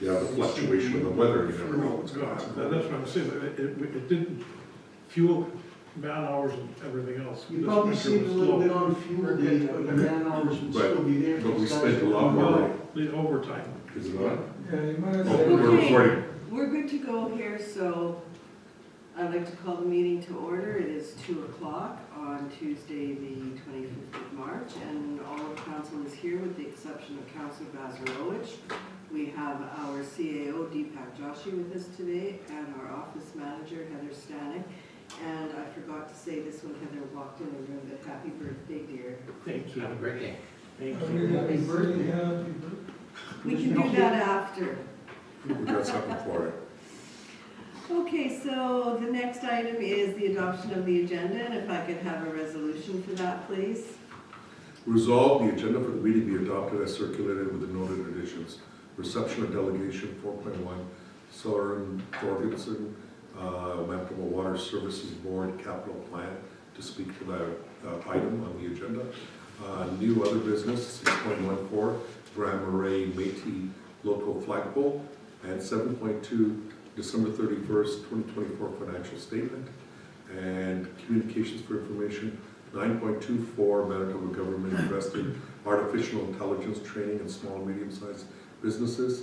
Yeah, the fluctuation of the weather, you never know what's going God, on. that's what I'm saying, it didn't fuel man hours and everything else. You This probably winter saved a was little slow. bit on fuel days, but the man hours would still be there. But we spent a lot more, Well, the overtime. is it not? Yeah, you might have Oh, said. we're recording. We're good to go here, so I'd like to call the meeting to order. It is 2 o'clock on Tuesday, the 25th of March, and all of council is here with the exception of Councillor Bazarowicz. We have our CAO, Deepak Joshi, with us today, and our office manager, Heather Stanek. And I forgot to say this when Heather walked in the room, but happy birthday, dear. Thank you. Have a great day. Thank Happy you. birthday, happy birthday. We can do that after. We got something for it. Okay, so the next item is the adoption of the agenda, and if I could have a resolution for that, please. Resolve the agenda for the meeting be adopted as circulated with the noted additions. Reception of delegation 4.1, Soren Jorgensen, Manitoba Water Services Board Capital Plan to speak to that item on the agenda. New other business, 6.14, Grand Marais Métis Local Flagpole, and 7.2, December 31st, 2024 financial statement, and communications for information, 9.24, Manitoba government invested artificial intelligence training in small and medium-sized businesses,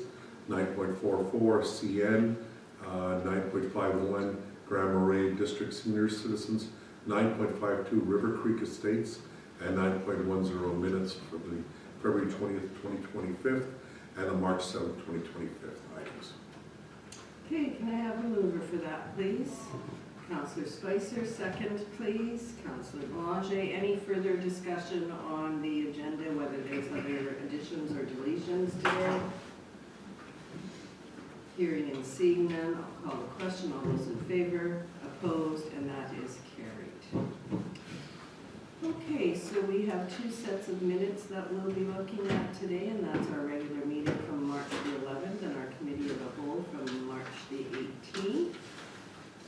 9.44, CN, 9.51, Grand Marais District Senior Citizens, 9.52, River Creek Estates, and 9.10 minutes for the February 20th, 2025, and the March 7th, 2025 items. Okay, can I have a mover for that, please? Councillor Spicer, second, please. Councillor Boulanger, any further discussion on the agenda, whether there's other additions or deletions today? Hearing and seeing none, I'll call the question. All those in favor, opposed, and that is carried. Okay, so we have two sets of minutes that we'll be looking at today, and that's our regular meeting from March the 11th and our committee of the whole from March the 18th.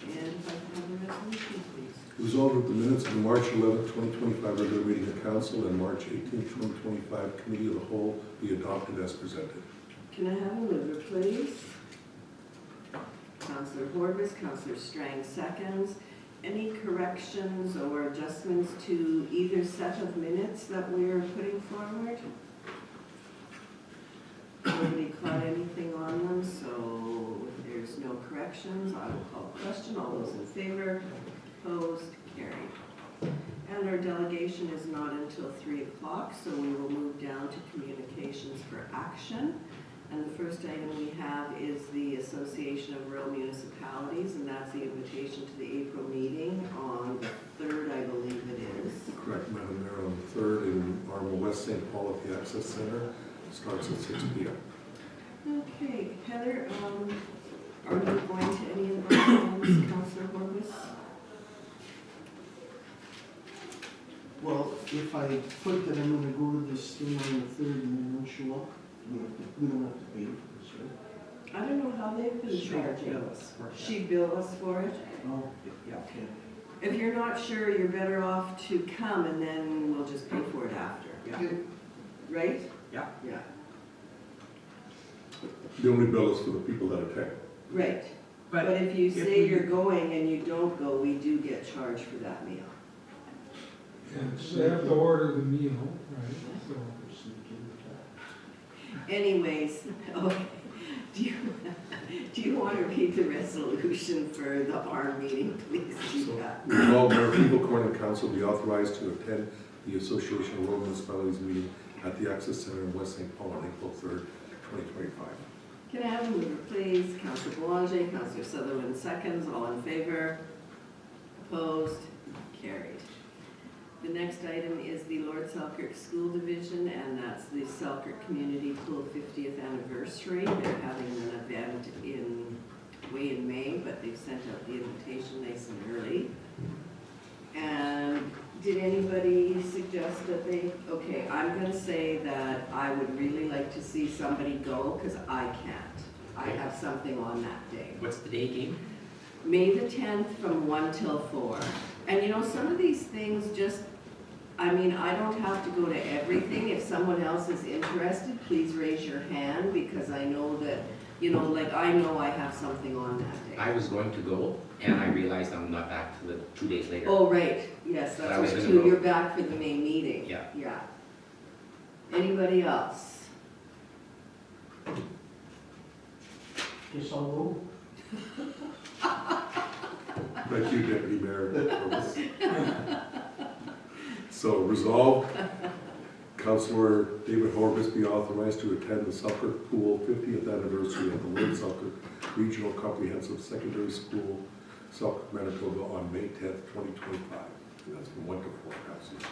And if I can have the resolution, please. Resolved that the minutes of the March 11th, 2025 regular meeting of council and March 18th, 2025 committee of the whole be adopted as presented. Can I have a mover, please? Councillor Horvis, Councillor Strang seconds. Any corrections or adjustments to either set of minutes that we're putting forward? Nobody caught anything on them, so if there's no corrections, I will call the question. All those in favor, opposed, carried. And our delegation is not until 3 o'clock, so we will move down to communications for action. And the first item we have is the Association of Rural Municipalities, and that's the invitation to the April meeting on the 3rd, I believe it is. Correct, Madam Mayor, on the 3rd in Arma West St. Paul at the Access Center. Starts at 6 p.m. Okay, Heather, are you going to any of our items, Councillor Horvis? Well, if I put that I'm gonna go to this thing on the 3rd and then don't show up, we don't have to pay for this, right? I don't know how they've been charging us. She billed us for it. Oh, yeah, okay. If you're not sure, you're better off to come and then we'll just pay for it after. Yeah. Right? Yeah. Yeah, The only bill is for the people that attend. right. But But if you if say we- you're going and you don't go, we do get charged for that meal. And they have to order the meal, right, so. Anyways, okay, do you want to read the resolution for the R meeting, please? So, Yeah. resolved Mayor Eagle Corner Council be authorized to attend the Association of Rural Municipalities meeting at the Access Center in West St. Paul on April 3rd, 2025. Can I have a mover, please? Councillor Boulanger, Councillor Sutherland seconds, all in favor? Opposed? Carried. The next item is the Lord Selkirk School Division, and that's the Selkirk Community Pool 50th anniversary. They're having an event way in May, but they've sent out the invitation nice and early. And did anybody suggest that they, okay, I'm gonna say that I would really like to see somebody go, because I can't. I have something on that day. What's the date again? May the 10th from 1 till 4. And you know, some of these things just, I mean, I don't have to go to everything. If someone else is interested, please raise your hand, because I know that but, you know, like, I know I have something on that day. I was going to go, and I realized I'm not back till 2 days later. Oh, right, yes, But I that's was right, gonna too, go. you're back for the May meeting. Yeah. Yeah. Anybody else? Guess I'll go. Thank you, Deputy Mayor. So resolved, Councillor David Horbus be authorized to attend the Selkirk Pool 50th anniversary of the Lord Selkirk Regional Comprehensive Secondary School, Selkirk, Manitoba, on May 10th, 2025. And that's from 1 to 4, Councillor.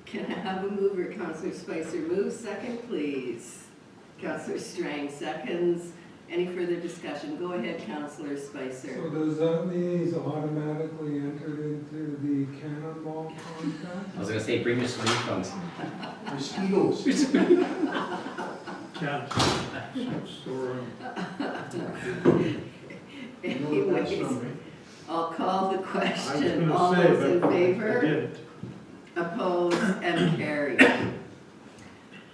Can I have a mover? Councillor Spicer moves, second, please. Councillor Strang seconds. Any further discussion? Go ahead, Councillor So Spicer. does that mean he's automatically entered into the cannonball contract? I was gonna say, bring your swimming trunks. Mosquitoes. Can't store them. You know what that's Anyways, from, right? I'll call the I was question. All gonna say, those in but I favor? didn't. Opposed and carried.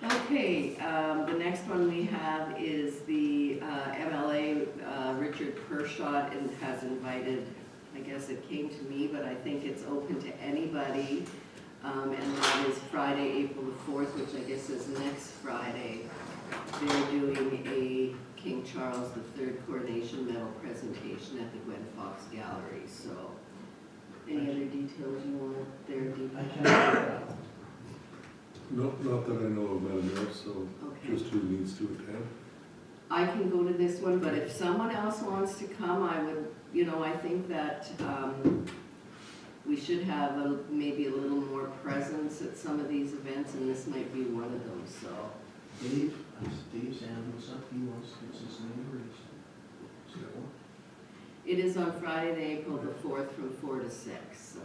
Okay, the next one we have is the MLA, Richard Pershot, and has invited, I guess it came to me, but I think it's open to anybody. And that is Friday, April the 4th, which I guess is next Friday. They're doing a King Charles III Coronation Medal presentation at the Gwen Fox Gallery, so any other details you want there, Dean? I can't do that. Not that I know of, Madam Mayor, so Okay. just who needs to attend. I can go to this one, but if someone else wants to come, I would, you know, I think that we should have maybe a little more presence at some of these events, and this might be one of them, so. Dave's hand looks up, he wants to, it's his neighbor, he's. It is on Friday, April the 4th from 4 to 6, so.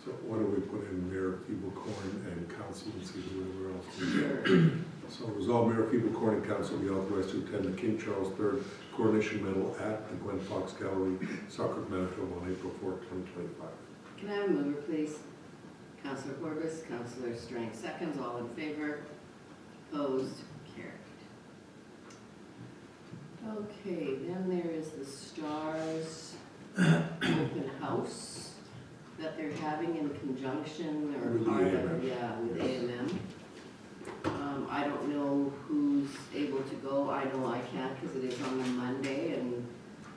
So why don't we put in Mayor Feeble-Corn and Council and see whoever else. Sure. So resolve Mayor Feeble-Corn and Council be authorized to attend the King Charles III Coronation Medal at the Gwen Fox Gallery, Selkirk, Manitoba, on April 4th, 2025. Can I have a mover, please? Councillor Horbus, Councillor Strang seconds, all in favor? Opposed? Carried. Okay, then there is the Stars Open House that they're having in conjunction or With part A&M. of, yeah, with Yes. A&M. I don't know who's able to go. I know I can't because it is on a Monday, and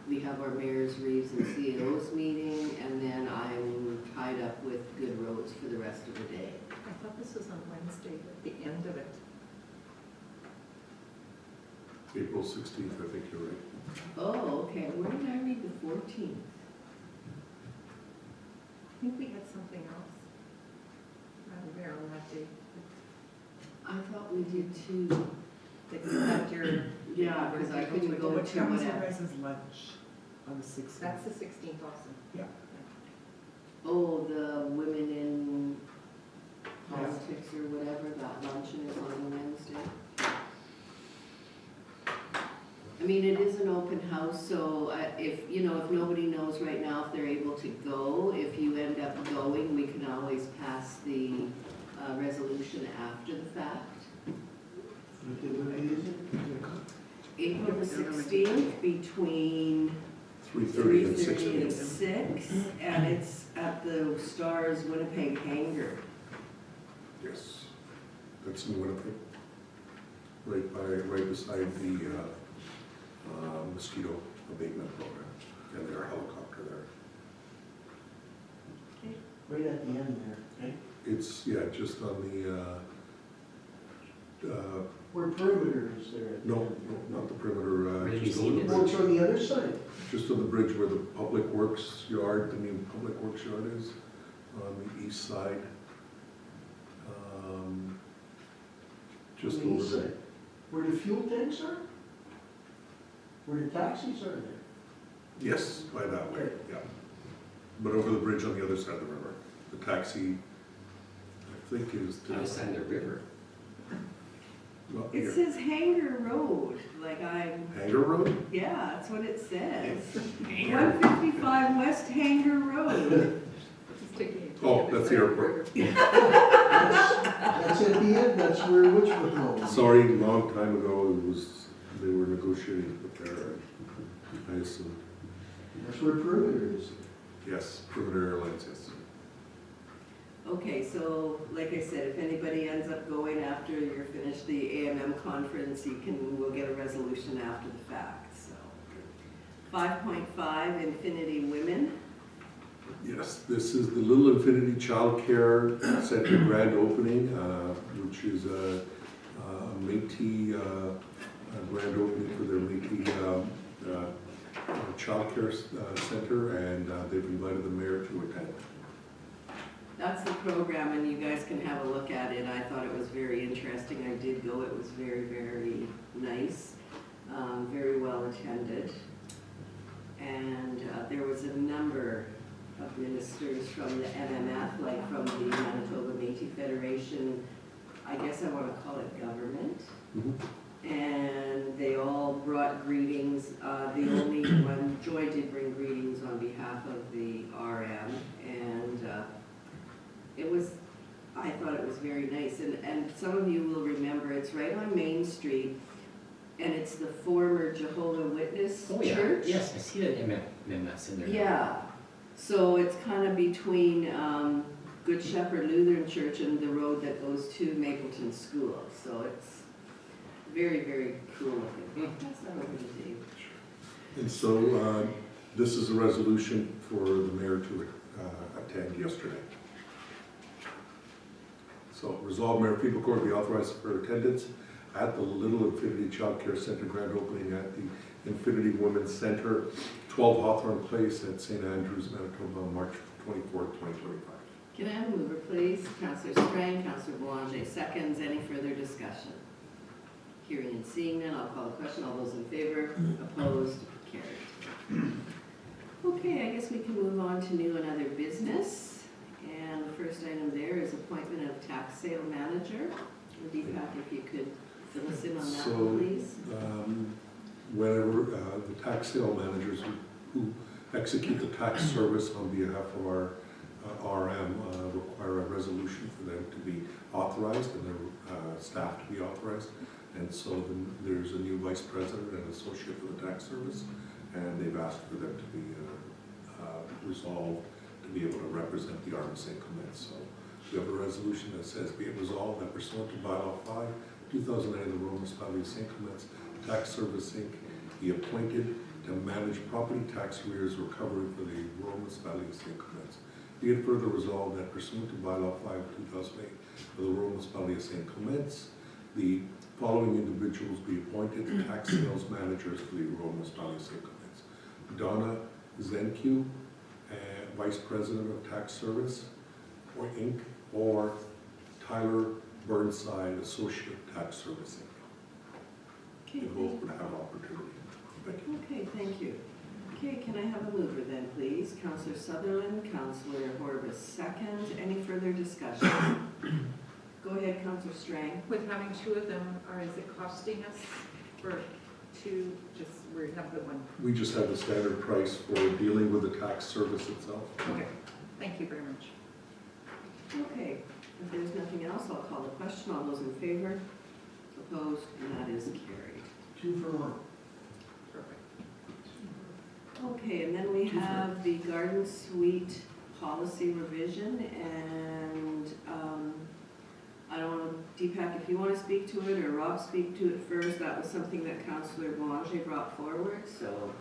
we have our mayors, reeves, and CEOs meeting, and then I'm tied up with Good Roads for the rest of the day. I thought this was on Wednesday, at the end of it. April 16th, I think you're right. Oh, okay, where did I read the 14th? I think we had something else rather there on that day. I thought we did too. That you had your. Yeah, because I couldn't go What to time was your whatever. guys' lunch on the 16th? That's the 16th also. Oh, the women in politics or whatever, that luncheon is on Wednesday. I mean, it is an open house, so if, you know, if nobody knows right now if they're able to go, if you end up going, we can always pass the resolution after the fact. What day is it? April the 16th between 3:30 and 6 3:30 p.m. and 6, and it's at the Stars Winnipeg Hangar. Yes, that's in Winnipeg. Right beside the mosquito abatement program, and their helicopter there. Right at the end there, right? It's, yeah, just on the, Where perimeter is there? at the no, end? not the perimeter, Where did you just see on the this? Oh, it's bridge. on the other side. Just on the bridge where the Public Works yard, the new Public Works yard is, on the east side. Just On the over east there. side. Where the fuel tanks are? Where the taxis are there? Yes, by that way, yeah. But over the bridge on the other side of the river. The taxi, I think is. I was on the river. Well, It here. says Hangar Road, like Hangar Road? yeah, that's what it says. 155 West Hangar Road. Just taking it to Oh, other that's side the of airport. river. That's at the end, that's where Witchwood Road is. Sorry, long time ago, it was assume. That's where perimeter is. Yes, Perimeter Airlines, yes. Okay, so like I said, if anybody ends up going after you're finished the AMM conference, we'll get a resolution after the fact, so. 5.5, Infinity Women. Yes, this is the Little Infinity Child Care Center grand opening, which is a Métis grand opening for their Métis Child Care Center, and they've invited the mayor to attend. That's the program, and you guys can have a look at it. I thought it was very interesting. I did go. It was very, very nice, very well attended. And there was a number of ministers from the MMF, like from the Manitoba Métis Federation. I guess I want to call it government. And they all brought greetings. The only one, Joy did bring greetings on behalf of the RM, and I thought it was very nice. And some of you will remember, it's right on Main Street, and it's the former Jehovah's Witness Oh, yeah. church. Yes, I see the MMS in there. Yeah, so it's kind of between Good Shepherd Lutheran Church and the road that goes to Mapleton School. So it's very, very cool looking. That's not over to Dave. And so this is a resolution for the mayor to attend yesterday. So resolve Mayor Peepercorn be authorized for attendance at the Little Infinity Child Care Center grand opening at the Infinity Women's Center, 12 Hawthorne Place at St. Andrews, Manitoba, on March 24th, 2025. Can I have a mover, please? Councillor Strang, Councillor Boulanger seconds. Any further discussion? Hearing and seeing none, I'll call the question. All those in favor? Opposed? Carried. Okay, I guess we can move on to new and other business. And the first item there is appointment of tax sale manager. Deepak, if you could fill us in on that one, please. Whenever the tax sale managers who execute the tax service on behalf of our RM require a resolution for them to be authorized and their staff to be authorized. And so then there's a new vice president and associate for the tax service, and they've asked for them to be resolved to be able to represent the RMSA comments. So we have a resolution that says, be it resolved that pursuant to bylaw 5, 2009 of the Rural Municipality of St. Clements Tax Service Inc. be appointed to manage property tax arrears recovery for the Rural Municipality of St. Clements. Be it further resolved that pursuant to bylaw 5, 2008 of the Rural Municipality of St. Clements, the following individuals be appointed tax sales managers for the Rural Municipality of St. Clements: Donna Zenke, Vice President of Tax Service, or Inc., or Tyler Burnside, Associate Tax Service Inc. Okay, They both would have opportunity. Thank you. okay, thank you. Okay, can I have a mover then, please? Councillor Sutherland, Councillor Horwath seconds. Any further discussion? Go ahead, Councillor Strang. With having two of them, or is it costing us for two, just, we have the one? We just have the standard price for dealing with the tax service itself. Okay, thank you very much. Okay, if there's nothing else, I'll call the question. All those in favor? Opposed? And that is carried. 2 for 1. Perfect. Okay, and then we have the Garden Suite policy revision, and I don't know, Deepak, if you want to speak to it, or Rob speak to it first. That was something that Councillor Boulanger brought forward, so.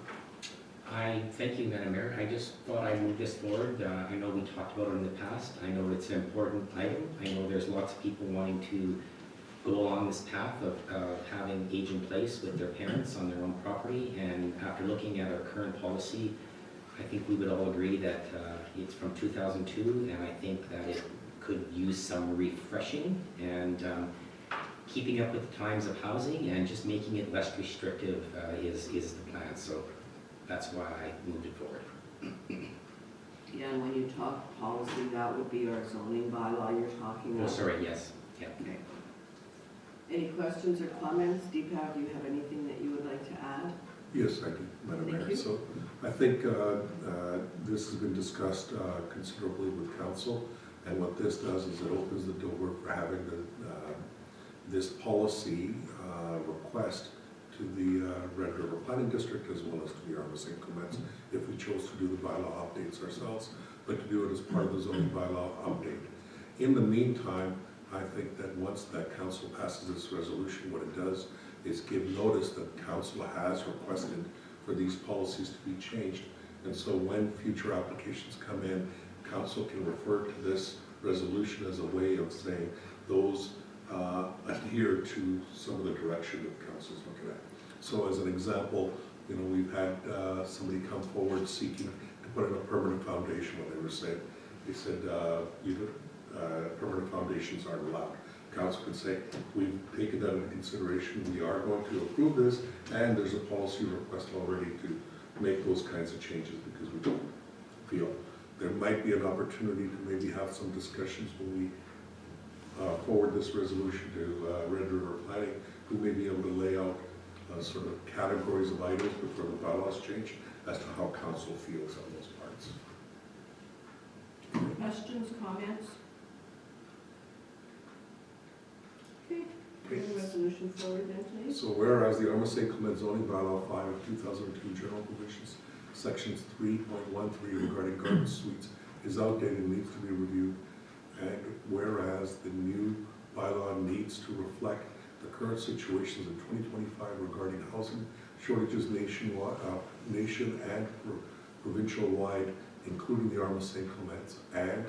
I thank you, Madam Mayor. I just thought I'd move this forward. I know we talked about it in the past. I know it's an important item. I know there's lots of people wanting to go along this path of having age in place with their parents on their own property. And after looking at our current policy, I think we would all agree that it's from 2002, and I think that it could use some refreshing and keeping up with the times of housing and just making it less restrictive is the plan. So that's why I moved it forward. Yeah, and when you talk policy, that would be our zoning bylaw you're talking Oh, about. sorry, yes, yeah. Okay. Any questions or comments? Deepak, do you have anything that you would like to add? Yes, I do, Madam Thank Mayor. you. So I think this has been discussed considerably with council, and what this does is it opens the door for having this policy request to the Red River Planning District as well as to the Arma St. Clements if we chose to do the bylaw updates ourselves, but to do it as part of the zoning bylaw update. In the meantime, I think that once that council passes this resolution, what it does is give notice that council has requested for these policies to be changed. And so when future applications come in, council can refer to this resolution as a way of saying those adhere to some of the direction that council's looking at. So as an example, you know, we've had somebody come forward seeking to put in a permanent foundation when they said permanent foundations aren't allowed. Council could say, we've taken that into consideration, we are going to approve this, and there's a policy request already to make those kinds of changes because we don't feel there might be an opportunity to maybe have some discussions when we forward this resolution to Red River Planning, who may be able to lay out sort of categories of items before the bylaws change as to how council feels on those parts. Questions, comments? Okay, bring the resolution forward then, please. So whereas the Arma St. Clement zoning bylaw 5 of 2002 general provisions, sections 3.13 regarding garden suites is outdated and needs to be reviewed, and whereas the new bylaw needs to reflect the current situations in 2025 regarding housing shortages nationwide, nation and provincial-wide, including the Arma St. Clements, and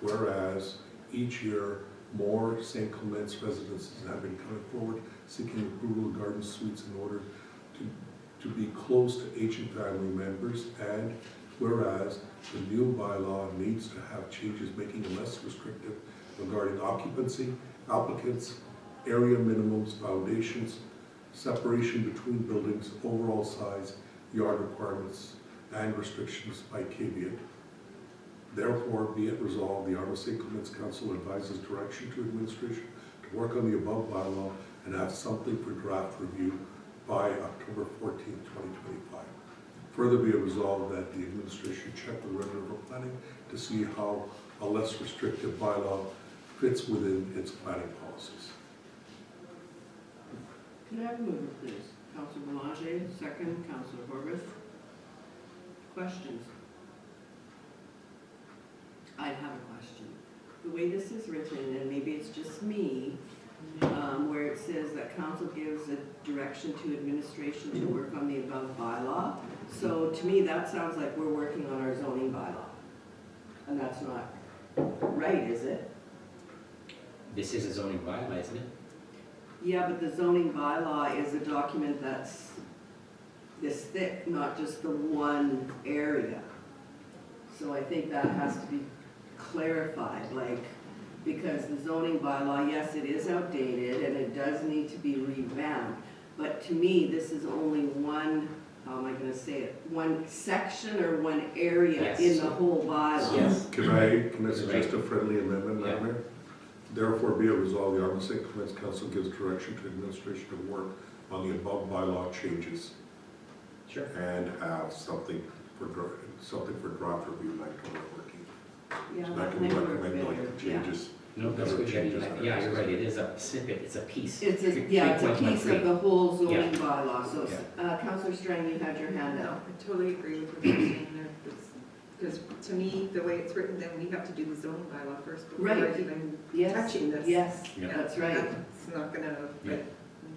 whereas each year more St. Clements residences have been coming forward seeking approval of garden suites in order to be close to aging family members, and whereas the new bylaw needs to have changes making it less restrictive regarding occupancy, applicants, area minimums, foundations, separation between buildings, overall size, yard requirements, and restrictions by caveat. Therefore, be it resolved, the Arma St. Clements Council advises direction to administration to work on the above bylaw and have something for draft review by October 14, 2025. Further be it resolved that the administration check with Red River Planning to see how a less restrictive bylaw fits within its planning policies. Could I have a mover, please? Councillor Boulanger, second. Councillor Horwath. Questions? I have a question. The way this is written, and maybe it's just me, where it says that council gives a direction to administration to work on the above bylaw. So to me, that sounds like we're working on our zoning bylaw. And that's not right, is it? This is a zoning bylaw, isn't it? Yeah, but the zoning bylaw is a document that's this thick, not just the one area. So I think that has to be clarified, like, because the zoning bylaw, yes, it is outdated and it does need to be revamped, but to me, this is only one, how am I gonna say it, one section or one area Yes. in the whole bylaw. Yes. Can I suggest a friendly amendment, Madam Yeah. Mayor? Therefore, be it resolved, the Arma St. Clements Council gives direction to administration to work on the above bylaw changes Sure. and have something for draft review by October 14. Yeah, So that that can may work recommend better, like the yeah. changes. No, that's good. Changes Yeah, that are yeah, you're right. necessary. It is a snippet. It's a piece. It's a piece of the whole zoning Yeah. bylaw, so, Councillor Strang, you had your hand No, up. I totally agree with what you're saying there. Because to me, the way it's written, then we have to do the zoning bylaw first before Right. even Yes, touching this. yes, Yeah. that's right. That's not gonna, Yeah.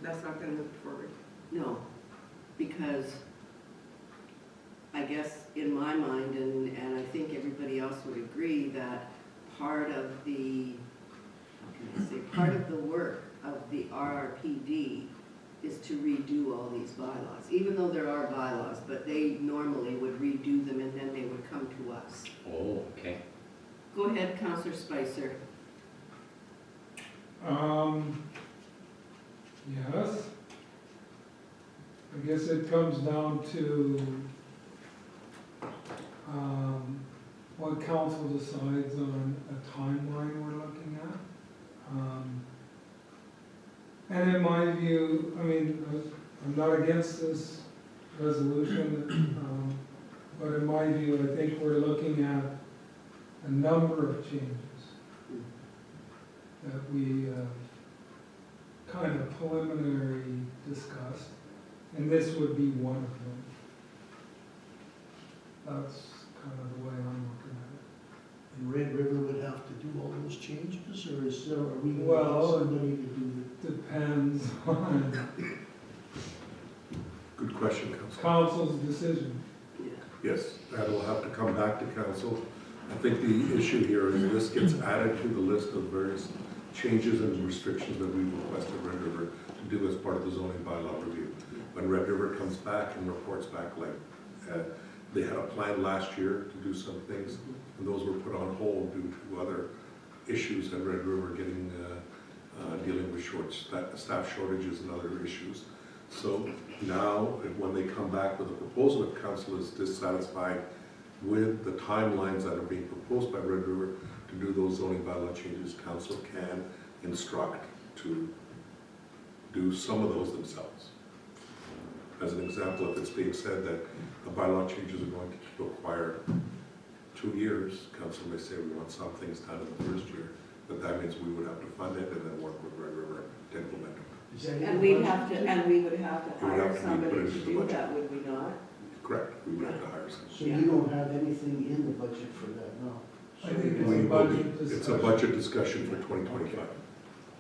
that's not gonna move forward. No, because I guess in my mind, and I think everybody else would agree, that part of the, how can I say, part of the work of the RRPD is to redo all these bylaws, even though there are bylaws, but they normally would redo them and then they would come to us. Oh, okay. Go ahead, Councillor Spicer. Yes. I guess it comes down to, what council decides on a timeline we're looking at. And in my view, I mean, I'm not against this resolution, but in my view, I think we're looking at a number of changes that we kind of preliminary discussed. and this would be one of them. That's kind of the way I'm looking at it. And Red River would have to do all those changes, or is there, are we gonna Well, get somebody to do Depends on Good question, Council. council's decision. Yeah. Yes, that will have to come back to council. I think the issue here is this gets added to the list of various changes and restrictions that we requested Red River to do as part of the zoning bylaw review. When Red River comes back and reports back, like, they had a plan last year to do some things, and those were put on hold due to other issues at Red River getting, dealing with staff shortages and other issues. So now, when they come back with a proposal, if council is dissatisfied with the timelines that are being proposed by Red River to do those zoning bylaw changes, council can instruct to do some of those themselves. As an example, if it's being said that the bylaw changes are going to require 2 years, council may say we want some things done in the first year, but that means we would have to fund it and then work with Red River to implement it. Is that in And the we budget? have to, and we would have to It would have hire to be somebody put to into the do budget. that, would we not? Correct, we would have to hire someone. So you don't have anything in the budget for that now? I think it's We a will budget be- It's a discussion. budget discussion for 2025.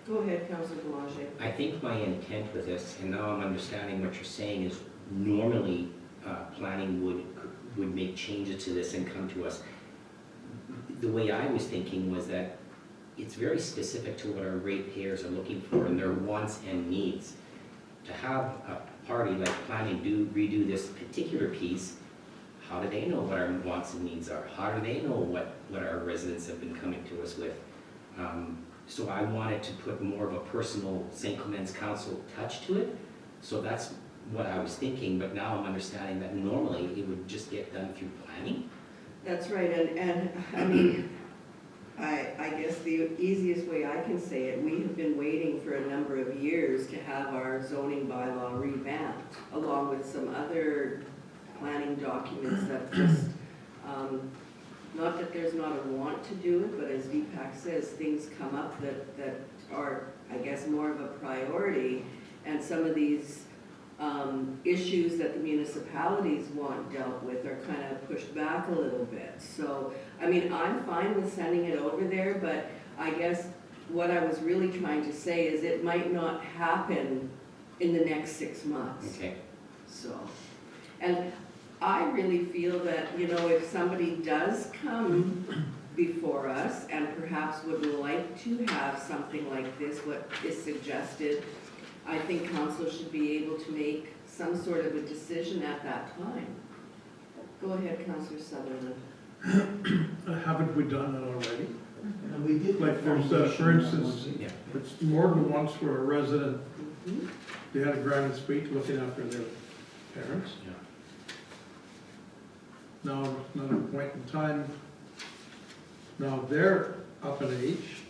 Go ahead, Councillor Boulanger. I think my intent with this, and now I'm understanding what you're saying, is normally planning would make changes to this and come to us. The way I was thinking was that it's very specific to what our ratepayers are looking for and their wants and needs. To have a party like planning redo this particular piece, how do they know what our wants and needs are? How do they know what our residents have been coming to us with? So I wanted to put more of a personal St. Clements Council touch to it. So that's what I was thinking, but now I'm understanding that normally it would just get done through planning. That's right, and I mean, I guess the easiest way I can say it, we have been waiting for a number of years to have our zoning bylaw revamped, along with some other planning documents that just, not that there's not a want to do it, but as Deepak says, things come up that are, I guess, more of a priority, and some of these issues that the municipalities want dealt with are kind of pushed back a little bit. So, I mean, I'm fine with sending it over there, but I guess what I was really trying to say is it might not happen in the next 6 months. Okay. So, and I really feel that, you know, if somebody does come before us and perhaps would like to have something like this, what is suggested, I think council should be able to make some sort of a decision at that time. Go ahead, Councillor Sutherland. Haven't we done that already? And we did. Like there's, for instance, Yeah. it's more than once where a resident, Mhm. they had a granted speech looking after their parents. Yeah. Now, another point in time, now they're up in age,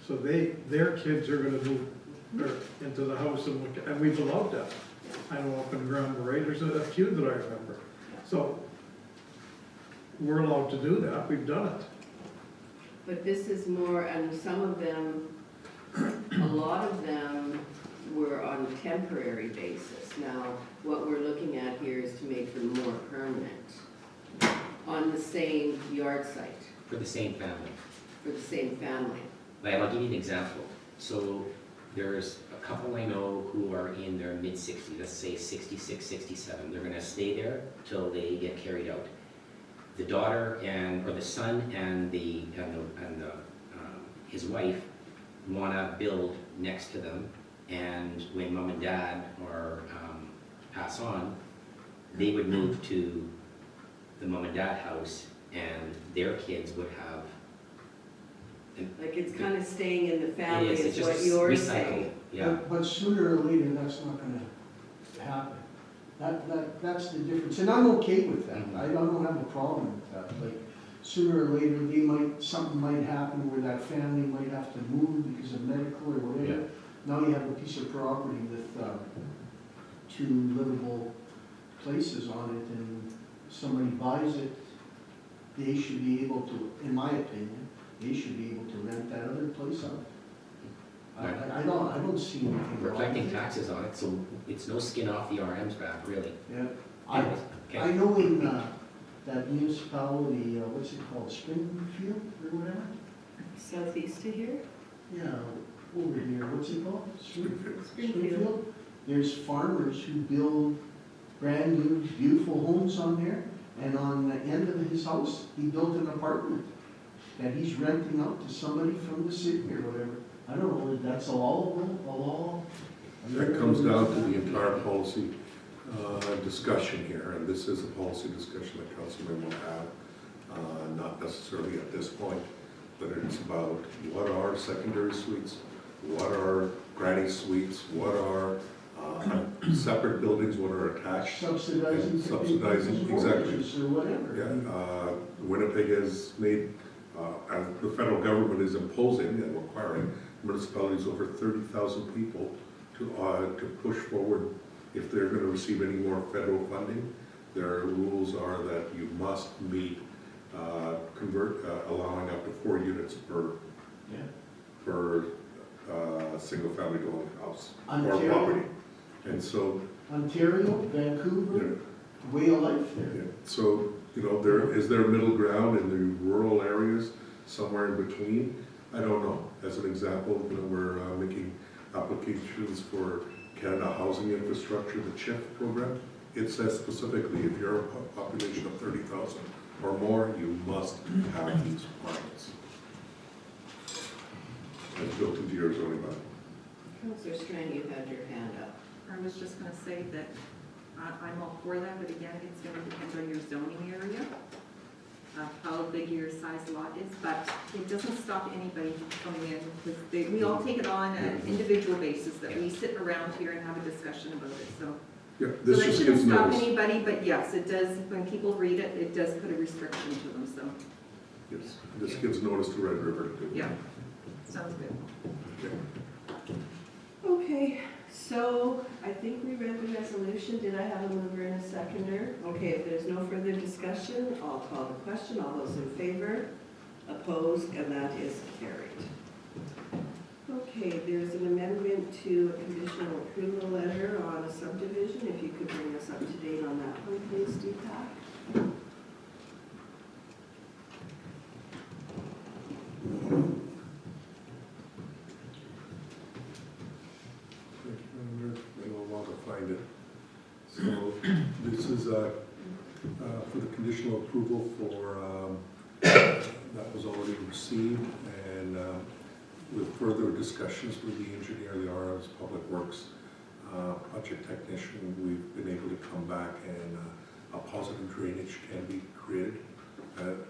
so their kids are gonna move into the house and we've allowed that. I know up in Grand Marais, there's a few that I remember. So, we're allowed to do that, we've done it. But this is more, and some of them, a lot of them were on a temporary basis. Now, what we're looking at here is to make them more permanent on the same yard site For the same family. for the same family. Like, I'll give you an example. So there's a couple I know who are in their mid-60s, let's say 66, 67. They're gonna stay there till they get carried out. The daughter or the son and his wife wanna build next to them, and when mom and dad pass on, they would move to the mom and dad house, and their kids would have. Like it's kind of staying in the It family is, is it's just what you're recycle. saying. Yeah. But sooner or later, that's not gonna happen. That's the difference, and I'm okay with that. Mhm. I don't have a problem with that. Like, sooner or later, something might happen where that family might have to move because of medical or whatever. Yeah. Now you have a piece of property with 2 livable places on it, and somebody buys it, they should be able to, in my opinion, they should be able to rent that other place out. I don't see anything We're wrong collecting with it. taxes on it, so it's no skin off the RM's back, really. Yeah, Anyways, I okay. know in that municipality, what's it called, Springfield or whatever? Southeast of here? Yeah, over here, what's it called? Springfield. There's farmers who build brand new, beautiful homes on there, and on the end of his house, he built an apartment that he's renting out to somebody from the city or whatever. I don't know if that's allowable, law. That comes down to the entire policy discussion here, and this is a policy discussion that councilmen will have, not necessarily at this point, but it's about what are secondary suites, what are granny suites, what are separate buildings, what are attached. Subsidizing. And subsidizing, exactly. Or whatever. Yeah, Winnipeg has made, the federal government is imposing and requiring municipalities over 30,000 people to push forward if they're going to receive any more federal funding. Their rules are that you must meet, allowing up to 4 units per single-family dwelling house or Ontario. property. And so, Ontario, Vancouver, way of life there. yeah, so, is there a middle ground in the rural areas, somewhere in between? I don't know. As an example, we're making applications for Canada Housing Infrastructure, the CHIF program. It says specifically, if you're a population of 30,000 or more, you must have these requirements. It's built into your zoning bylaw. Councillor Strang, you had your hand up. I was just gonna say that I'm all for that, but again, it's gonna depend on your zoning area, how big your size lot is, but it doesn't stop anybody from coming in, because we all take it on an individual basis, that we sit around here and have a discussion about it, so. Yeah, So this that just shouldn't gives stop notice. anybody, but yes, it does, when people read it, it does put a restriction to them, so, Yes, this gives notice to Red River too. yeah, sounds good. Okay. Okay, so I think we read the resolution. Did I have a mover and a seconder? Okay, if there's no further discussion, I'll call the question. All those in favor? Opposed? And that is carried. Okay, there's an amendment to a conditional approval letter on a subdivision. If you could bring us up to date on that one, please, Deepak. They will want to find it. So this is for the conditional approval for, that was already received, and with further discussions with the engineer, the RM's Public Works project technician, we've been able to come back and a positive drainage can be created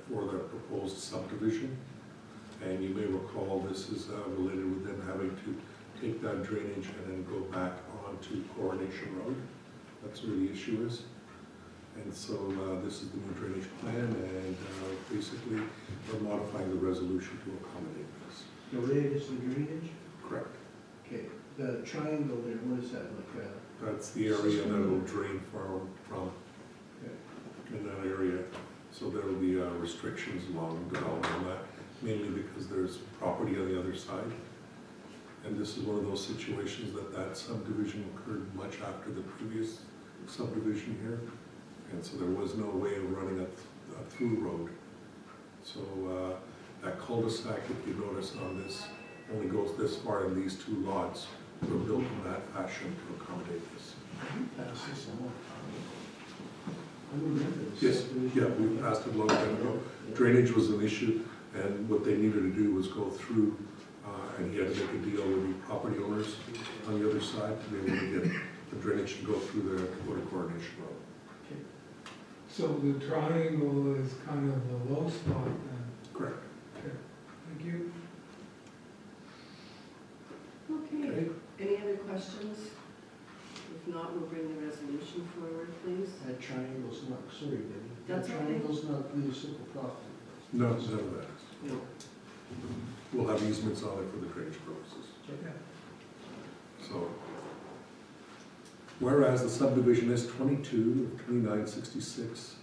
for the proposed subdivision. And you may recall this is related with them having to take that drainage and then go back onto Coronation Road. That's where the issue is. And so this is the new drainage plan, and basically we're modifying the resolution to accommodate this. The red is the drainage? Correct. Okay, the triangle there, what is that, like That's the area that will drain from in that area. So there will be restrictions along development on that, mainly because there's property on the other side. And this is one of those situations that subdivision occurred much after the previous subdivision here. And so there was no way of running a through road. So that cul-de-sac, if you notice on this, only goes this far, and these two lots were built in that fashion to accommodate this. pass this along? I remember this. Yes, yeah, we passed it a long time ago. Drainage was an issue, and what they needed to do was go through, and he had to make a deal with the property owners on the other side to be able to get the drainage to go through there to go to Coronation Road. So the triangle is kind of the low spot then? Correct. Okay, thank you. Okay, any other questions? If not, we'll bring the resolution forward, please. That triangle's not, sorry, Debbie. That's That okay. triangle's not municipal property. No, none of that. No. We'll have easements on it for the drainage purposes. Okay. So, whereas the subdivision S22 of 2966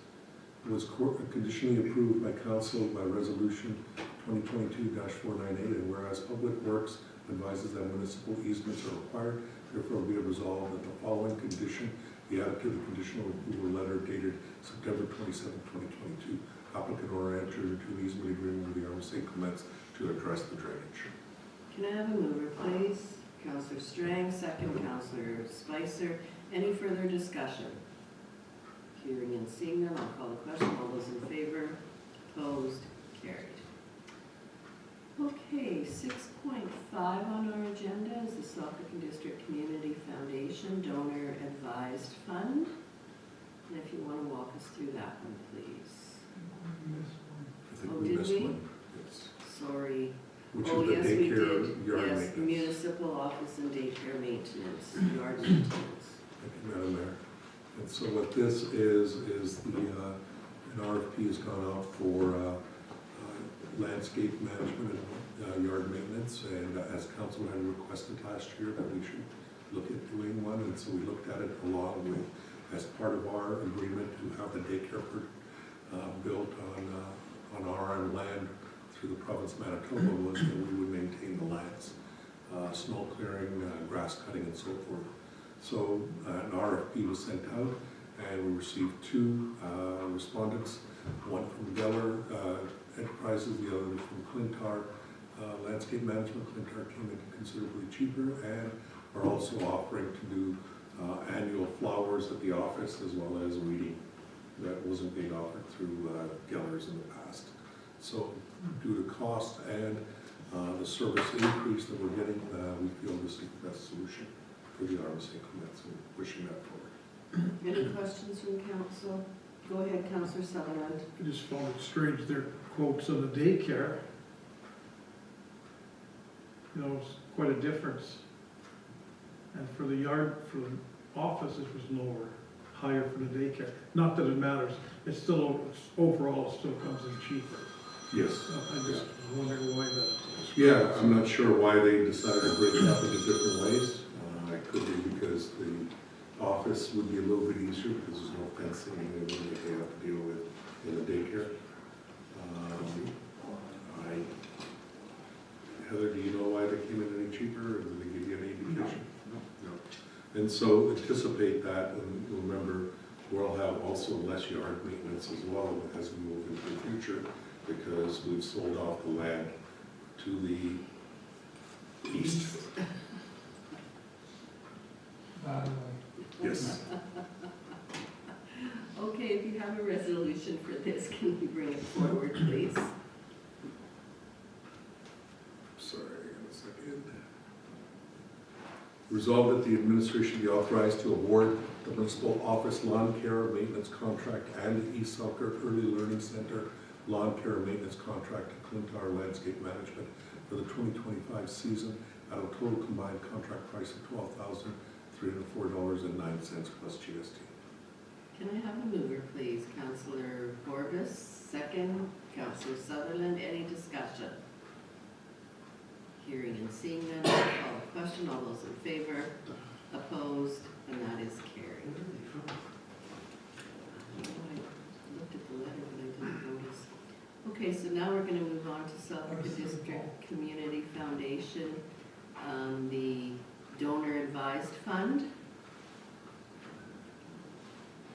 was conditionally approved by council by resolution 2022-498, and whereas Public Works advises that municipal easements are required. Therefore, be it resolved that the following condition be added to the conditional approval letter dated September 27, 2022. Applicant or enter into an easement agreement with the Arm St. Clements to address the drainage. Can I have a mover, please? Counselor Strang, second, Counselor Spicer. Any further discussion? Hearing and seeing none, I'll call the question. All those in favor? Opposed? Carried. Okay, 6.5 on our agenda is the Selkirk District Community Foundation Donor Advised Fund. And if you want to walk us through that one, please. I think Oh, we did missed we? one. Yes. Sorry. Which Oh, is the yes, we daycare did. yard Yes, maintenance. municipal office and daycare maintenance, yard maintenance. Thank you, Madam Mayor. And so what this is the, an RFP has gone out for landscape management and yard maintenance. And as council had requested last year that we should look at doing one. And so we looked at it along with, as part of our agreement to have the daycare built on our own land through the province of Manitoba, was that we would maintain the lands, snow clearing, grass cutting, and so forth. So an RFP was sent out, and we received two respondents, one from Geller Enterprises, the other from Clintar Landscape Management. Clintar came in considerably cheaper and are also offering to do annual flowers at the office as well as weeding. That wasn't being offered through Geller's in the past. So due to cost and the service increase that we're getting, we feel this is the best solution for the Arm St. Clements, and pushing that forward. Any questions from council? Go ahead, Councillor Sutherland. I just found it strange, their quotes on the daycare. You know, it's quite a difference. And for the yard, for the office, it was lower, higher for the daycare. Not that it matters, it's still, overall, it still comes in cheaper. Yes. I just wondering why that is. Yeah, I'm not sure why they decided to break it up into different ways. It could be because the office would be a little bit easier because there's no fencing and everything that they have to deal with in the daycare. Heather, do you know why they came in any cheaper, or did they give you any indication? No. And so anticipate that, and remember, we'll have also less yard maintenance as well as we move into the future, because we've sold off the land to the east. Yes. Okay, if you have a resolution for this, can you bring it forward, please? Sorry, a second. Resolved that the administration be authorized to award the municipal office lawn care maintenance contract and the East Selkirk Early Learning Center lawn care maintenance contract to Clintar Landscape Management for the 2025 season at a total combined contract price of $12,304.09 plus GST. Can I have a mover, please? Councillor Forbes, second. Councillor Sutherland, any discussion? Hearing and seeing none, I'll call the question. All those in favor? Opposed? And that is carried. I looked at the letter, but I didn't notice. Okay, so now we're going to move on to Selkirk District Community Foundation, the Donor Advised Fund.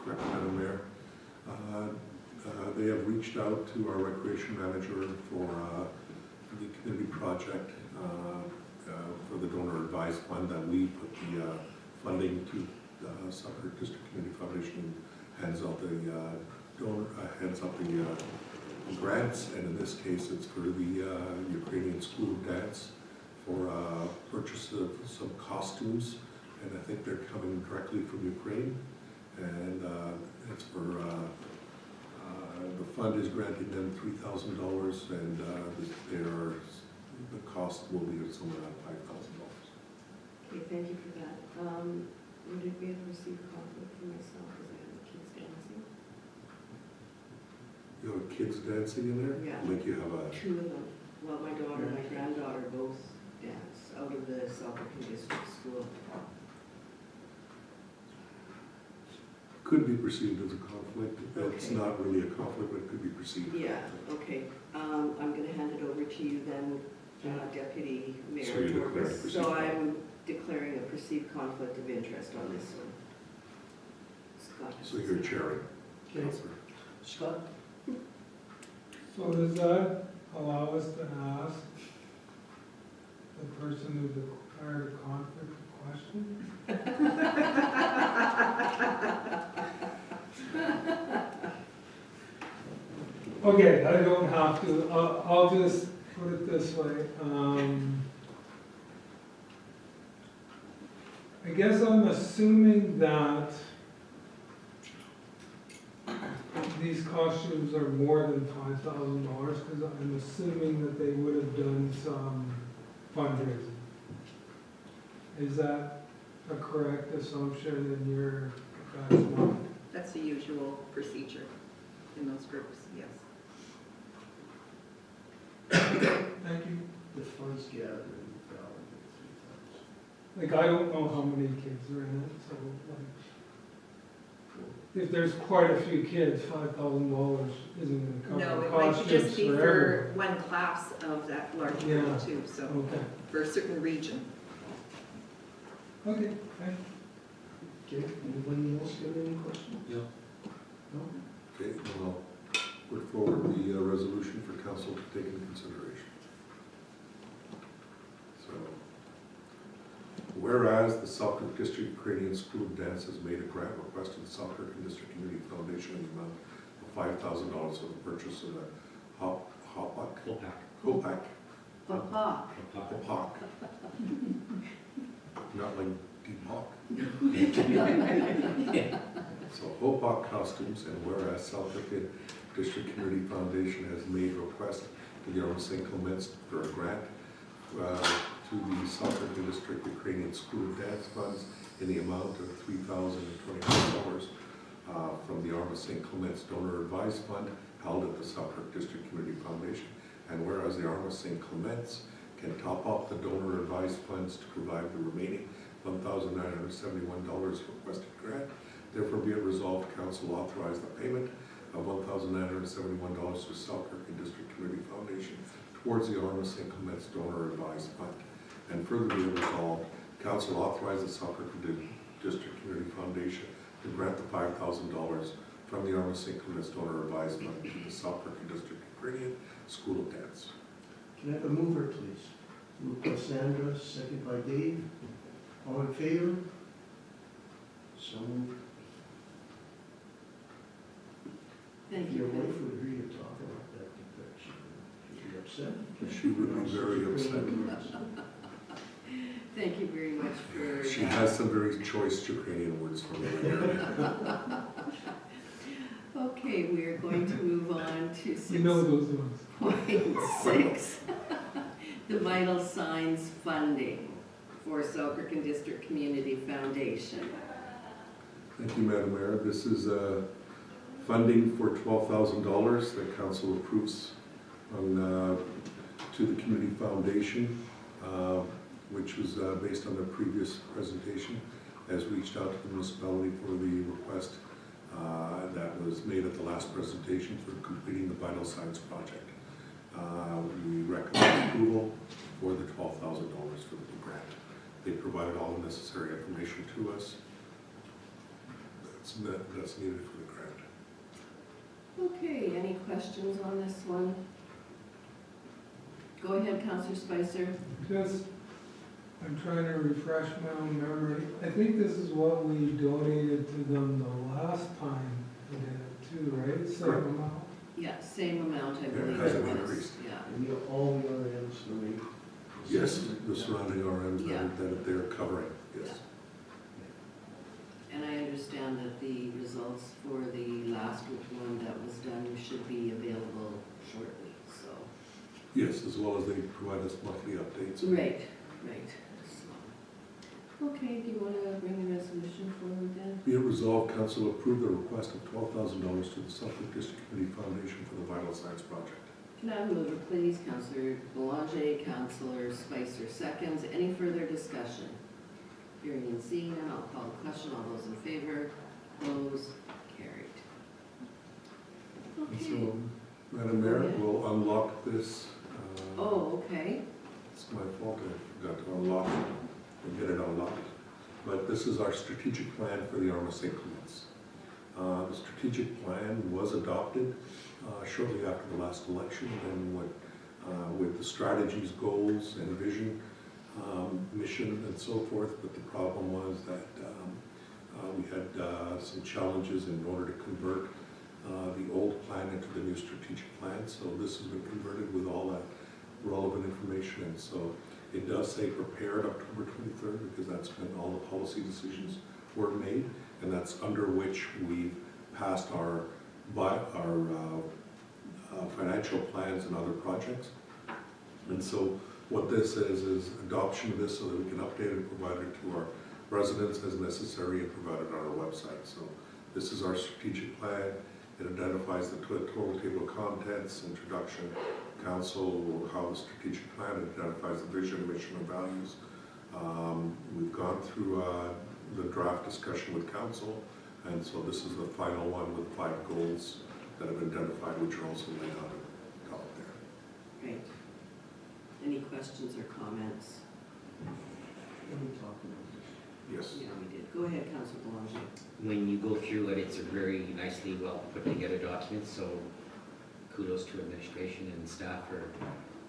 Correct, Madam Mayor. They have reached out to our recreation manager for the community project for the Donor Advised Fund that we put the funding to Selkirk District Community Foundation, hands out the grants, and in this case it's for the Ukrainian School of Dance for purchase of some costumes, and I think they're coming directly from Ukraine. And it's for, the fund is granting them $3,000, and the cost will be somewhere around $5,000. Okay, thank you for that. Did we ever receive a conflict for myself because I have the kids dancing? You have kids dancing in there? Yeah. Like you have a, Two of them. Well, my daughter and my granddaughter both dance out of the Selkirk District School. could be perceived as a conflict. It's Okay. not really a conflict, but it could be perceived. Yeah, okay. I'm gonna hand it over to you then, Deputy So Mayor you're declaring Torres. perceived So I'm declaring a perceived conflict of interest on this one. Scott. So you're chairing, Okay. Counselor. Scott? So does that allow us to ask the person who declared a conflict a question? Okay, I don't have to, I'll just put it this way. I guess I'm assuming that these costumes are more than $5,000, because I'm assuming that they would have done some fundraising. Is that a correct assumption in your guys' mind? That's the usual procedure in those groups, yes. Thank you. The funds gathered. Like, I don't know how many kids are in it, so like, if there's quite a few kids, $5,000 isn't gonna No, cover it might costumes just be for for everyone. one class of that large Yeah. group too, so, Okay, for a certain region. okay, thank you. Okay, anybody else got any questions? No. No? Okay, then I'll put forward the resolution for council to take into consideration. So, whereas the Selkirk District Ukrainian School of Dance has made a grant request to the Selkirk District Community Foundation in the amount of $5,000 for the purchase of a Hopak, Hopak. Papa. Hopak. Not like Deepak. So Hopak costumes, and whereas Selkirk District Community Foundation has made request to the Arm St. Clements for a grant to the Selkirk District Ukrainian School of Dance funds in the amount of $3,025 from the Arm St. Clements Donor Advised Fund held at the Selkirk District Community Foundation. And whereas the Arm St. Clements can top up the donor advised funds to provide the remaining $1,971 requested grant, therefore be it resolved, council authorize the payment of $1,971 to Selkirk District Community Foundation towards the Arm St. Clements Donor Advised Fund. And further be it resolved, council authorize the Selkirk District Community Foundation to grant the $5,000 from the Arm St. Clements Donor Advised Fund to the Selkirk District Ukrainian School of Dance. Can I have a mover, please? Moved by Sandra, second by Dave. All in favor? So moved. Thank If your you. wife would hear you talk about that, she'd be upset. She would be very upset. Thank you very much for. She has some very choice Ukrainian words for me. Okay, we are going to move on to You know those ones. 6.6, the vital signs funding for Selkirk and District Community Foundation. Thank you, Madam Mayor. This is funding for $12,000 that council approves on, to the Community Foundation, which was based on the previous presentation, has reached out to the municipality for the request that was made at the last presentation for completing the vital signs project. We recommend approval for the $12,000 for the grant. They provided all the necessary information to us. That's needed for the grant. Okay, any questions on this one? Go ahead, Councillor Spicer. Just, I'm trying to refresh my own memory. I think this is what we donated to them the last time we did it too, right? Same Correct. amount? Yeah, same amount, I Yeah, it believe hasn't it was. increased. Yeah. And all the other ends for me. Yes, the surrounding RMs Yeah. that they're covering, yes. And I understand that the results for the last one that was done should be available shortly, so. Yes, as well as they provide us monthly updates. Right, right. So, okay, do you want to bring the resolution forward then? Be it resolved, council approve the request of $12,000 to the Selkirk District Community Foundation for the Vital Signs Project. Can I have a mover, please? Councillor Boulanger, Councillor Spicer seconds. Any further discussion? Hearing and seeing none, I'll call the question. All those in favor? Opposed? Carried. Okay. So, Madam Mayor, we'll unlock this. Oh, okay. It's my fault, I forgot to unlock it and get it unlocked. But this is our strategic plan for the Arma St. Clements. The strategic plan was adopted shortly after the last election, and with the strategies, goals, and vision, mission, and so forth. But the problem was that we had some challenges in order to convert the old plan into the new strategic plan. So this has been converted with all that relevant information, and so it does say prepared October 23rd, because that's when all the policy decisions were made, and that's under which we've passed our financial plans and other projects. And so what this is adoption of this so that we can update and provide it to our residents as necessary and provide it on our website. So this is our strategic plan. It identifies the total table of contents, introduction, council, how the strategic plan identifies the vision, mission, and values. We've gone through the draft discussion with council, and so this is the final one with 5 goals that have been identified, which are also laid out at the top there. Great. Any questions or comments? Yes. Yeah, we did. Go ahead, Councillor Boulanger. When you go through it, it's a very nicely well put together document, so kudos to administration and staff for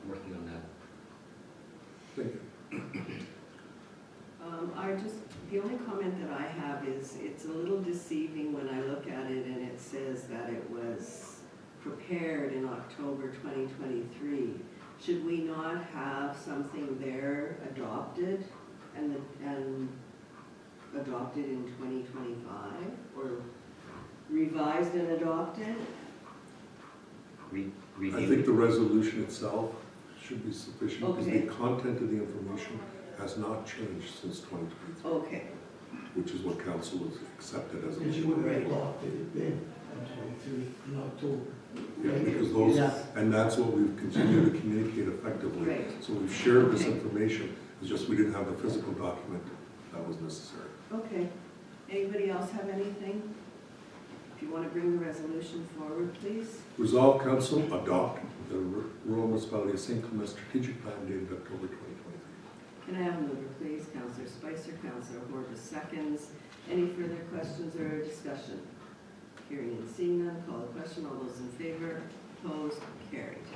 working on that. Thank you. The only comment that I have is it's a little deceiving when I look at it and it says that it was prepared in October 2023. Should we not have something there adopted and adopted in 2025 or revised and adopted? I think the resolution itself should be sufficient because Okay. the content of the information has not changed since 2023, Okay, which is what council has accepted as a. Because you would Right. have adopted it then, in 23, in October. Yeah, because those, Yeah. and that's what we've continued to communicate effectively. Right. So we've shared this Okay. information, it's just we didn't have the physical document that was necessary. okay. Anybody else have anything? If you want to bring the resolution forward, please. Resolve council adopt the rural municipality of St. Clement strategic plan dated October 2023. Can I have a mover, please? Councillor Spicer, Councillor Horvis seconds. Any further questions or discussion? Hearing and seeing none, call the question. All those in favor, opposed, carried.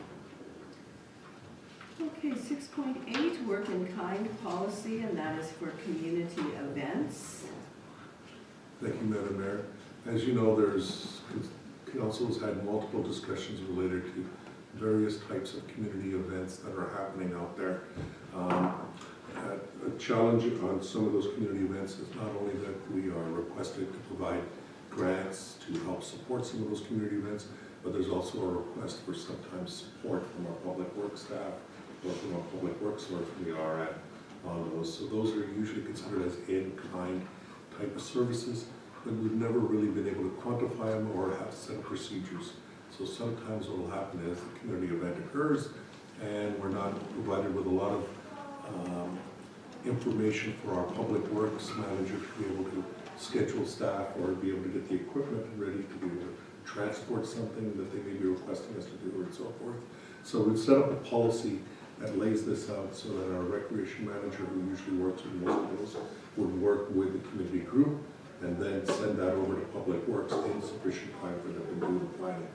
Okay, 6.8, work in kind policy, and that is for community events. Thank you, Madam Mayor. As you know, council has had multiple discussions related to various types of community events that are happening out there. A challenge on some of those community events is not only that we are requested to provide grants to help support some of those community events, but there's also a request for sometimes support from our public works staff or from our public works or from the RN on those. So those are usually considered as in-kind type of services, but we've never really been able to quantify them or have set procedures. So sometimes what will happen is the community event occurs and we're not provided with a lot of information for our public works manager to be able to schedule staff or be able to get the equipment ready to be able to transport something that they may be requesting us to do and so forth. So we've set up a policy that lays this out so that our recreation manager, who usually works with most of those, would work with the community group and then send that over to Public Works in sufficient time for them to do the planning.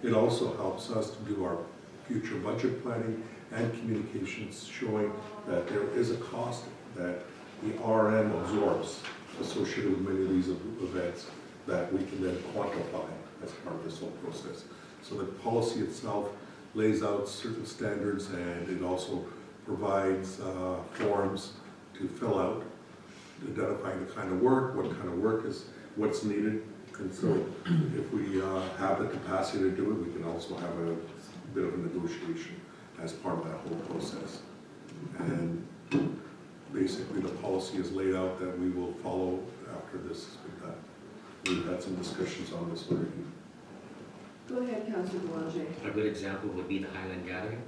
It also helps us to do our future budget planning and communications, showing that there is a cost that the RM absorbs associated with many of these events that we can then quantify as part of this whole process. So the policy itself lays out certain standards and it also provides forms to fill out, identifying the kind of work, what kind of work is, what's needed. And so if we have the capacity to do it, we can also have a bit of a negotiation as part of that whole process. And basically the policy is laid out that we will follow after this has been done. We've had some discussions on this already. Go ahead, Councillor Boulanger. A good example would be the Highland Gathering.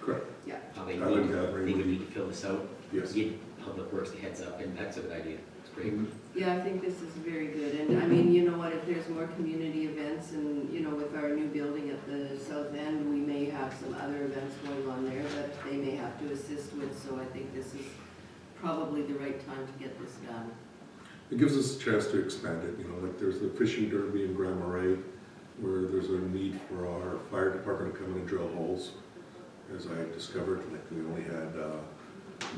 Correct. How they Highland need, Gathering they would would be- need to fill this out. Yes. Give Public Works the heads up, and that's a good idea. It's great. Yeah, I think this is very good, and I mean, you know what, if there's more community events and, you know, with our new building at the south end, we may have some other events going on there that they may have to assist with so I think this is probably the right time to get this done. It gives us a chance to expand it, you know, like there's the fishing derby in Grand Marais, where there's a need for our fire department to come in and drill holes. As I discovered, like we only had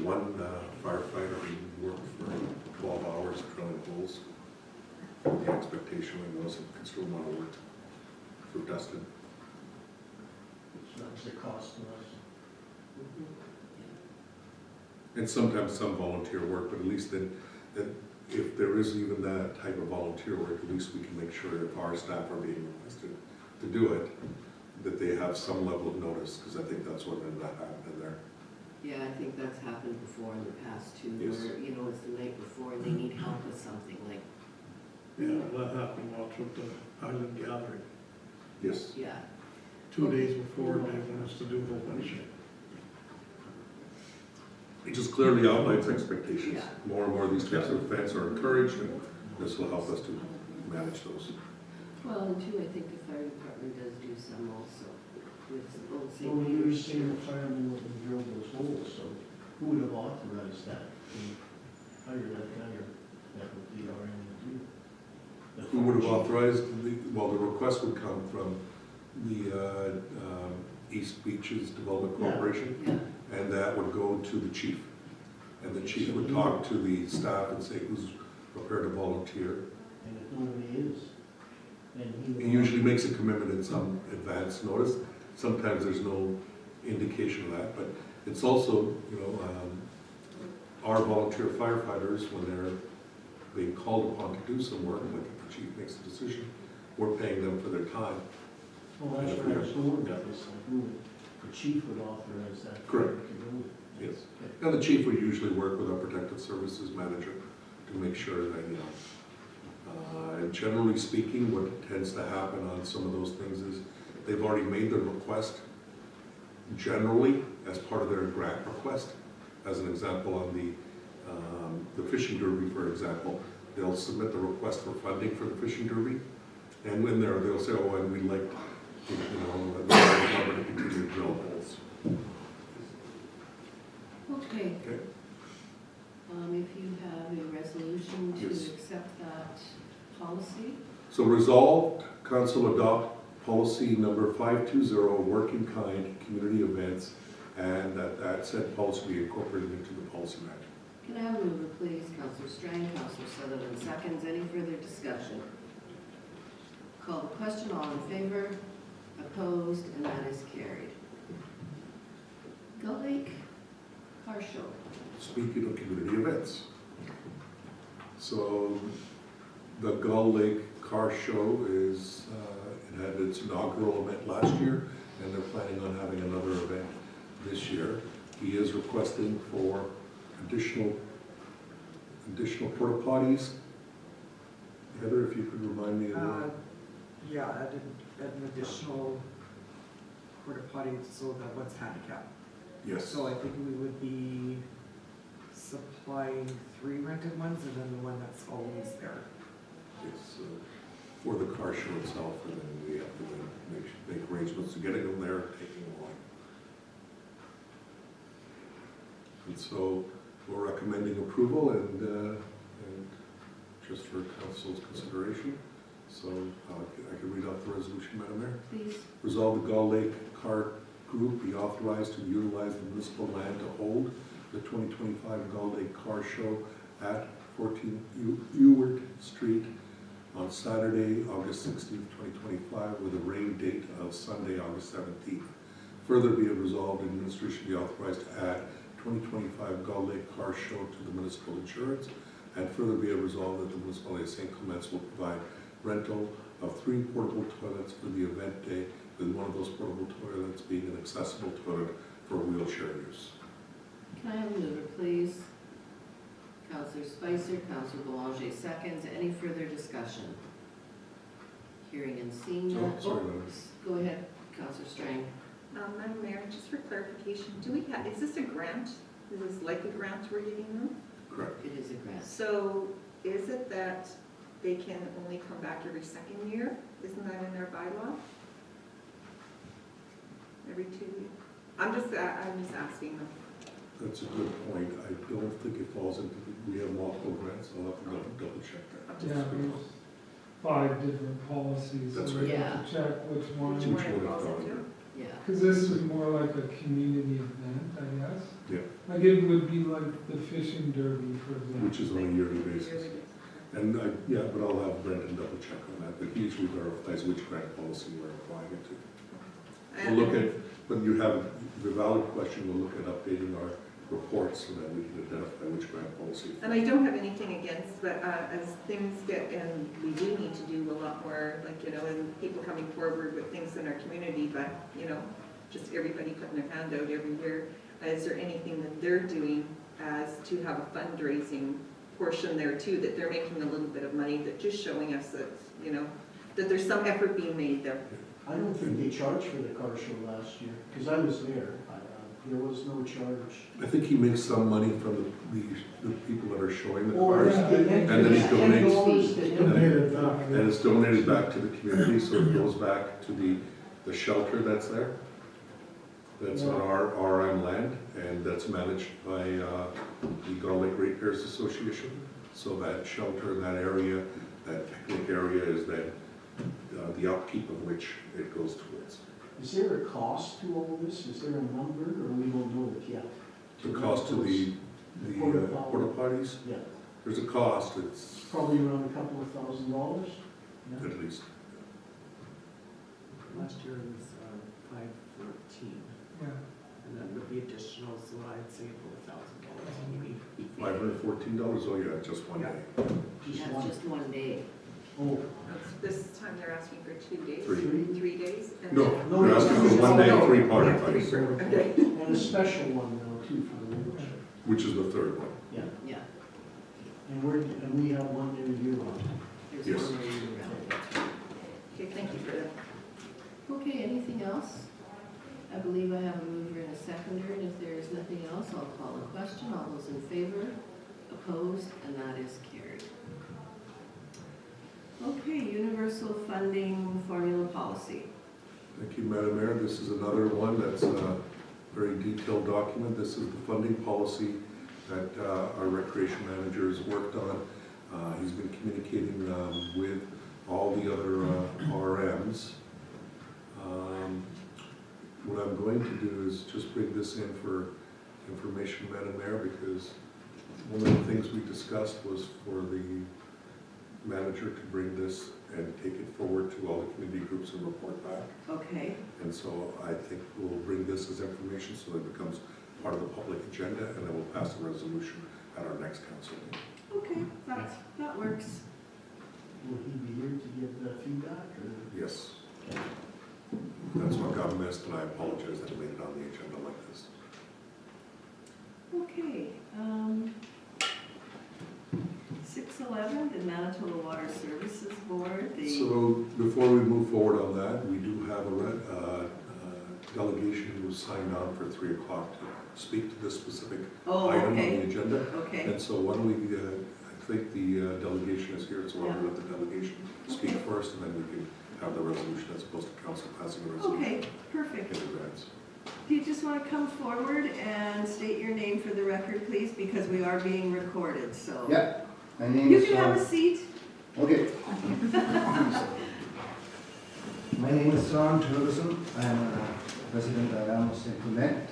one firefighter who worked for 12 hours drilling holes. The expectation was a considerable amount of work for Dustin. So that's the cost to us. And sometimes some volunteer work, but at least then, if there is even that type of volunteer work, at least we can make sure if our staff are being requested to do it, that they have some level of notice, because I think that's what ended up happening there. Yeah, I think that's happened before in the past too, Yes. where, you know, it's the night before and they need help with something like, Yeah, that happened once with the Highland Gathering. Yes. yeah. 2 days before, they want us to do a whole bunch of. It just clearly outlines expectations. Yeah. More and more of these types of events are encouraged, and this will help us to manage those. Well, and two, I think the fire department does do some also with Old Well, St. we were Peter's. saying the firemen would have drilled those holes, so who would have authorized that? Hire that guy, or that would be our end. Who would have authorized, well, the request would come from the East Beaches Development Yeah. Corporation, Yeah, and that would go to the chief. And the chief would talk to the staff and say who's prepared to volunteer. And if nobody is, then he would. He usually makes a commitment in some advance notice. Sometimes there's no indication of that, but it's also, you know, our volunteer firefighters, when they're being called upon to do some work, like if the chief makes a decision, we're paying them for their time. Well, that's what I was going with this, like, who, the chief would authorize that. Correct. to do it. Yes. And the chief would usually work with our protective services manager to make sure that, you know, and generally speaking, what tends to happen on some of those things is they've already made their request generally as part of their grant request. As an example, on the fishing derby, for example, they'll submit the request for funding for the fishing derby, and in there, they'll say, oh, and we'd like, you know, the government to continue to drill holes. okay. Okay? If you have a resolution to Yes. accept that policy, So resolved, council adopt policy number 520, work in kind, community events, and that said policy be incorporated into the policy manual. can I have a mover, please? Councillor Strang, Councillor Sutherland seconds. Any further discussion? Call the question, all in favor, opposed, and that is carried. Gull Lake Car Show. Speaking of community events. So the Gull Lake Car Show is, it had its inaugural event last year, and they're planning on having another event this year. He is requesting for additional porta potties. Heather, if you could remind me of that. Yeah, an additional porta potty so that one's handicapped. Yes. So I think we would be supplying 3 rented ones and then the one that's always there. It's for the car show itself, and then we have to then make arrangements to getting them there and taking them along. And so we're recommending approval and just for council's consideration. So I can read off the resolution, Madam Mayor. Please. Resolve the Gull Lake Car Group be authorized to utilize the municipal land to hold the 2025 Gull Lake Car Show at 14 Ewart Street on Saturday, August 16th, 2025, with a rain date of Sunday, August 17th. Further be it resolved, administration be authorized to add 2025 Gull Lake Car Show to the municipal insurance, and further be it resolved that the municipality of St. Clements will provide rental of 3 portable toilets for the event day, with one of those portable toilets being an accessible toilet for wheelchair use. Can I have a mover, please? Councillor Spicer, Councillor Boulanger seconds. Any further discussion? Hearing and seeing none. Oh, sorry, Madam. Go ahead, Councillor Strang. Madam Mayor, just for clarification, do we have, is this a grant? Is this like a grant we're giving them? Correct. It is a grant. So is it that they can only come back every second year? Isn't that in their bylaw? Every 2 years? I'm just asking them. That's a good point. I don't think it falls into, we have multiple grants, I'll have to double check that. Yeah, there's 5 different policies, so That's we right. have to check which one. Which one it falls into? Yeah. Because this is more like a community event, I guess. Yeah. Like it would be like the fishing derby, for example. Which is on a yearly basis. Yearly basis. And yeah, but I'll have Brendan double check on that, but he usually verifies which grant policy we're applying it to. We'll look at, when you have the valid question, we'll look at updating our reports so that we can identify which grant policy. And I don't have anything against, but as things get, and we do need to do a lot more, like, you know, and people coming forward with things in our community, but, you know, just everybody putting their hand out every year. Is there anything that they're doing as to have a fundraising portion there too, that they're making a little bit of money, that just showing us that, you know, that there's some effort being made there? I don't think they charged for the car show last year, because I was there. There was no charge. I think he makes some money from the people that are showing the Or cars, yeah, they and then he donates. Donated back. And it's donated back to the community, so it goes back to the shelter that's there. That's on our RM land, and that's managed by the Gull Lake Ratepayers Association. So that shelter in that area, that picnic area is then the upkeep of which it goes towards. Is there a cost to all this? Is there a number, or we don't know it yet? The cost to the porta potties, Yeah, there's a cost, it's probably around a couple of $1,000. Yeah. at least. Last year it was 514, Yeah. and then with the additional, so I'd say about $1,000 maybe. $514, oh yeah, just one day. Just That's one. just one day. Oh, This time they're asking for 2 days? Three. 3 days? And No, then- No, they're asking for it's- one day, no, 3 porta yeah, potties, Okay. and a special one now too for the wheelchair. which is the third one. Yeah, Yeah. and we have one every year on. There's Yes. one way around. Okay, thank you for that. Okay, anything else? I believe I have a mover and a seconder, and if there is nothing else, I'll call a question. All those in favor? Opposed? And that is carried. Okay, universal funding formula policy. Thank you, Madam Mayor. This is another one that's a very detailed document. This is the funding policy that our recreation manager has worked on. He's been communicating with all the other RMs. What I'm going to do is just bring this in for information, Madam Mayor, because one of the things we discussed was for the manager to bring this and take it forward to all the community groups and report back. Okay, And so I think we'll bring this as information so that it becomes part of the public agenda, and then we'll pass a resolution at our next council meeting. okay, that works. Will he be here to give the feedback, or? Yes. That's what got missed, and I apologize that it made it on the agenda like this. Okay, 611, the Manitoba Water Services Board, So before we move forward on that, we do have a delegation who signed on for 3 o'clock to speak to this specific oh, item on the okay, agenda. okay, And so why don't we, I think the delegation is here, so why don't we let the delegation speak first, and then we can have the resolution as opposed to council passing a resolution okay, perfect. in advance. Do you just want to come forward and state your name for the record, please, because we are being recorded, so. Yeah, my name You is, can have a seat. okay. My name is Ron Turleson. I'm resident of Alamos St. Clement.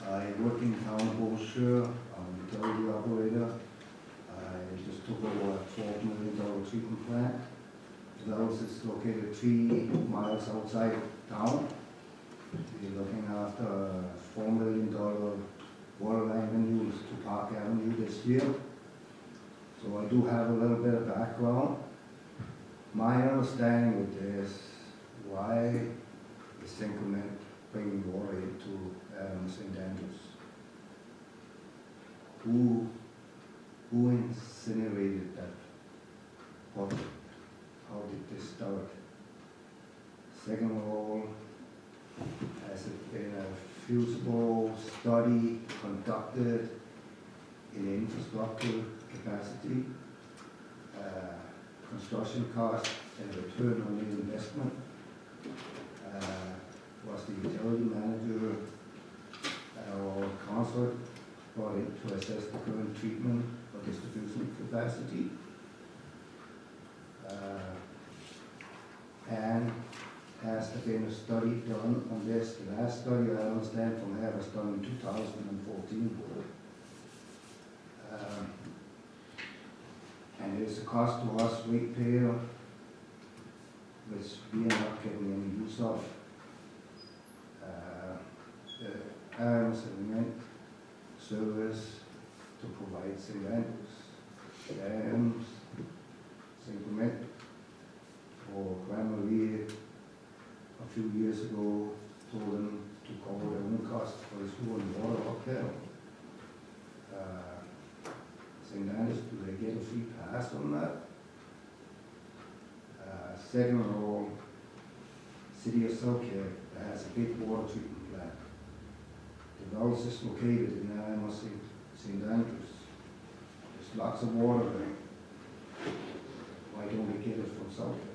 I work in town of Beausejour. I'm a utility operator. I just took over a $12 million treatment plant. The house is located 3 miles outside town. We're looking after a $4 million water line used to Park Avenue this year. So I do have a little bit of background. My understanding with this, why is St. Clement bringing water into St. Andrews? Who incinerated that water? How did this start? Second of all, has it been a feasible study conducted in infrastructure capacity, construction cost and return on the investment? Was the utility manager our council brought in to assess the current treatment or distribution capacity. And has there been a study done on this? The last study I understand from her was done in 2014. And it's a cost to us ratepayer, which we are not getting any use of. The arms and service to provide cements, dams, cement for Grand-Marie a few years ago told them to cover their own costs for the sewer and water up there. St. Anne's, do they get a free pass on that? Second of all, City of Selkirk has a big water treatment plant. The wells is located in St. Andrews. There's lots of water there. Why don't we get it from Selkirk?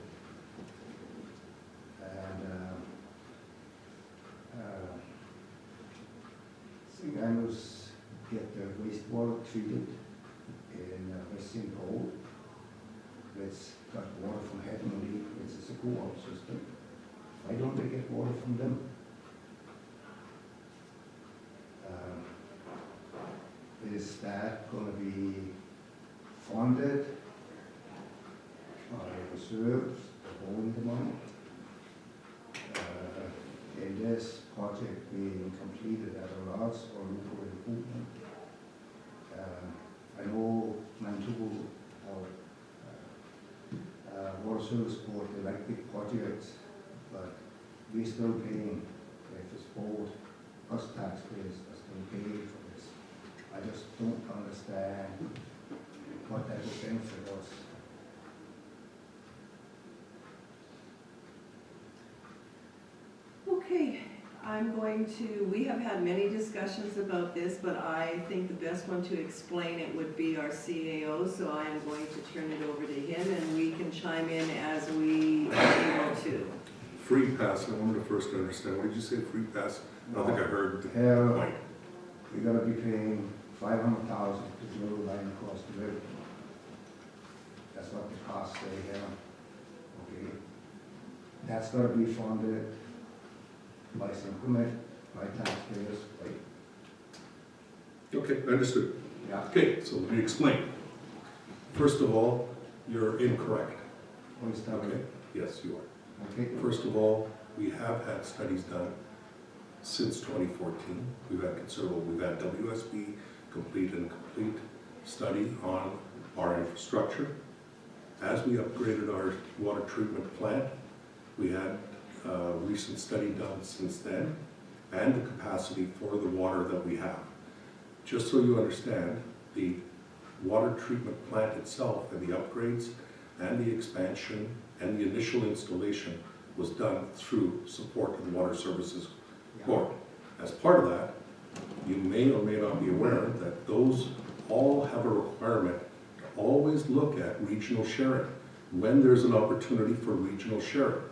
St. Andrews get their wastewater treated in West St. Paul. It's got water from Heavenly, which is a co-op system. Why don't they get water from them? Is that going to be funded by reserves, holding the money? In this project being completed at a large or local improvement. I know Manitoba, Water Service Board, they like big projects, but we're still paying, if it's board, us taxpayers are still paying for this. I just don't understand what that would benefit us. Okay, we have had many discussions about this, but I think the best one to explain it would be our CAO, so I am going to turn it over to him and we can chime in as we are able to. Free pass, I wanted to first understand, what did you say, free pass? I don't think I heard the point. We're gonna be paying $500,000 to build a line across the river. That's what the costs say here. Okay. That's gonna be funded by Synchromit, by taxpayers, right? Okay, understood. Yeah. Okay, so let me explain. First of all, you're incorrect. What is that? Okay, yes, you are. Okay. First of all, we have had studies done since 2014. We've had WSB complete an incomplete study on our infrastructure. As we upgraded our water treatment plant, we had a recent study done since then, and the capacity for the water that we have. Just so you understand, the water treatment plant itself and the upgrades and the expansion and the initial installation was done through support of the Water Services Board. As part of that, you may or may not be aware that those all have a requirement to always look at regional sharing when there's an opportunity for regional sharing.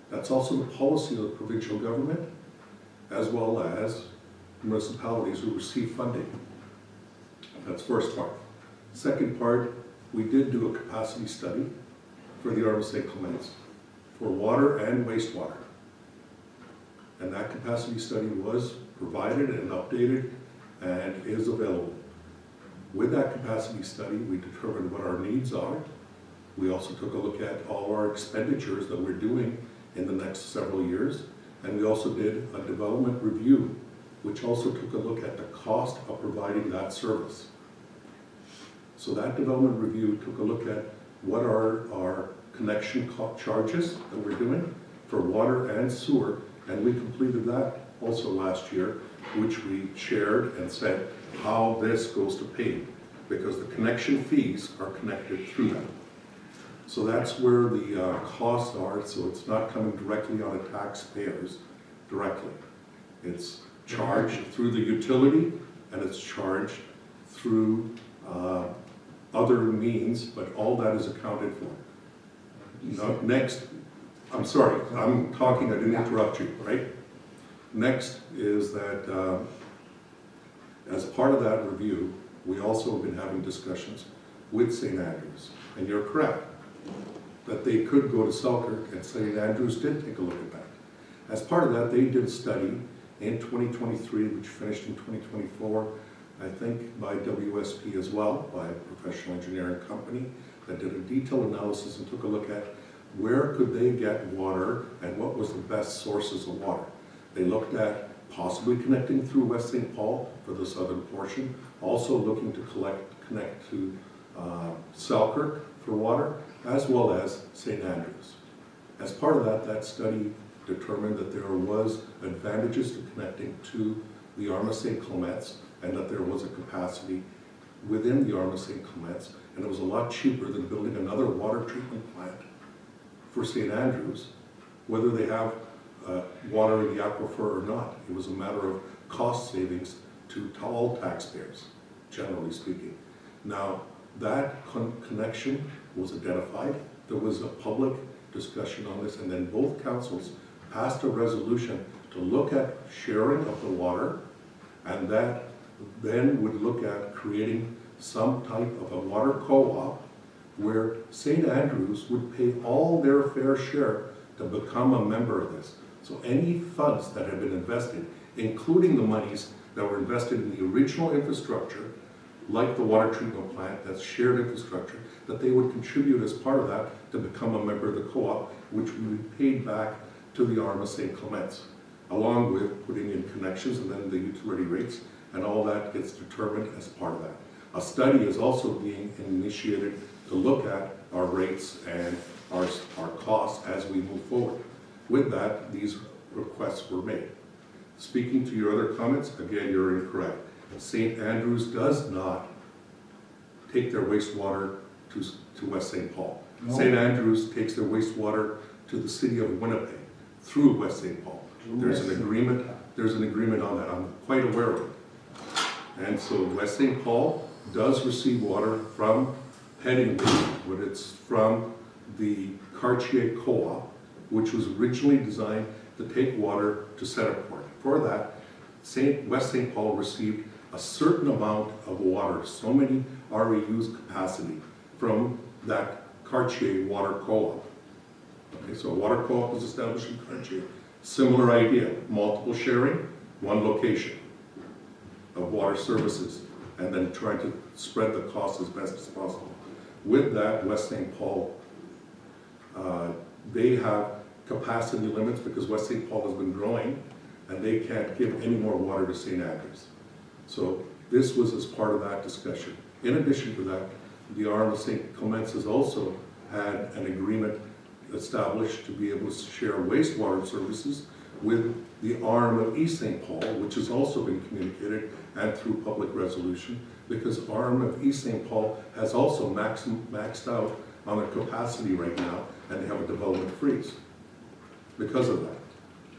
That's also the policy of the provincial government, as well as municipalities who receive funding. That's first part. Second part, we did do a capacity study for the Arm of St. Clements for water and wastewater. And that capacity study was provided and updated and is available. With that capacity study, we determined what our needs are. We also took a look at all our expenditures that we're doing in the next several years. And we also did a development review, which also took a look at the cost of providing that service. So that development review took a look at what are our connection charges that we're doing for water and sewer, and we completed that also last year, which we shared and said how this goes to pay, because the connection fees are connected through that. So that's where the costs are, so it's not coming directly on the taxpayers directly. It's charged through the utility, and it's charged through other means, but all that is accounted for. Now, next, I'm sorry, I'm talking, I didn't interrupt you, right? Next is that As part of that review, we also have been having discussions with St. Andrews. And you're correct, that they could go to Selkirk, and St. Andrews did take a look at that. As part of that, they did a study in 2023, which finished in 2024, I think by WSP as well, by a professional engineering company, that did a detailed analysis and took a look at where could they get water and what was the best sources of water. They looked at possibly connecting through West St. Paul for the southern portion, also looking to connect to Selkirk for water, as well as St. Andrews. As part of that, that study determined that there was advantages to connecting to the Arm of St. Clements, and that there was a capacity within the Arm of St. Clements, and it was a lot cheaper than building another water treatment plant for St. Andrews, whether they have water in the aquifer or not. It was a matter of cost savings to all taxpayers, generally speaking. Now, that connection was identified. There was a public discussion on this, and then both councils passed a resolution to look at sharing of the water, and that then would look at creating some type of a water co-op where St. Andrews would pay all their fair share to become a member of this. So any funds that have been invested, including the monies that were invested in the original infrastructure, like the water treatment plant, that's shared infrastructure, that they would contribute as part of that to become a member of the co-op, which would be paid back to the Arm of St. Clements, along with putting in connections and then the utility rates, and all that gets determined as part of that. A study is also being initiated to look at our rates and our costs as we move forward. With that, these requests were made. Speaking to your other comments, again, you're incorrect. St. Andrews does not take their wastewater to West St. Paul. No. St. Andrews takes their wastewater to the city of Winnipeg through West St. Paul. There's an agreement on that. I'm quite aware of it. And so West St. Paul does receive water from Headingley, but it's from the Cartier Co-op, which was originally designed to take water to Centerport. For that, West St. Paul received a certain amount of water, so many REUs capacity from that Cartier Water Co-op. Okay, so a water co-op was established in Cartier. Similar idea, multiple sharing, one location of water services, and then trying to spread the cost as best as possible. With that, West St. Paul, they have capacity limits because West St. Paul has been growing, and they can't give any more water to St. Andrews. So this was as part of that discussion. In addition to that, the Arm of St. Clements has also had an agreement established to be able to share wastewater services with the Arm of East St. Paul, which has also been communicated and through public resolution, because Arm of East St. Paul has also maxed out on their capacity right now, and they have a development freeze because of that.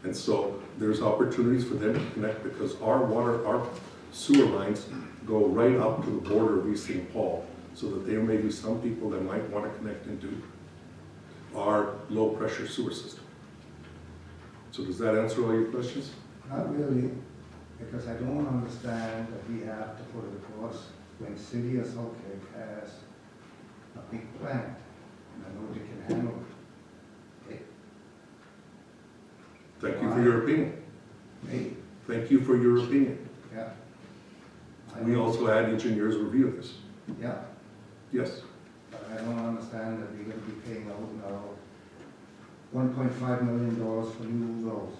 And so there's opportunities for them to connect, because our sewer lines go right up to the border of East St. Paul, so that there may be some people that might want to connect into our low pressure sewer system. So does that answer all your questions? Not really, because I don't understand that we have to put it across when City of Selkirk has a big plant, and I know they can handle it. Okay? Thank you for your opinion. Me, Thank you for your opinion. yeah. We also had engineers review this. Yeah, Yes. but I don't understand that we're gonna be paying out now $1.5 million for new wells.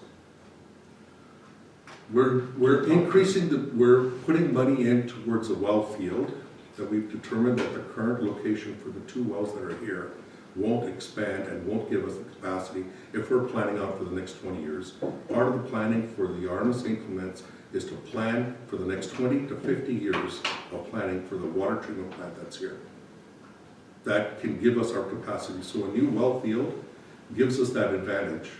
We're increasing we're putting money in towards a well field that we've determined that the current location for the two wells that are here won't expand and won't give us the capacity if we're planning out for the next 20 years. Part of the planning for the Arm of St. Clements is to plan for the next 20 to 50 years of planning for the water treatment plant that's here. That can give us our capacity. So a new well field gives us that advantage.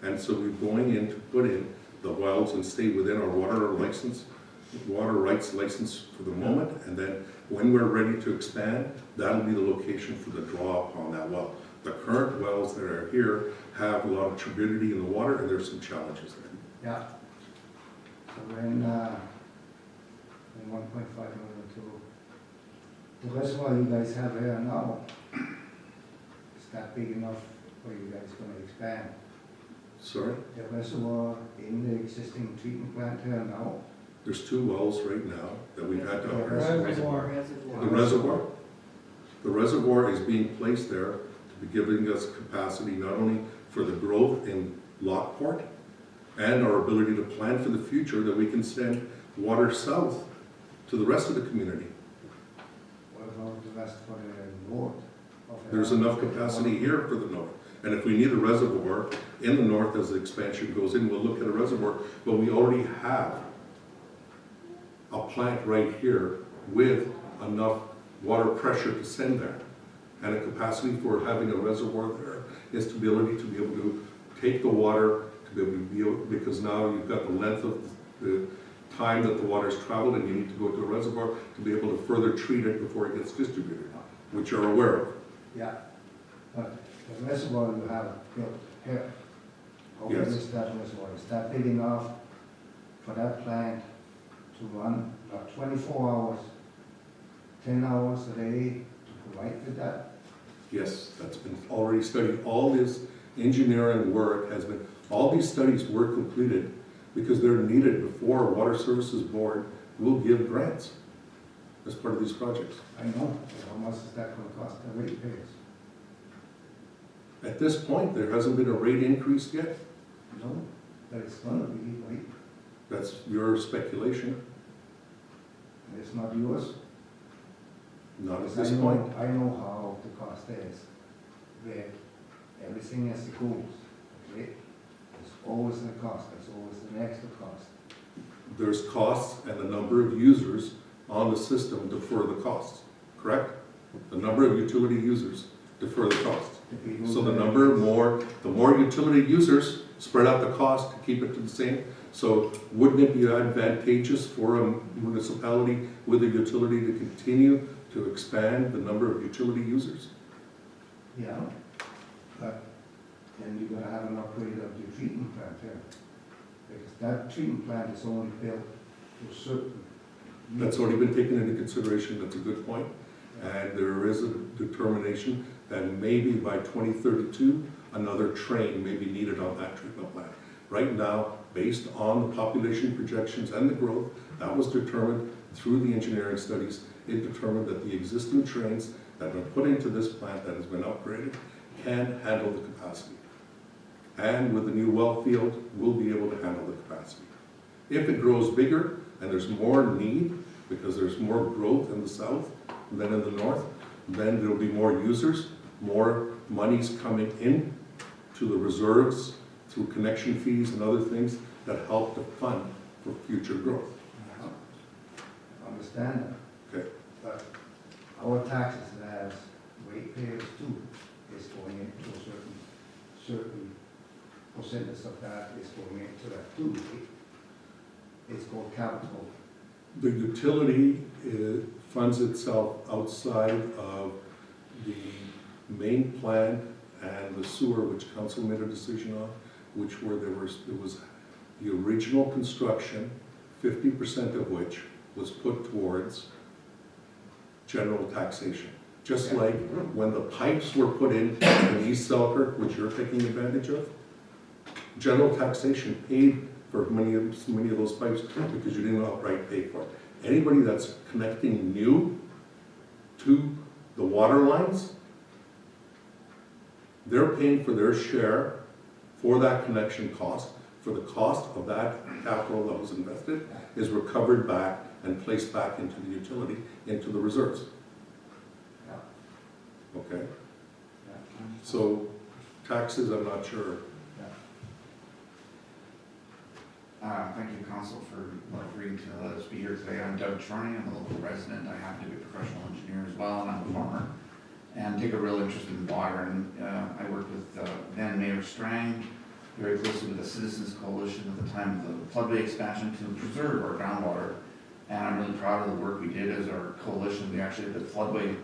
And so we're going in to put in the wells and stay within our water rights license for the moment. And then when we're ready to expand, that'll be the location for the draw upon that well. The current wells that are here have a lot of turbidity in the water, and there's some challenges there. Yeah. So when and 1.5 million to the reservoir you guys have here now. Is that big enough for you guys gonna expand? Sorry? The reservoir in the existing treatment plant here now? There's 2 wells right now that we've had to upgrade. Reservoir. The reservoir? The reservoir is being placed there to be giving us capacity not only for the growth in Lockport and our ability to plan for the future that we can send water south to the rest of the community. What about the rest for the north? of the- There's enough capacity here for the north. And if we need a reservoir in the north as the expansion goes in, we'll look at a reservoir. But we already have a plant right here with enough water pressure to send there. And a capacity for having a reservoir there is to be able to take the water, because now you've got the length of the time that the water's traveled, and you need to go to a reservoir to be able to further treat it before it gets distributed, which you're aware of. Yeah, but the reservoir you have built here, how big Yes. is that reservoir? Is that big enough for that plant to run about 24 hours, 10 hours a day to provide with that? Yes, that's been already studied. All this engineering work has been, all these studies were completed because they're needed before Water Services Board will give grants as part of these projects. I know, but how much is that going to cost the ratepayers? At this point, there hasn't been a rate increase yet. No, but it's going to be, right? That's your speculation, And it's not yours. not at Because this point. I know how the cost is, where everything as it goes, okay? There's always a cost, there's always an extra cost. There's costs and the number of users on the system defer the costs, correct? The number of utility users defer the costs. The people So the that- the more utility users, spread out the cost to keep it to the same. So wouldn't it be advantageous for a municipality with a utility to continue to expand the number of utility users? Yeah, but then you're gonna have an upgrade of your treatment plant here. Because that treatment plant is only built to a certain. That's already been taken into consideration, that's a good point. And there is a determination that maybe by 2032, another train may be needed on that treatment plant. Right now, based on the population projections and the growth, that was determined through the engineering studies. It determined that the existing trains that have been put into this plant that has been upgraded can handle the capacity. And with the new well field, we'll be able to handle the capacity. If it grows bigger and there's more need, because there's more growth in the south than in the north, then there'll be more users, more monies coming in to the reserves through connection fees and other things that help to fund for future growth. I understand that. Okay. But our taxes as ratepayers too is going into a certain percentage of that is going into that too. It's called capital. The utility funds itself outside of the main plant and the sewer, which council made a decision on, which were there was the original construction, 50% of which was put towards general taxation. Just like when the pipes were put in East Selkirk, which you're taking advantage of, general taxation paid for many of those pipes because you didn't outright pay for it. Anybody that's connecting new to the water lines, they're paying for their share for that connection cost, for the cost of that capital that was invested is recovered back and placed back into the utility, into the reserves. Yeah. Okay? Yeah. So taxes, I'm not sure. Thank you, Council, for agreeing to let us be here today. I'm Doug Charney, I'm a local resident. I happen to be a professional engineer as well, and I'm a farmer. And take a real interest in water. And I worked with then Mayor Strang, very closely with the Citizens Coalition at the time of the floodway expansion to preserve our groundwater. And I'm really proud of the work we did as our coalition. We actually had the floodway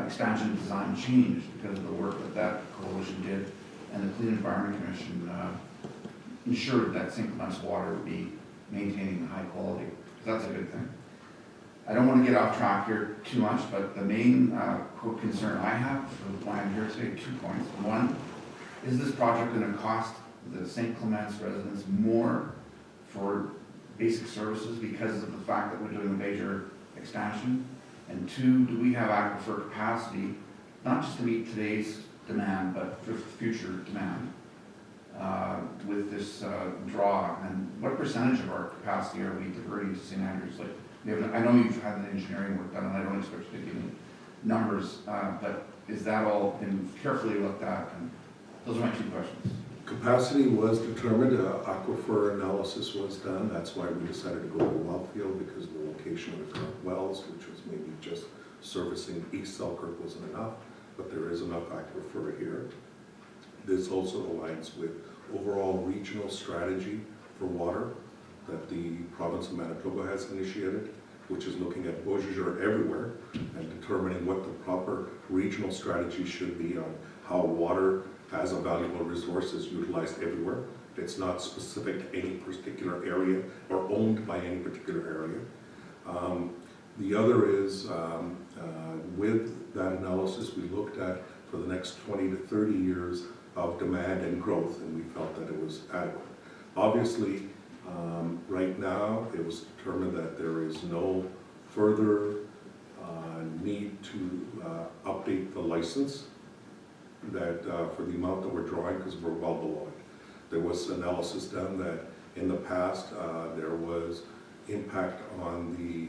expansion design changed because of the work that coalition did. And the Clean Environment Commission ensured that St. Clements water would be maintaining high quality. That's a good thing. I don't want to get off track here too much, but the main quote concern I have for why I'm here today, 2 points. One, is this project going to cost the St. Clements residents more for basic services because of the fact that we're doing a major expansion? And 2, do we have aquifer capacity, not just to meet today's demand, but for future demand with this draw? And what percentage of our capacity are we diverting to St. Andrews? Like, I know you've had the engineering work done, and I don't expect you to give me numbers, but is that all been carefully looked at? And those are my 2 questions. Capacity was determined, aquifer analysis was done. That's why we decided to go to Wellfield, because the location of the current wells, which was maybe just servicing East Selkirk, wasn't enough, but there is enough aquifer here. This also aligns with overall regional strategy for water that the province of Manitoba has initiated, which is looking at Beausejour everywhere and determining what the proper regional strategy should be on how water as a valuable resource is utilized everywhere. It's not specific to any particular area or owned by any particular area. The other is, with that analysis, we looked at for the next 20 to 30 years of demand and growth, and we felt that it was adequate. Obviously, right now, it was determined that there is no further need to update the license that for the amount that we're drawing, because we're well below it. There was analysis done that in the past there was impact on the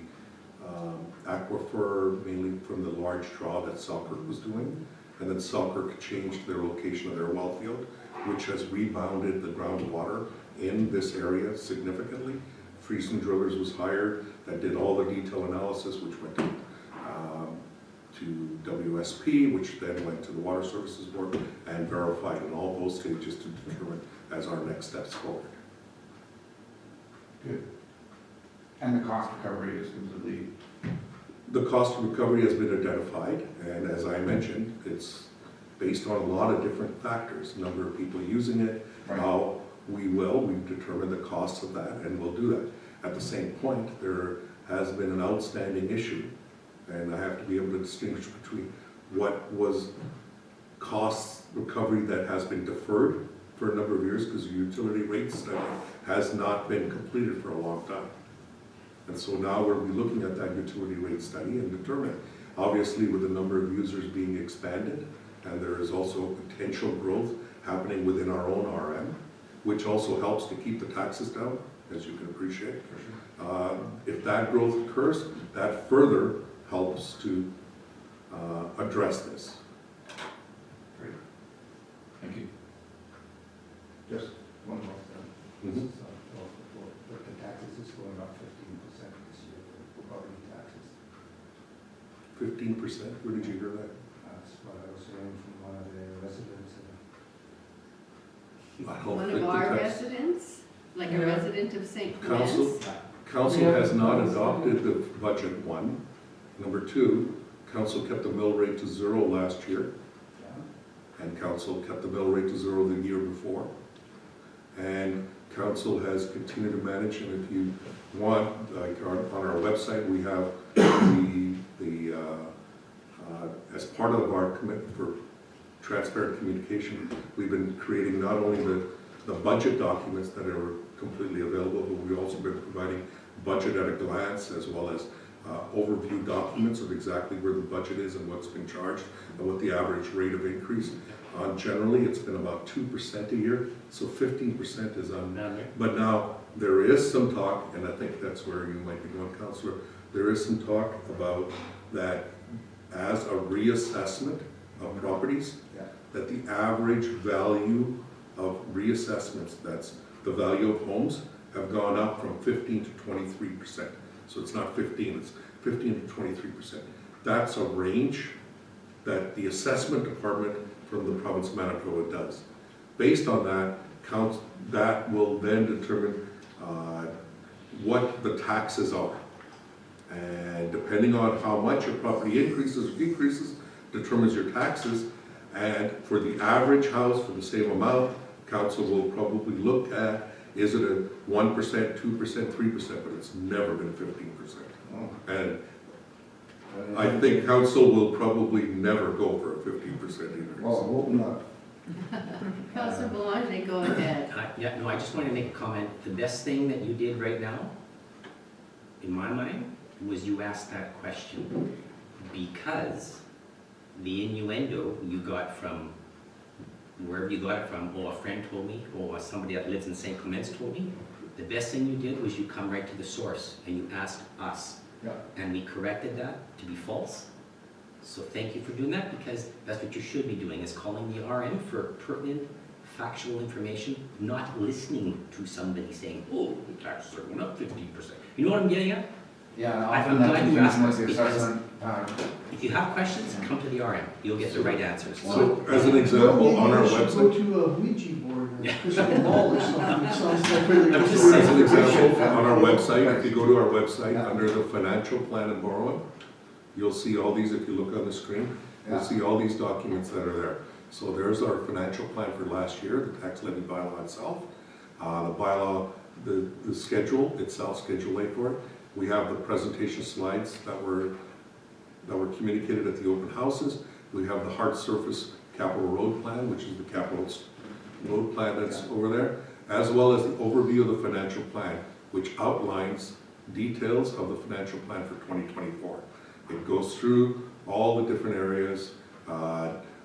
aquifer, mainly from the large draw that Selkirk was doing, and then Selkirk changed their location of their well field, which has rebounded the groundwater in this area significantly. Friesen Drillers was hired that did all the detail analysis, which went to WSP, which then went to the Water Services Board and verified in all those stages to determine as our next steps forward. Good. And the cost recovery is completely... The cost of recovery has been identified, and as I mentioned, it's based on a lot of different factors, number of people using it, Right. how we've determined the cost of that, and we'll do that. At the same point, there has been an outstanding issue, and I have to be able to distinguish between what was cost recovery that has been deferred for a number of years, because the utility rate study has not been completed for a long time. And so now we'll be looking at that utility rate study and determine, obviously with the number of users being expanded, and there is also potential growth happening within our own RM, which also helps to keep the taxes down, as you can appreciate. If that growth occurs, that further helps to address this. Great. Thank you. Just one more thing. Mhm. But the taxes is going up 15% this year, for property taxes. 15%, where did you hear that? That's what I was hearing from one of the residents. I don't One think of the our tax- residents, like a Yeah. resident of St. Council, Clements. council Yeah. has not adopted the budget, one. Number two, council kept the mill rate to 0 last year, and council kept the mill rate to 0 the year before. And council has continued to manage, and if you want, like on our website, we have as part of our commitment for transparent communication, we've been creating not only the budget documents that are completely available, but we've also been providing budget at a glance, as well as overview documents of exactly where the budget is and what's been charged and what the average rate of increase. Generally, it's been about 2% a year, so 15% is on. But now, there is some talk, and I think that's where you might be going, Councillor, there is some talk about that as a reassessment of properties, that the average value of reassessments, that's the value of homes, have gone up from 15 to 23%. So it's not 15, it's 15 to 23%. That's a range that the assessment department from the province of Manitoba does. Based on that, that will then determine what the taxes are. And depending on how much your property increases or decreases, determines your taxes. And for the average house, for the same amount, council will probably look at, is it a 1%, 2%, 3%, but it's never been 15%. Oh. And I think council will probably never go for a 15% increase. Well, I hope not. Councillor Belanger, go ahead. Yeah, no, I just wanted to make a comment. The best thing that you did right now, in my mind, was you asked that question because the innuendo you got from wherever you got it from, or a friend told me, or somebody that lives in St. Clements told me, the best thing you did was you come right to the source and you asked us. Yeah. And we corrected that to be false. So thank you for doing that, because that's what you should be doing, is calling the RM for pertinent, factual information, not listening to somebody saying, oh, the taxes are going up 15%. You know what I'm getting at? Yeah, I'm often that glad you asked confusion us with the because- assessment, If you have questions, come to the RM. You'll get the right answers. So, as an example, on our Maybe you should website, go to a Ouija board or Yeah. crystal ball or something, it sounds like really. I'm just so saying. as an example, on our website, if you go to our website, under the financial plan and borrowing, you'll see all these, if you look on the screen, you'll Yeah. see all these documents that are there. So there's our financial plan for last year, the tax levy bylaw itself, the bylaw, the schedule itself, Schedule A for it. We have the presentation slides that were communicated at the open houses. We have the hard surface capital road plan, which is the capital road plan that's over there, as well as the overview of the financial plan, which outlines details of the financial plan for 2024. It goes through all the different areas,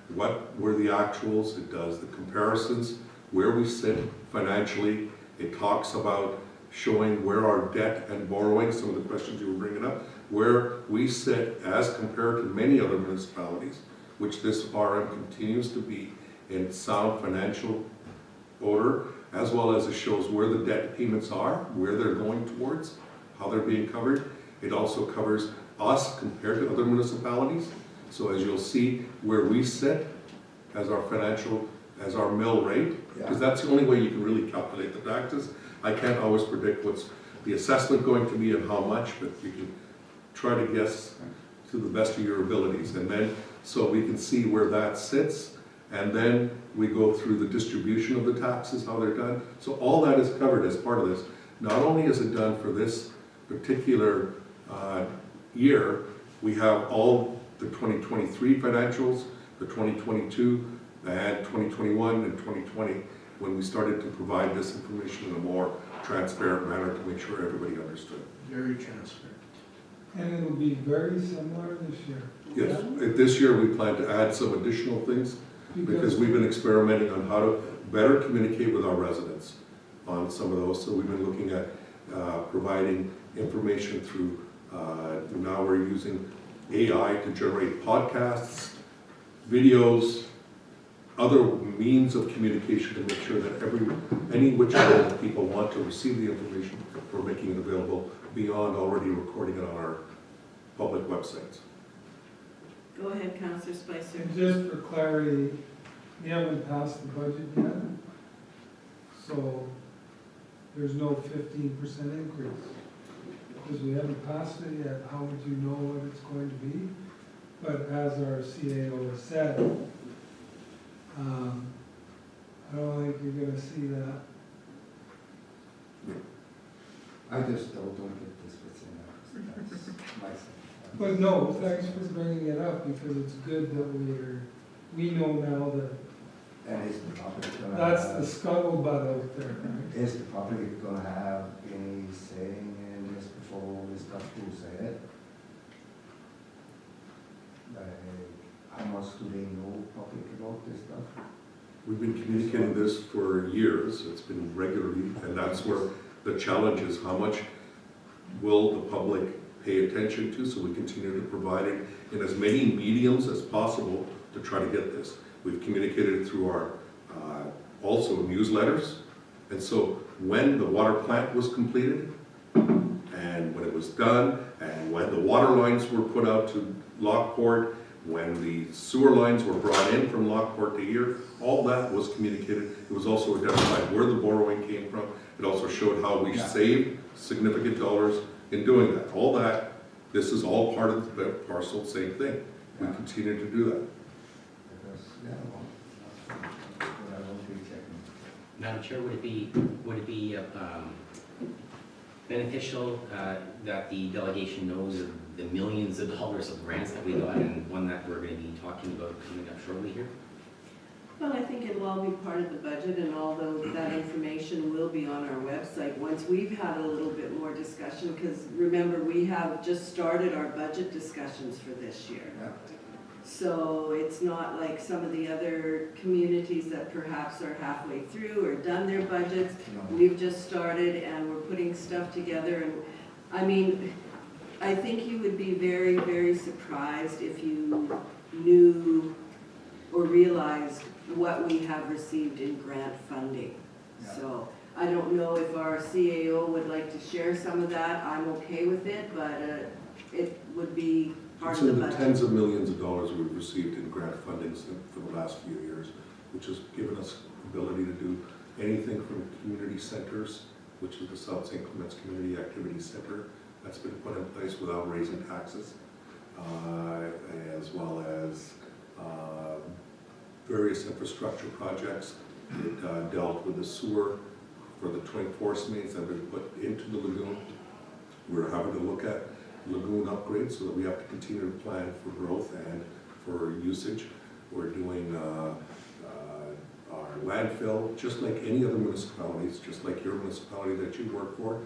what were the actuals, it does the comparisons, where we sit financially. It talks about showing where our debt and borrowing, some of the questions you were bringing up, where we sit as compared to many other municipalities, which this RM continues to be in sound financial order, as well as it shows where the debt payments are, where they're going towards, how they're being covered. It also covers us compared to other municipalities. So as you'll see where we sit as our financial, as our mill rate, because that's the only way you can really calculate the taxes. I can't always predict what's the assessment going to be and how much, but you can try to guess to the best of your abilities. And then, so we can see where that sits, and then we go through the distribution of the taxes, how they're done. So all that is covered as part of this. Not only is it done for this particular year, we have all the 2023 financials, the 2022, and 2021 and 2020, when we started to provide this information in a more transparent manner to make sure everybody understood. Very transparent. And it'll be very similar this year. Yes, this year we plan to add some additional things because we've been experimenting on how to better communicate with our residents on some of those. So we've been looking at providing information through, now we're using AI to generate podcasts, videos, other means of communication to make sure that any which way that people want to receive the information, we're making it available beyond already recording it on our public websites. Go ahead, Councillor Spicer. And just for clarity, we haven't passed the budget yet, so there's no 15% increase. Because we haven't passed it yet, how would you know what it's going to be? But as our CAO has said, I don't think you're gonna see that. I just don't get this within that's my thing. But no, thanks for bringing it up, because it's good that we know now that And is the public gonna that's the have, scuttlebutt out there, right? is the public gonna have any saying in this before all this stuff goes ahead? Like, how much do they know public about this stuff? We've been communicating this for years, it's been regularly, and that's where the challenge is, how much will the public pay attention to, so we continue to provide it in as many mediums as possible to try to get this. We've communicated it through our also newsletters, and so when the water plant was completed, and when it was done, and when the water lines were put out to Lockport, when the sewer lines were brought in from Lockport to here, all that was communicated. It was also identified where the borrowing came from. It also showed how we saved significant dollars in doing that. All that, this is all part of the parcel, same thing. We continue to do that. Because, yeah, well, that's what I want to be checking. Madam Chair, would it be beneficial that the delegation knows of the millions of dollars of grants that we got, and one that we're going to be talking about coming up shortly here? Well, I think it'll all be part of the budget, and all that information will be on our website once we've had a little bit more discussion, because remember, we have just started our budget discussions for this year. Yeah. So it's not like some of the other communities that perhaps are halfway through or done their budgets. No. We've just started and we're putting stuff together, and I mean, I think you would be very, very surprised if you knew or realized what we have received in grant funding. Yeah. So I don't know if our CAO would like to share some of that. I'm okay with it, but it would be part It's of the in the budget. tens of millions of dollars we've received in grant funding for the last few years, which has given us ability to do anything from community centers, which is the South St. Clements Community Activity Center, that's been put in place without raising taxes, as well as various infrastructure projects. It dealt with the sewer for the twin force mains that have been put into the lagoon. We're having to look at lagoon upgrades so that we have to continue to plan for growth and for usage. We're doing our landfill, just like any other municipalities, just like your municipality that you work for,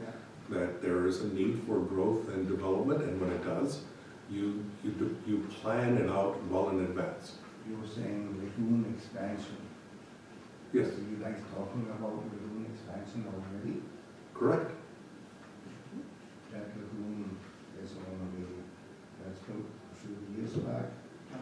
that there is a need for growth and development, and when it does, you plan it out well in advance. You were saying lagoon expansion. Yes, Are you guys talking about lagoon expansion already? correct. That lagoon is only, that's built a few years back.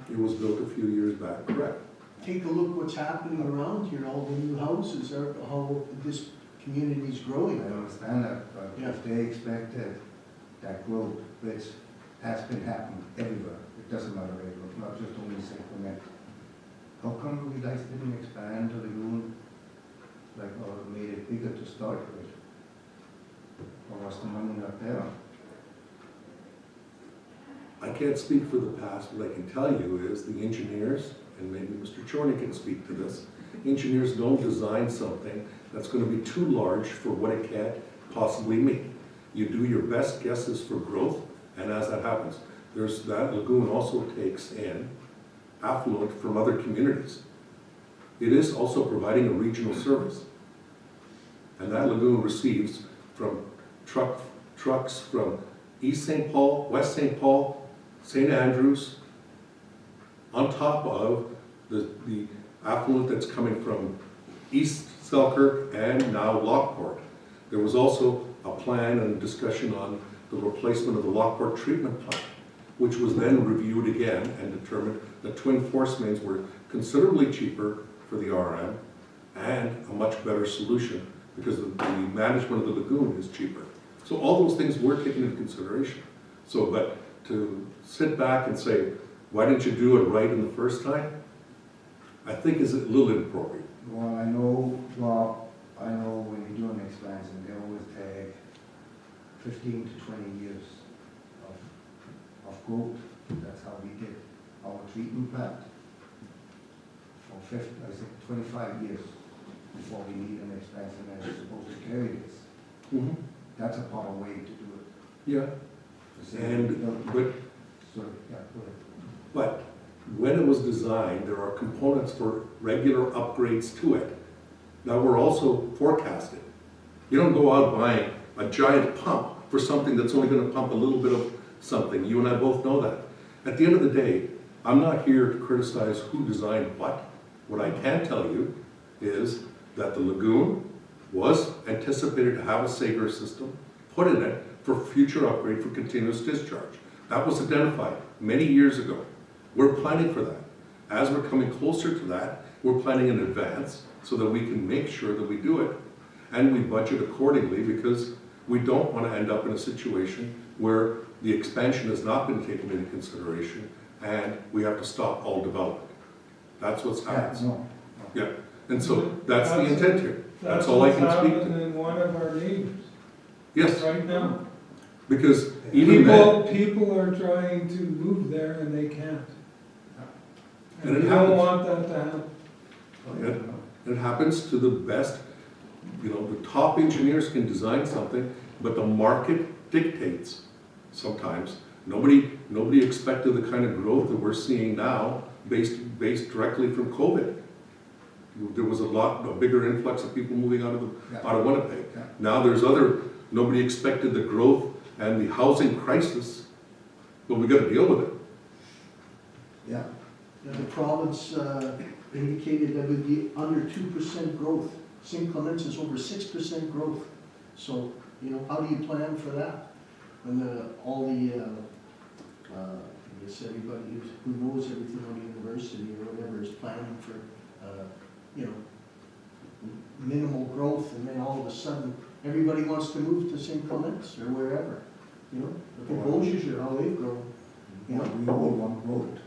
It was built a few years back, correct. Take a look what's happening around here, all the new houses, are how this community's I growing. understand that, but Yeah. if they expected that growth, which has been happening everywhere, it doesn't matter where you look, not just only St. Clement. How come you guys didn't expand the lagoon, like, or made it bigger to start with? Or was the money not there? I can't speak for the past, what I can tell you is the engineers, and maybe Mr. Chorney can speak to this, engineers don't design something that's going to be too large for what it can't possibly meet. You do your best guesses for growth, and as that happens, that lagoon also takes in affluent from other communities. It is also providing a regional service. And that lagoon receives from trucks from East St. Paul, West St. Paul, St. Andrews, on top of the affluent that's coming from East Selkirk and now Lockport. There was also a plan and discussion on the replacement of the Lockport treatment plant, which was then reviewed again and determined that twin force mains were considerably cheaper for the RM and a much better solution because the management of the lagoon is cheaper. So all those things were taken into consideration. So, but to sit back and say, why didn't you do it right in the first time? I think is a little inappropriate. Well, I know when you do an expansion, they always take 15 to 20 years of growth. That's how we did our treatment plant. For 25 years before we need an expansion that is supposed to carry this. That's a proper way to do it. Yeah, To say, and, you know, but sorry, yeah, go ahead. But when it was designed, there are components for regular upgrades to it that were also forecasted. You don't go out buying a giant pump for something that's only going to pump a little bit of something. You and I both know that. At the end of the day, I'm not here to criticize who designed what. What I can tell you is that the lagoon was anticipated to have a Sager system put in it for future upgrade for continuous discharge. That was identified many years ago. We're planning for that. As we're coming closer to that, we're planning in advance so that we can make sure that we do it. And we budget accordingly because we don't want to end up in a situation where the expansion has not been taken into consideration and we have to stop all development. That's what's happening. No. Yeah, and so that's the intent here. That's all I can what's speak happening to. in one of our neighbors Yes, right now. because even then, People are trying to move there and they can't. And And it we don't happens. want that to happen. it happens to the best, the top engineers can design something. but the market dictates sometimes. Nobody expected the kind of growth that we're seeing now based directly from COVID. There was a bigger influx of people moving out of Winnipeg. Yeah. Now nobody expected the growth and the housing crisis, but we gotta deal with it. Yeah. Now, the province indicated that would be under 2% growth. St. Clements is over 6% growth. So, you know, how do you plan for that? When I guess everybody who knows everything on the university or whatever is planning for, you know, minimal growth, and then all of a sudden, everybody wants to move to St. Clements or wherever, you know? Look at Beausier, how they've grown. You know? We all want growth.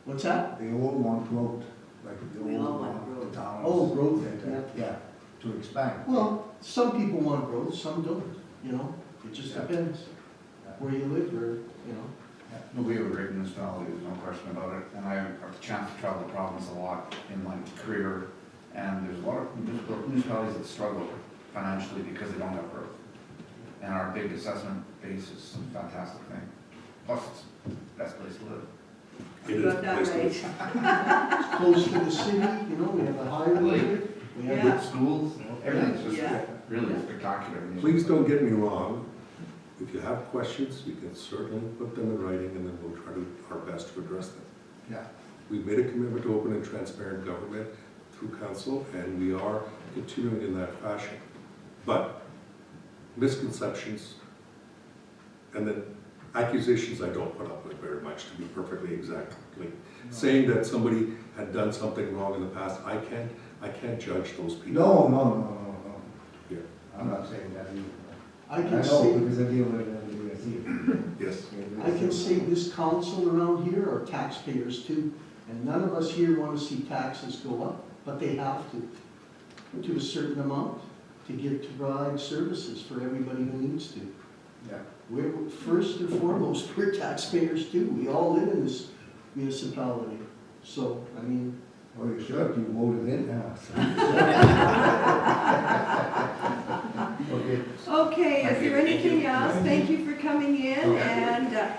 What's that? They all want growth, like they We all all want want growth. the towns. Oh, growth, Yeah, to expand. Well, some people want growth, some don't, you know? It just Yeah. depends where you live or, you know? No, we have a great municipality, there's no question about it, and I have a chance to travel the province a lot in my career, and there's a lot of municipalities that struggle financially because they don't have growth. And our big assessment base is a fantastic thing, plus it's the best place to live. It You is got that basically- right. It's close to the city, you know, we have a highway here. We have Yeah. Good schools, everything's just Yeah. really spectacular. Please don't get me wrong. If you have questions, you can certainly put them in writing, and then we'll try our best to address them. Yeah. We've made a commitment to open and transparent government through council, and we are continuing in that fashion. But misconceptions and then accusations I don't put up with very much, to be perfectly exactly. Saying that somebody had done something wrong in the past, I can't judge those people. No. Yeah. I'm not saying that either. I I can know, say, because I deal with it every day, I see it. Yes. I can say this council around here are taxpayers too. And none of us here want to see taxes go up, but they have to a certain amount, to provide services for everybody who needs to. Yeah. We're, first and foremost, we're taxpayers too. We all live in this municipality. So, I mean, Well, you should, you voted in now. Okay. Okay, is Thank you. there Thank anything you. else? Thank you for coming in, Okay. and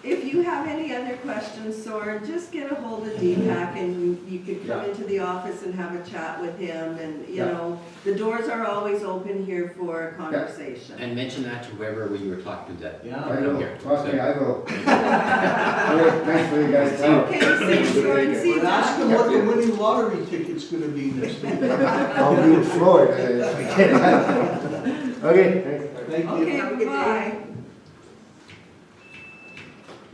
if you have any other questions, Soren, just get a hold of Deepak, and you can come Yeah. into the office and have a chat with him, and, you Yeah. know, the doors are always open here for a conversation. And mention that to whoever you were talking to. yeah. I will, trust me, I will. Okay, thanks for you guys' time. Okay, thanks, Soren, see you But ask back. them what the winning lottery ticket's gonna be next week. I'll be in Florida. Okay, thanks. Thank you. Okay, Have a good day. bye.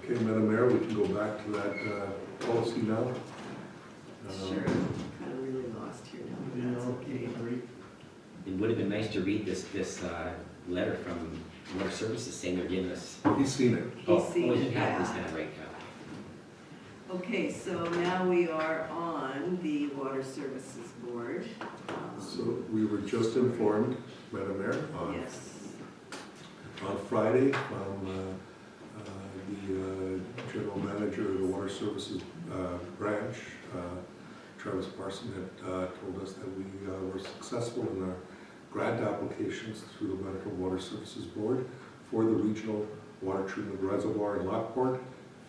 Okay, Madam Mayor, we can go back to that policy now. Sure, kind of really lost here now, but that's okay. It would have been nice to read this letter from Water Services saying they're giving us. He's seen it. He's seen Oh, it, he had his yeah. hand right now. Okay, so now we are on the Water Services Board. So we were just informed, Madam Mayor, Yes. on Friday from the general manager of the Water Services branch, Travis Parson, had told us that we were successful in our grant applications through the Manitoba Water Services Board for the regional water treatment reservoir in Lockport,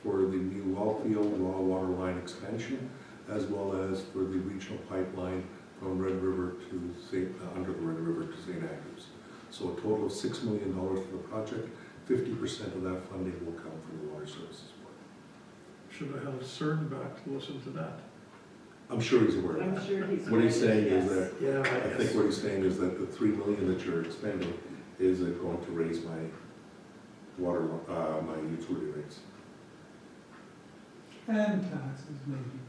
for the new Wellfield raw water line expansion, as well as for the regional pipeline from Red River to under the Red River to St. Andrews. So a total of $6 million for the project. 50% of that funding will come from the Water Services Board. Should have held CERN back to listen to that. I'm sure he's aware of I'm that. sure he's. What he's saying is yes. that, Yeah, I think what he's saying is that the $3 million that you're expending is going to raise my my utility rates. And taxes maybe.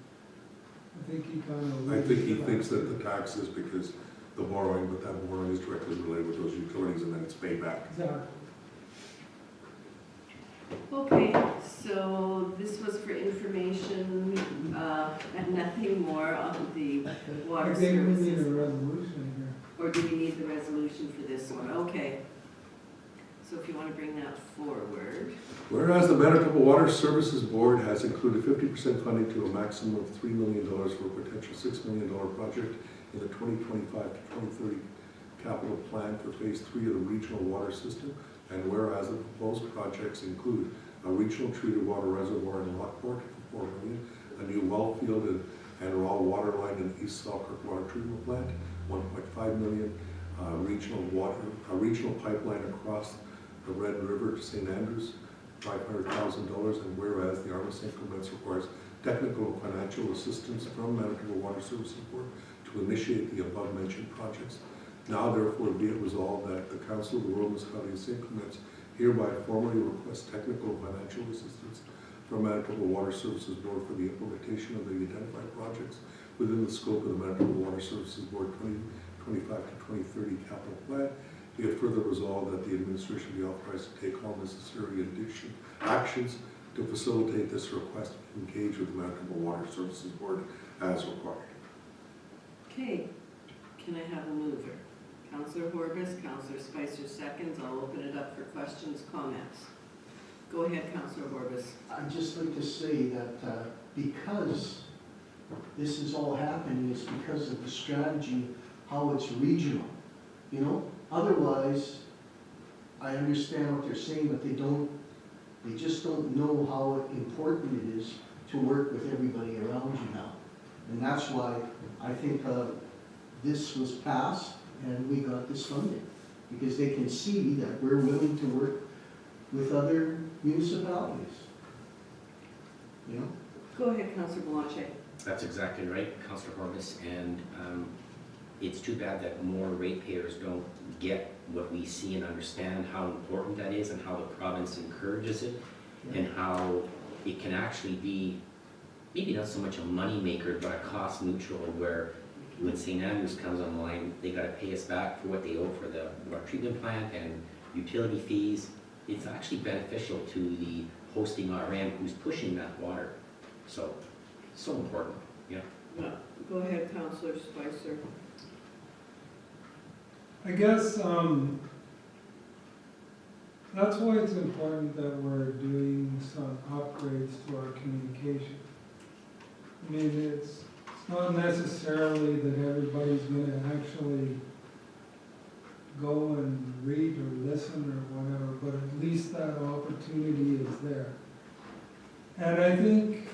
I think he kind of. I think he thinks that the tax is because the borrowing, but that borrowing is directly related with those utilities and then it's paid back. Exactly. Okay, so this was for information, and nothing more on the I water think we need a services. resolution Or do we need the resolution for this one? Okay. So if you want to bring that forward. Whereas the Manitoba Water Services Board has included 50% funding to a maximum of $3 million for a potential $6 million project in the 2025 to 2030 capital plan for phase 3 of the regional water system, and whereas the proposed projects include a regional treated water reservoir in Lockport for $4 million, a new well field and raw water line in East Selkirk Water Treatment Plant, $1.5 million, a regional pipeline across the Red River to St. Andrews, $500,000, and whereas the Army St. Clements requires technical and financial assistance from Manitoba Water Services Board to initiate the above-mentioned projects. Now therefore be it resolved that the Council of the Rural Municipality of St. Clements hereby formally requests technical and financial assistance from Manitoba Water Services Board for the implementation of the identified projects within the scope of the Manitoba Water Services Board 2025 to 2030 capital plan. Be it further resolved that the administration be authorized to take all necessary actions to facilitate this request and engage with the Manitoba Water Services Board as required. Okay, can I have a mover? Councillor Horbus, Councillor Spicer seconds. I'll open it up for questions, comments. Go ahead, Councillor Horbus. I'd just like to say that because this is all happening, it's because of the strategy, how it's regional, you know? Otherwise, I understand what they're saying, but they just don't know how important it is to work with everybody around you now. And that's why I think this was passed and we got this funding, because they can see that we're willing to work with other municipalities. You know? Go ahead, Councillor Blanche. That's exactly right, Councillor Horbus, and it's too bad that more ratepayers don't get what we see and understand how important that is and how the province encourages it, and how it can actually be maybe not so much a money maker, but a cost neutral, where when St. Andrews comes online, they got to pay us back for what they owe for the water treatment plant and utility fees. It's actually beneficial to the hosting RM who's pushing that water. So important, yeah. Go ahead, Councillor Spicer. I guess that's why it's important that we're doing some upgrades to our communication. I mean, it's not necessarily that everybody's gonna actually go and read or listen or whatever, but at least that opportunity is there. And I think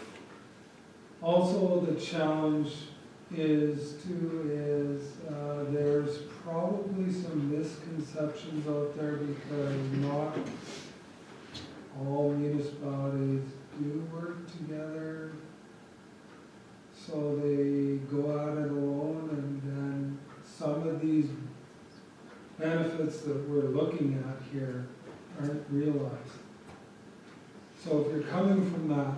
also the challenge is there's probably some misconceptions out there, because not all municipalities do work together. So they go at it alone, and then some of these benefits that we're looking at here aren't realized. So if you're coming from that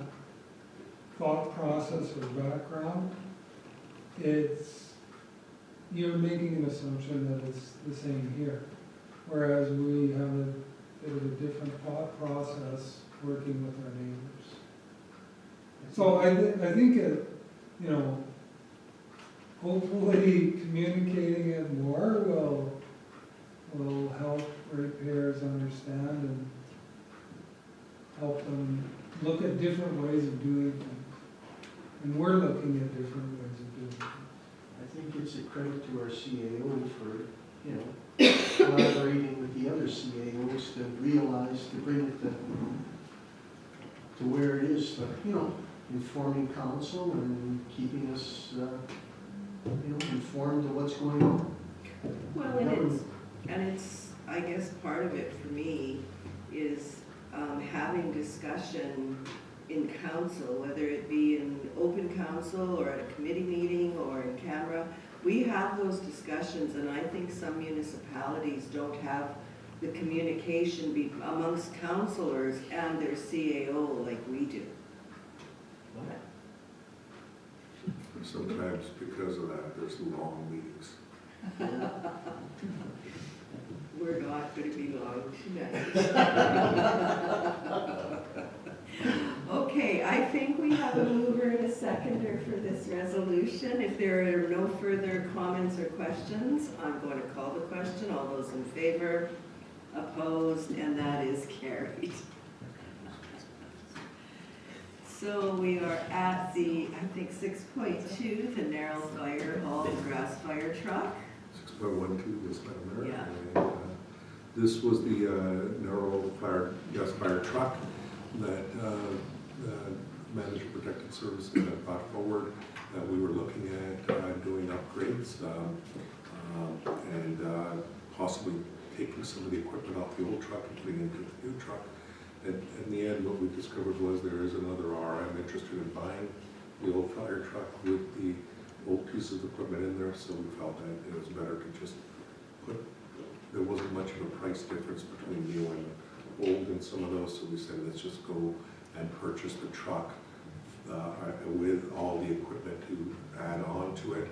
thought process or background, you're making an assumption that it's the same here. Whereas we have a bit of a different thought process working with our neighbors. So I think it, you know, hopefully communicating it more will help ratepayers understand and help them look at different ways of doing things. And we're looking at different ways of doing things. I think it's a credit to our CAO for, you know, collaborating with the other CAOs to realize, to bring it to where it is, you know, informing council and keeping us, you know, informed of what's going on. Well, and it's, I guess part of it for me is having discussion in council, whether it be in open council or at a committee meeting or in camera. We have those discussions, and I think some municipalities don't have the communication amongst councillors and their CAO like we do. Sometimes because of that, there's long meetings. We're not going to be long tonight. Okay, I think we have a mover and a seconder for this resolution. If there are no further comments or questions, I'm going to call the question. All those in favor, opposed, and that is carried. So we are at the, I think, 6.2, the Narrows Fire Hall grass fire truck. 6.12, yes, Madam Mayor. Yeah. And, this was the narrow gas fire truck that Manager Protected Services had brought forward, that we were looking at doing upgrades and possibly taking some of the equipment off the old truck and putting it into the new truck. And in the end, what we discovered was there is another RM interested in buying the old fire truck with the old pieces of equipment in there, so we felt that it was better to just put, there wasn't much of a price difference between new and old in some of those, so we said, let's just go and purchase the truck with all the equipment to add on to it.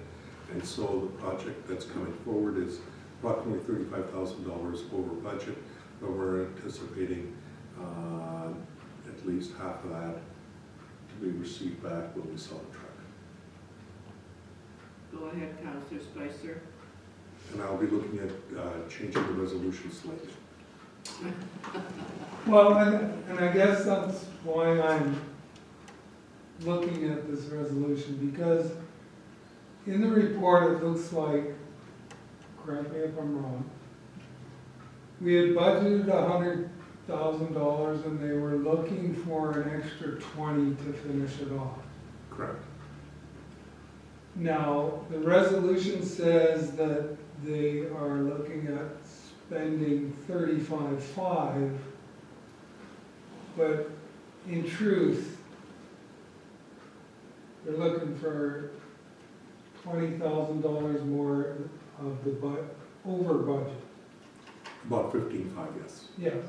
And so the project that's coming forward is approximately $35,000 over budget, but we're anticipating at least half of that to be received back when we sell the truck. Go ahead, Councillor Spicer. And I'll be looking at changing the resolution slightly. Well, and I guess that's why I'm looking at this resolution, because in the report, it looks like, correct me if I'm wrong, we had budgeted $100,000 and they were looking for an extra 20 to finish it off. Correct. Now, the resolution says that they are looking at spending $35,500, but in truth, they're looking for $20,000 more of the over budget. About 15.5, yes. Yes.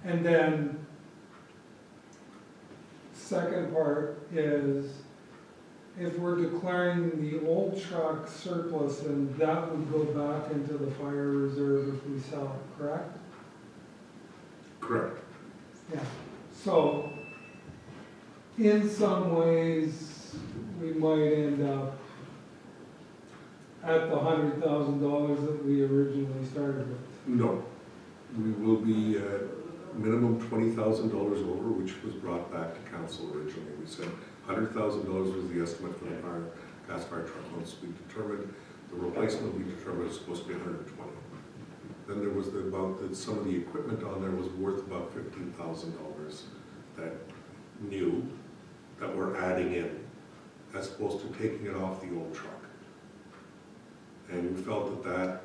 And then, second part is, if we're declaring the old truck surplus, then that would go back into the fire reserve if we sell it, correct? Correct. Yeah. So, in some ways, we might end up at the $100,000 that we originally started with. No, we will be minimum $20,000 over, which was brought back to council originally. We said $100,000 was the estimate for the gas fire truck. Once we determined the replacement, we determined it's supposed to be 120. Then there was some of the equipment on there was worth about $15,000 that new that we're adding in, as opposed to taking it off the old truck. And we felt that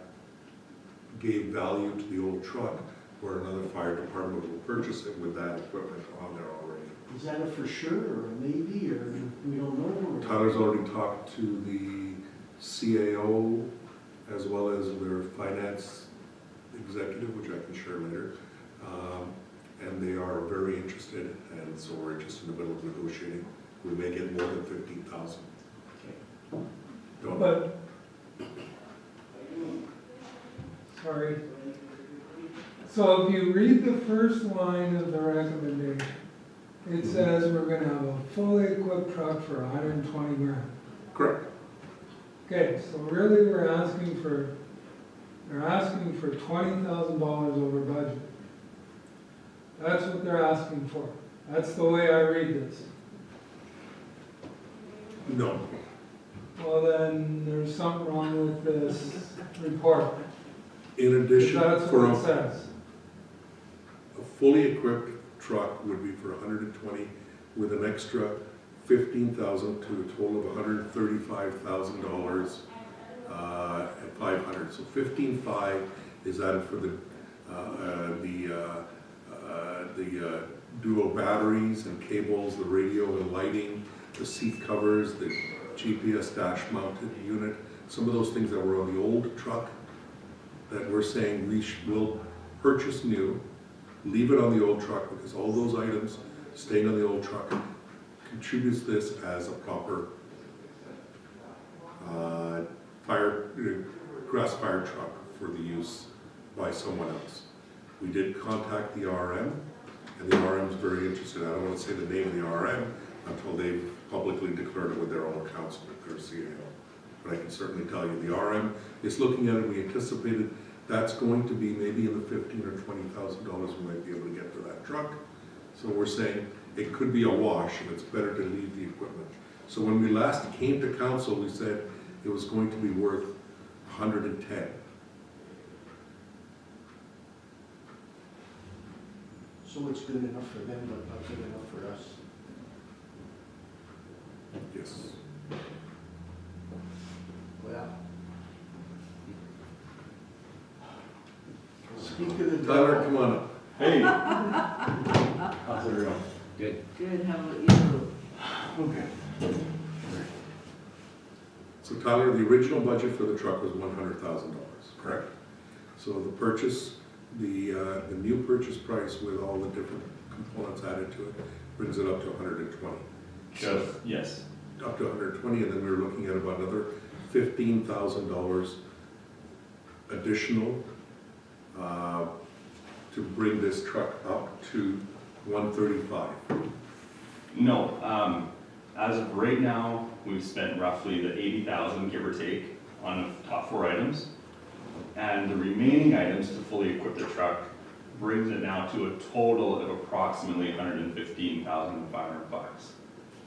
gave value to the old truck, where another fire department will purchase it with that equipment on there already. Is that a for sure, or a maybe, or we don't know? Tyler's already talked to the CAO as well as their finance executive, which I can share later. And they are very interested, and so we're just in the middle of negotiating. We may get more than 15,000. But, sorry. So if you read the first line of the recommendation, it says we're gonna have a fully equipped truck for 120 grand. Correct. Okay, so really they're asking for $20,000 over budget. That's what they're asking for. That's the way I read this. No. Well, then there's something wrong with this report. In addition, That's for what it says. a fully equipped truck would be for 120 with an extra 15,000 to a total of $135,000 at 500. So 15.5 is added for the duo batteries and cables, the radio and lighting, the seat covers, the GPS dash mounted unit, some of those things that were on the old truck that we're saying we will purchase new, leave it on the old truck, because all those items staying on the old truck contributes this as a proper grass fire truck for the use by someone else. We did contact the RM, and the RM is very interested. I don't want to say the name of the RM until they've publicly declared it with their own council, their CAO. But I can certainly tell you the RM is looking at it. We anticipated that's going to be maybe in the $15,000 or $20,000 we might be able to get for that truck. So we're saying it could be a wash, and it's better to leave the equipment. So when we last came to council, we said it was going to be worth 110. So it's good enough for them, but not good enough for us. Yes. Well. Speaking of. Tyler, come on up. Hey. How's it going? Good. Good, how about you? Okay. So Tyler, the original budget for the truck was $100,000, correct? So the purchase, the new purchase price with all the different components added to it brings it up to 120. Just, yes. Up to 120, and then we're looking at about another $15,000 additional to bring this truck up to 135. No, as of right now, we've spent roughly the 80,000, give or take, on the top 4 items. And the remaining items to fully equip the truck brings it now to a total of approximately $115,500.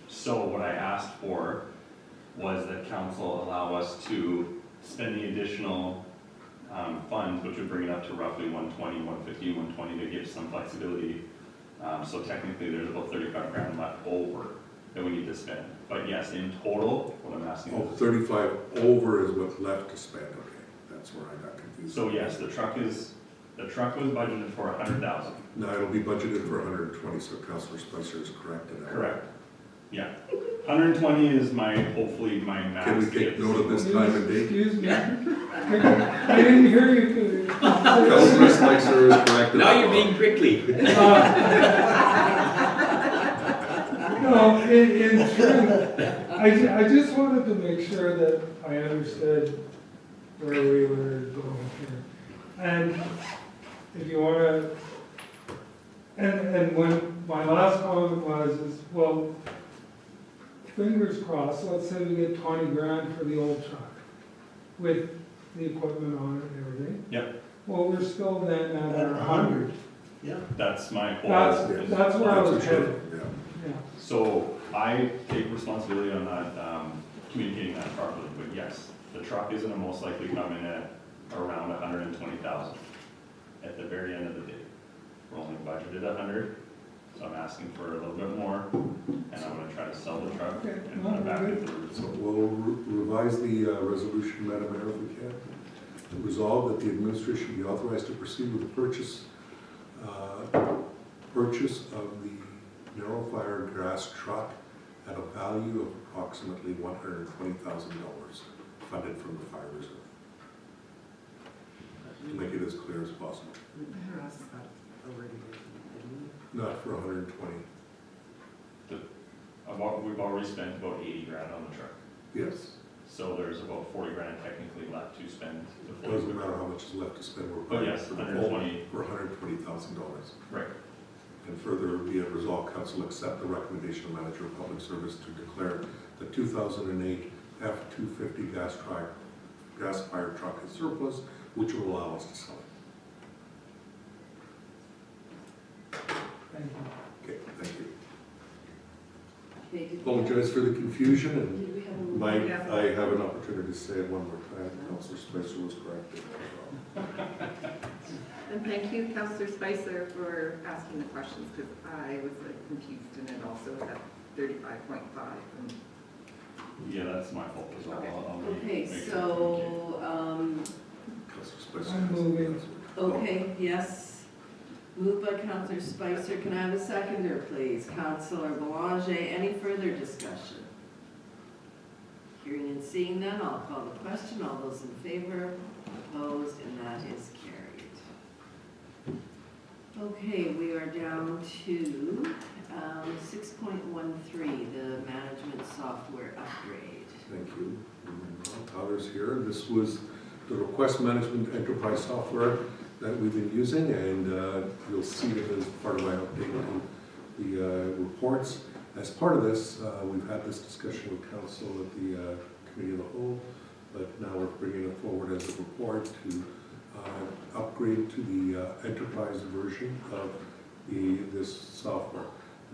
So what I asked for was that council allow us to spend the additional funds, which would bring it up to roughly 120, 115, 120 to give some flexibility. So technically there's about 35 grand left over that we need to spend. But yes, in total, what I'm asking Oh, is, 35 over is what's left to spend, okay. That's where I got confused. so yes, the truck was budgeted for 100,000. Now it'll be budgeted for 120, so Councillor Spicer is correct in that. Correct. Yeah. 120 is hopefully my max. Can we take note of this time and date? Excuse me. I didn't hear you. Councillor Spicer is correct. Now you're being prickly. No, in truth, I just wanted to make sure that I understood where we were going here. And if you want to, and when my last comment was, well, fingers crossed, let's say we get 20 grand for the old truck with the equipment on it and everything. Yep. Well, we're still then at At 100. Yeah. That's my whole. That's where I was That's a headed. shame, yeah. Yeah. So I take responsibility on that, communicating that properly, but yes, the truck is gonna most likely come in at around 120,000 at the very end of the day. We're only budgeted 100, so I'm asking for a little bit more, and I'm gonna try to sell the truck Okay, and no, put it back good. into the reserve. So we'll revise the resolution, Madam Mayor, if we can. To resolve that the administration be authorized to proceed with the purchase of the narrow fire grass truck at a value of approximately $120,000 funded from the fire reserve. To make it as clear as possible. Grass, that already is, Not for 120. We've already spent about 80 grand on the truck, Yes. so there's about 40 grand technically left to spend to fully. Doesn't matter how much is left to spend. We're But buying yes, for the 120. For $120,000. Right. And further, be it resolved, council accept the recommendation of manager of public service to declare the 2008 F-250 gas fire truck as surplus, which will allow us to sell it. Thank you. Okay, thank you. Okay, did we have- Apologize for the confusion, and Did we have a? Mike, Yeah. I have an opportunity to say it one more time. Councilor Spicer was correct. And thank you, Councillor Spicer, for asking the questions, because I was confused, and it also was at 35.5. Yeah, that's my fault as well. Okay. I'll Okay, make sure to so, Councilor Spicer. I'm moving. okay, yes. Moved by Councillor Spicer. Can I have a seconder, please? Councillor Boulanger, any further discussion? Hearing and seeing none, I'll call the question. All those in favor, opposed, and that is carried. Okay, we are down to 6.13, the management software upgrade. Thank you. Tyler's here. This was the request management enterprise software that we've been using, and you'll see it as part of my update to the reports. As part of this, we've had this discussion with council at the committee of the whole, but now we're bringing it forward as a report to upgrade to the enterprise version of this software.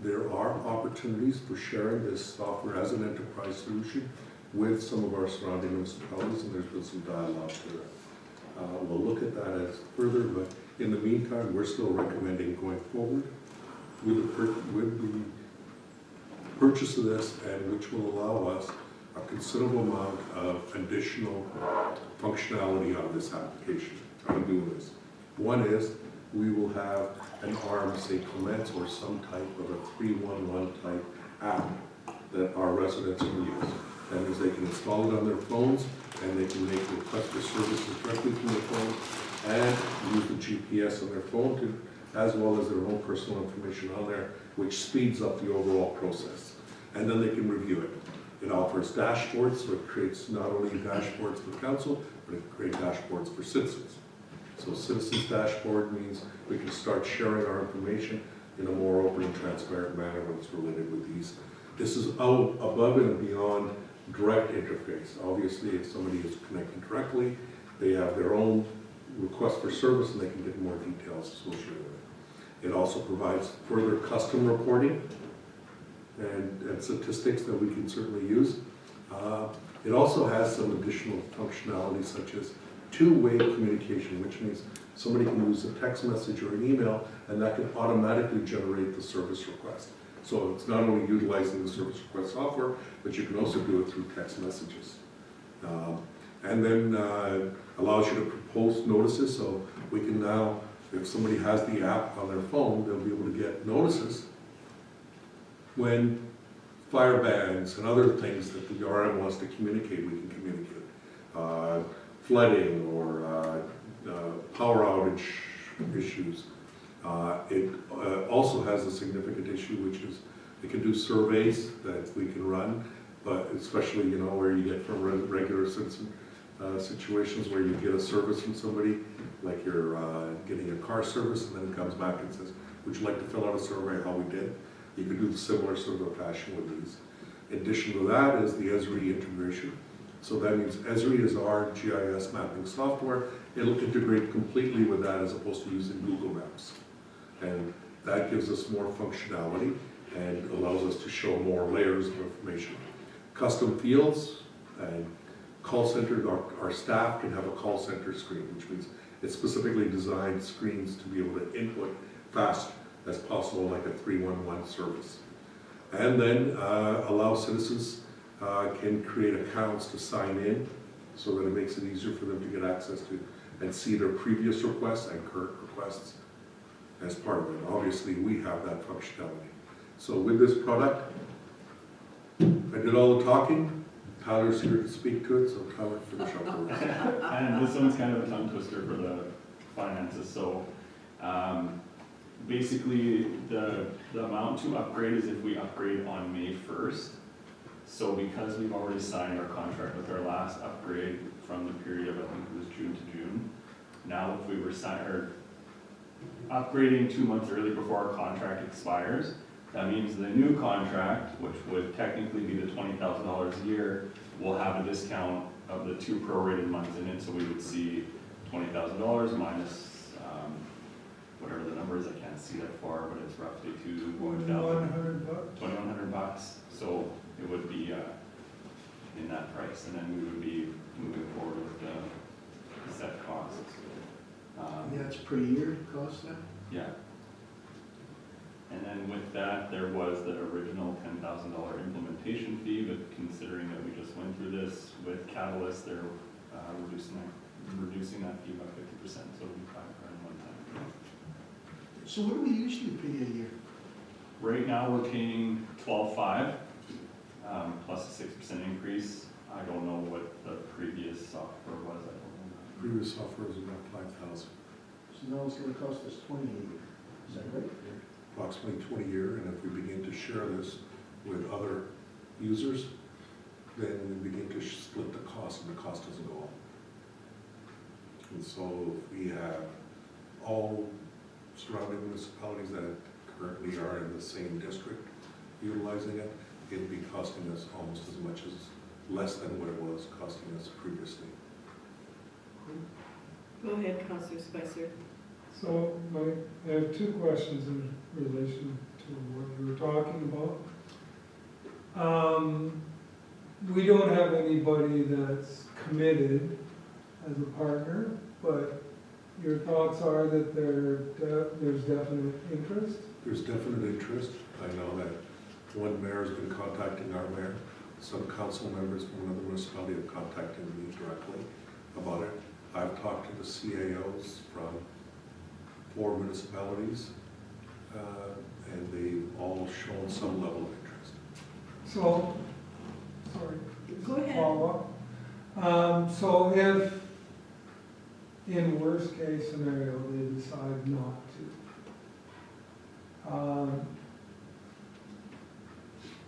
There are opportunities for sharing this software as an enterprise solution with some of our surrounding municipalities, and there's been some dialogue to it. We'll look at that as further, but in the meantime, we're still recommending going forward with the purchase of this, and which will allow us a considerable amount of additional functionality out of this application, out of doing this. One is, we will have an ARM, say Clements, or some type of a 311 type app that our residents can use. That means they can install it on their phones, and they can make requests for services directly from their phone, and use the GPS on their phone to, as well as their own personal information on there, which speeds up the overall process. And then they can review it. It offers dashboards, so it creates not only dashboards for council, but it creates dashboards for citizens. So citizens dashboard means we can start sharing our information in a more open and transparent manner when it's related with these. This is out above and beyond direct interface. Obviously, if somebody is connected directly, they have their own request for service and they can get more details associated with it. It also provides further custom reporting and statistics that we can certainly use. It also has some additional functionality such as two-way communication, which means somebody can use a text message or an email and that can automatically generate the service request. So it's not only utilizing the service request software, but you can also do it through text messages. And then allows you to post notices, so we can now, if somebody has the app on their phone, they'll be able to get notices when fire bans and other things that the RM wants to communicate, we can communicate. Flooding or power outage issues. It also has a significant issue, which is it can do surveys that we can run, but especially, you know, where you get from regular citizen situations where you get a service from somebody, like you're getting a car service, and then it comes back and says, would you like to fill out a survey how we did? You can do similar sort of a fashion with these. In addition to that is the Esri integration. So that means Esri is our GIS mapping software. It'll integrate completely with that as opposed to using Google Maps. And that gives us more functionality and allows us to show more layers of information. Custom fields and call center, our staff can have a call center screen, which means it's specifically designed screens to be able to input fast as possible, like a 311 service. And then allow citizens can create accounts to sign in so that it makes it easier for them to get access to and see their previous requests and current requests as part of it. Obviously, we have that functionality. So with this product, I did all the talking. Tyler's here to speak to it, so Tyler, finish up the rest. And this one's kind of a tongue twister for the finances, so basically the amount to upgrade is if we upgrade on May 1st. So because we've already signed our contract with our last upgrade from the period of, I think it was June to June, now if we were upgrading 2 months early before our contract expires, that means the new contract, which would technically be the $20,000 a year, will have a discount of the 2 prorated months in it, so we would see $20,000 minus whatever the number is, I can't see that far, but it's roughly $2,100. $2,100. So it would be in that price, and then we would be moving forward with the set costs. That's per year cost that? Yeah. And then with that, there was the original $10,000 implementation fee, but considering that we just went through this with Catalyst, they're reducing that fee by 50%, so it'll be $5,000 one time. So what do we usually pay a year? Right now, we're paying $12,500 plus a 6% increase. I don't know what the previous software was. I don't know. Previous software was about 5,000. So now it's gonna cost us 20 a year, is that right? Approximately 20 a year, and if we begin to share this with other users, then we begin to split the cost, and the cost doesn't go up. And so if we have all surrounding municipalities that currently are in the same district utilizing it, it'd be costing us almost as much as, less than what it was costing us previously. Go ahead, Councillor Spicer. So I have 2 questions in relation to what you were talking about. we don't have anybody that's committed as a partner, but your thoughts are that there's definite interest? There's definite interest. I know that one mayor's been contacting our mayor. Some council members from another municipality have contacted me directly about it. I've talked to the CAOs from 4 municipalities, and they've all shown some level of interest. So, sorry. Go ahead. Follow up. So if, in worst case scenario, they decide not to,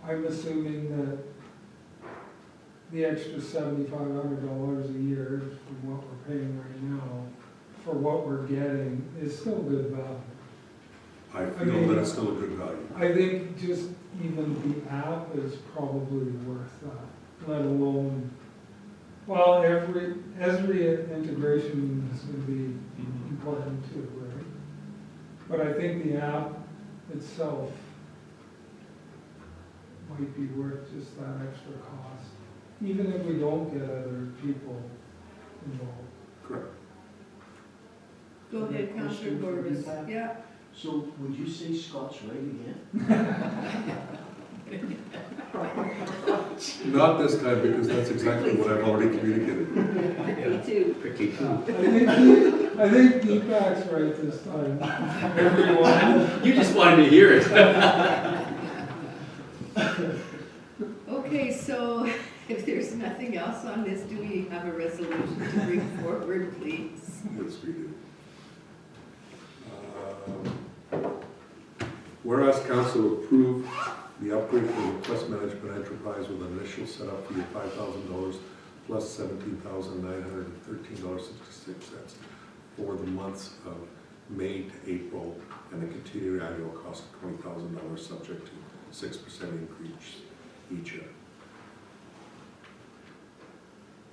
I'm assuming that the extra $7,500 a year from what we're paying right now, for what we're getting, is still good value. I feel that it's still a good value. I think just even the app is probably worth that, let alone, well, every integration is gonna be important too, right? But I think the app itself might be worth just that extra cost, even if we don't get other people involved. Correct. Go ahead, Councillor Corbis. Yeah. So would you say Scott's right again? Not this time, because that's exactly what I've already communicated. Me too. Pretty cool. I think Deepak's right this time, everyone. You just wanted to hear it. Okay, so if there's nothing else on this, do we have a resolution to bring forward, please? Yes, we do. Whereas council approved the upgrade for the Request Management Enterprise with an initial setup fee of $5,000 plus $17,913.66 for the months of May to April, and a continued annual cost of $20,000 subject to 6% increase each year.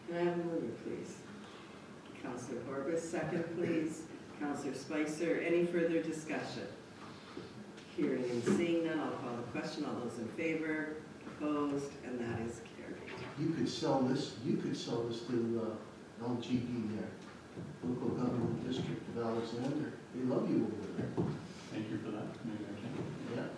Can I have a mover, please? Councillor Corbis, second, please. Councillor Spicer, any further discussion? Hearing and seeing none, I'll call the question. All those in favor, opposed, and that is carried. You could sell this to LGD there, Local Government District of Alexander. They love you over there. Thank you for that. Maybe I can. Yeah,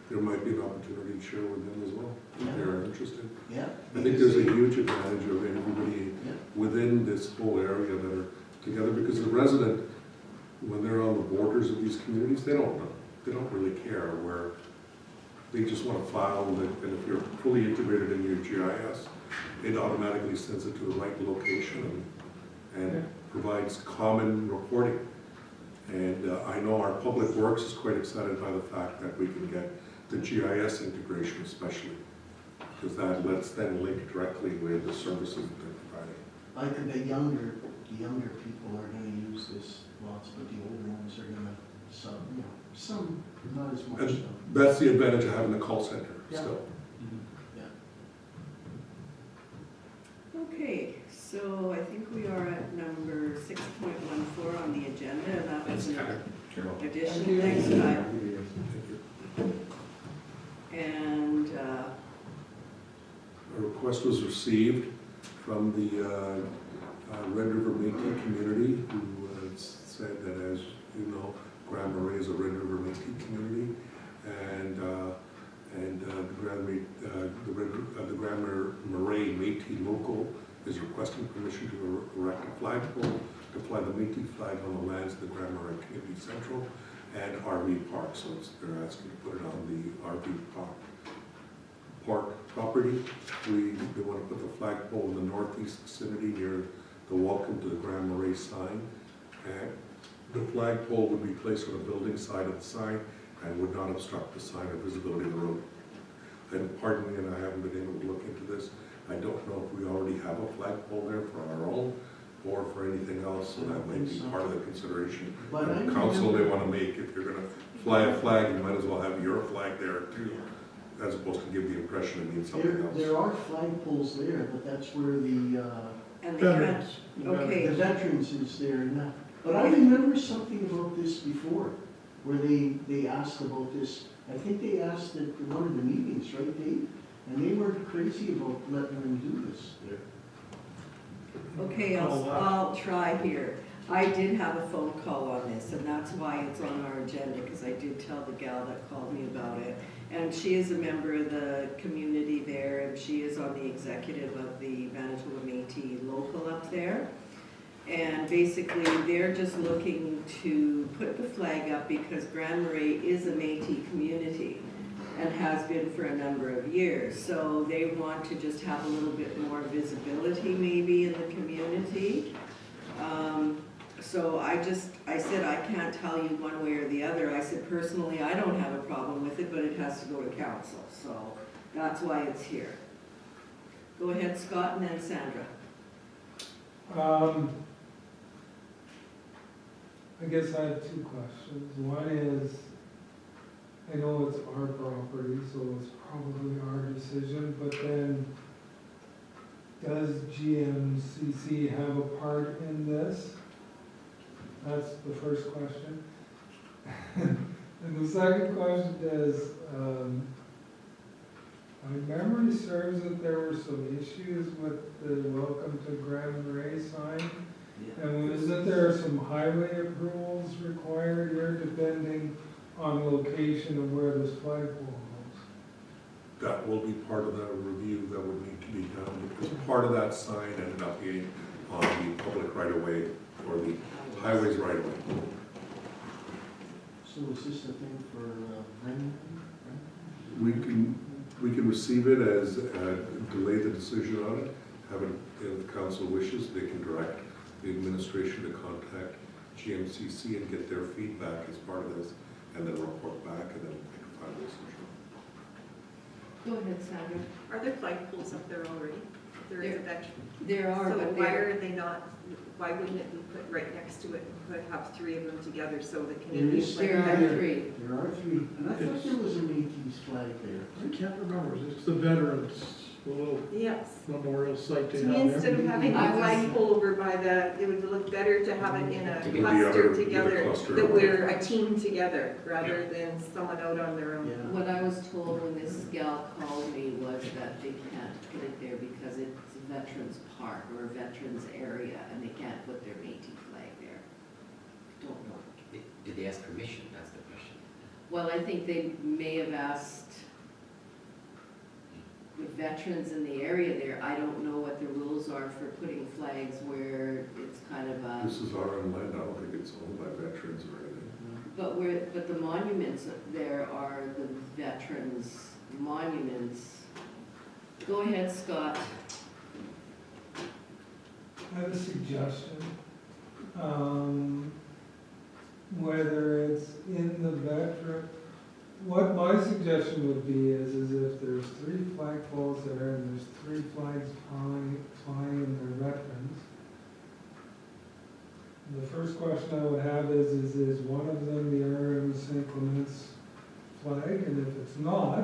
There might be an opportunity to share with them as well, if they're interested. yeah. I think there's a huge advantage of everybody Yeah. within this whole area that are together, because the resident, when they're on the borders of these communities, they don't know. They don't really care where, they just want to file, and if you're fully integrated in your GIS, it automatically sends it to the right location and provides common reporting. And I know our Public Works is quite excited by the fact that we can get the GIS integration especially, because that lets them link directly with the services that they're providing. I think the younger people are gonna use this lots, but the older ones are gonna, some, not as much. And so. that's the advantage of having the call center Yeah. still. Okay, so I think we are at number 6.14 on the agenda, and that was Thanks, an Kyle. addition. Thanks, Kyle. And A request was received from the Red River Métis community, who said that, as you know, Grand Marais is a Red River Métis community, and the Grand Marais Métis local is requesting permission to erect a flagpole to fly the Métis flag on the lands of the Grand Marais Community Central and RV Park. So they're asking to put it on the RV Park property. They want to put the flagpole in the northeast vicinity near the Welcome to the Grand Marais sign. And the flagpole would be placed on the building side of the sign and would not obstruct the sign or visibility of the road. And pardon me, and I haven't been able to look into this, I don't know if we already have a flagpole there for our own or for anything else, so that might be part of the consideration. But I And council they remember- want to make, if you're going to fly a flag, you might as well have your flag there too, as opposed to give the impression it means something else. There are flagpoles there, but that's where the the Veterans. Okay. veterans is there now. But I remember something about this before, where they asked about this. I think they asked at one of the meetings, right, Dave? And they weren't crazy about letting them do this there. Okay, Oh, I'll try here. I did have a phone call on this, and that's why it's on our agenda, because I did tell the gal that called me about it. And she is a member of the community there, and she is on the executive of the Manitoba Métis local up there. And basically, they're just looking to put the flag up because Grand Marais is a Métis community and has been for a number of years. So they want to just have a little bit more visibility maybe in the community. So I said, I can't tell you one way or the other. I said, personally, I don't have a problem with it, but it has to go to council. So that's why it's here. Go ahead, Scott, and then Sandra. I guess I have two questions. One is, I know it's our property, so it's probably our decision, but then does GMCC have a part in this? That's the first question. And the second question is, my memory serves that there were some issues with the Welcome to Grand Marais sign. And isn't there some highway approvals required here depending on location of where this flagpole goes? That will be part of the review that would need to be done, because part of that sign ended up being on the public right of way or the highways right of way. So is this the thing for Brendan? We can receive it as, delay the decision on it, have it, if the council wishes, they can direct the administration to contact GMCC and get their feedback as part of this, and then report back, and then make a final decision. Go ahead, Sandra. Are there flagpoles up there already? There is a veteran. There are, So but why they're, are they not, why wouldn't it be put right next to it and have three of them together so the There Canadian is flag? there are there. three. There are three, and I thought there was a Métis flag there. I can't remember, it's the veterans, the little Yes. memorial site they To have me, there. instead of having I a was- flagpole over by the, it would look better to have it in a To get the cluster other- get a together, cluster that of- we're a team together, rather than someone out on their own. Yeah. What I was told when this gal called me was that they can't put it there because it's a veterans park or a veterans area, and they can't put their Métis flag there. Don't know. Did they ask permission? That's the question. Well, I think they may have asked the veterans in the area there. I don't know what the rules are for putting flags where it's kind of a, This is our own land, I don't think it's owned by veterans or anything. but the monuments there are the veterans' monuments. Go ahead, Scott. I have a suggestion. Whether it's in the veteran, what my suggestion would be is if there's three flagpoles there and there's three flags flying in their veterans. The first question I would have is one of them the RM St. Clement's flag? And if it's not,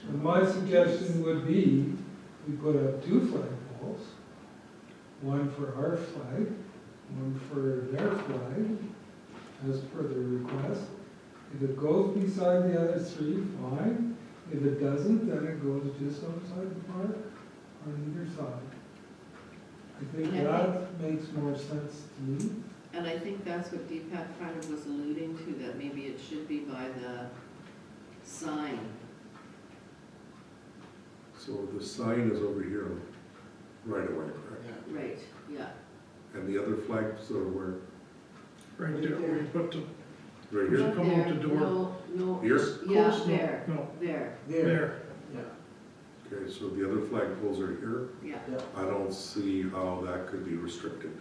then my suggestion would be we put up two flagpoles, one for our flag, one for their flag, as per the request. If it goes beside the other three, fine. If it doesn't, then it goes just outside the park on either side. I think And I that makes more sense to me. And I think that's what Deepak kind of was alluding to, that maybe it should be by the sign. So the sign is over here right away, correct? Right, yeah. And the other flags are where? Right there, where you put the, Right Here's here? a come out the door. No, Here? yeah, Close, no, there, no. there, There. Yeah. Okay, so the other flagpoles are here. yeah. I don't see how that could be restricted.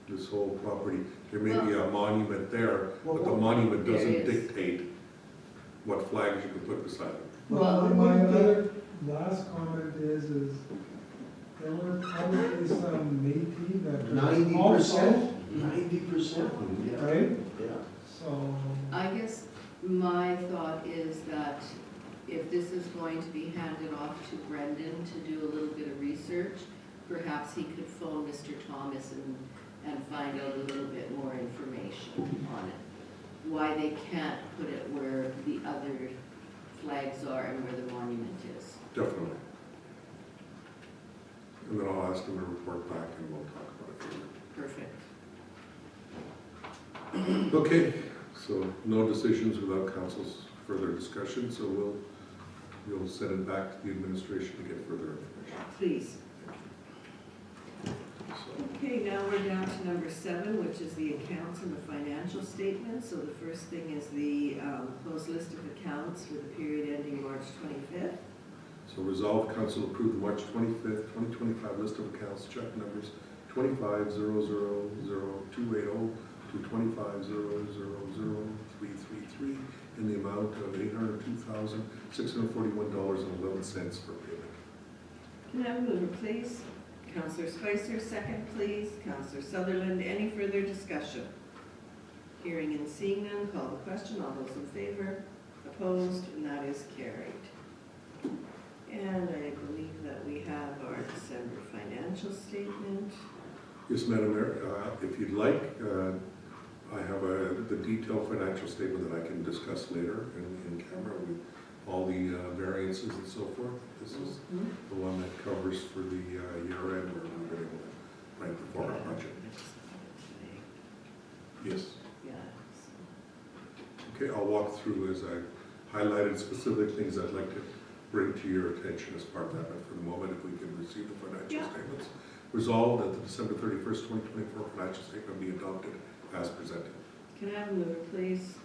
This whole property, there may be a monument there, but the monument There doesn't is. dictate what flags you can put beside it. Well, Well, my I would other last comment is there were probably some Métis veterans also, 90%? right? Yeah. So, I guess my thought is that if this is going to be handed off to Brendan to do a little bit of research, perhaps he could phone Mr. Thomas and find out a little bit more information on it. Why they can't put it where the other flags are and where the monument is. Definitely. And then I'll ask them to report back and we'll talk about it further. Perfect. Okay, so no decisions without council's further discussion, so you'll send it back to the administration to get further information. Please. So, Okay, now we're down to number 7, which is the accounts and the financial statements. So the first thing is the closed list of accounts for the period ending March 25th. So resolved, council approve the March 25th, 2025 list of accounts, check numbers 25,000,280 to 25,000,333 in the amount of $802,641.11 for payment. Can I have a mover, please? Councillor Spicer, second, please. Councillor Sutherland, any further discussion? Hearing and seeing none, call the question. All those in favor? Opposed? And that is carried. And I believe that we have our December financial statement. Yes, Madam Mayor, if you'd like, I have the detailed financial statement that I can discuss later in camera with all the variances and so forth. This is the one that covers for the year end where we're going to rank the for our budget. Yes. Yeah. Okay, I'll walk through as I highlighted specific things I'd like to bring to your attention as part of that. But for the moment, if we can receive the financial statements. Resolved that the December 31st, 2024 financial statement be adopted as presented. Can I have a mover, please?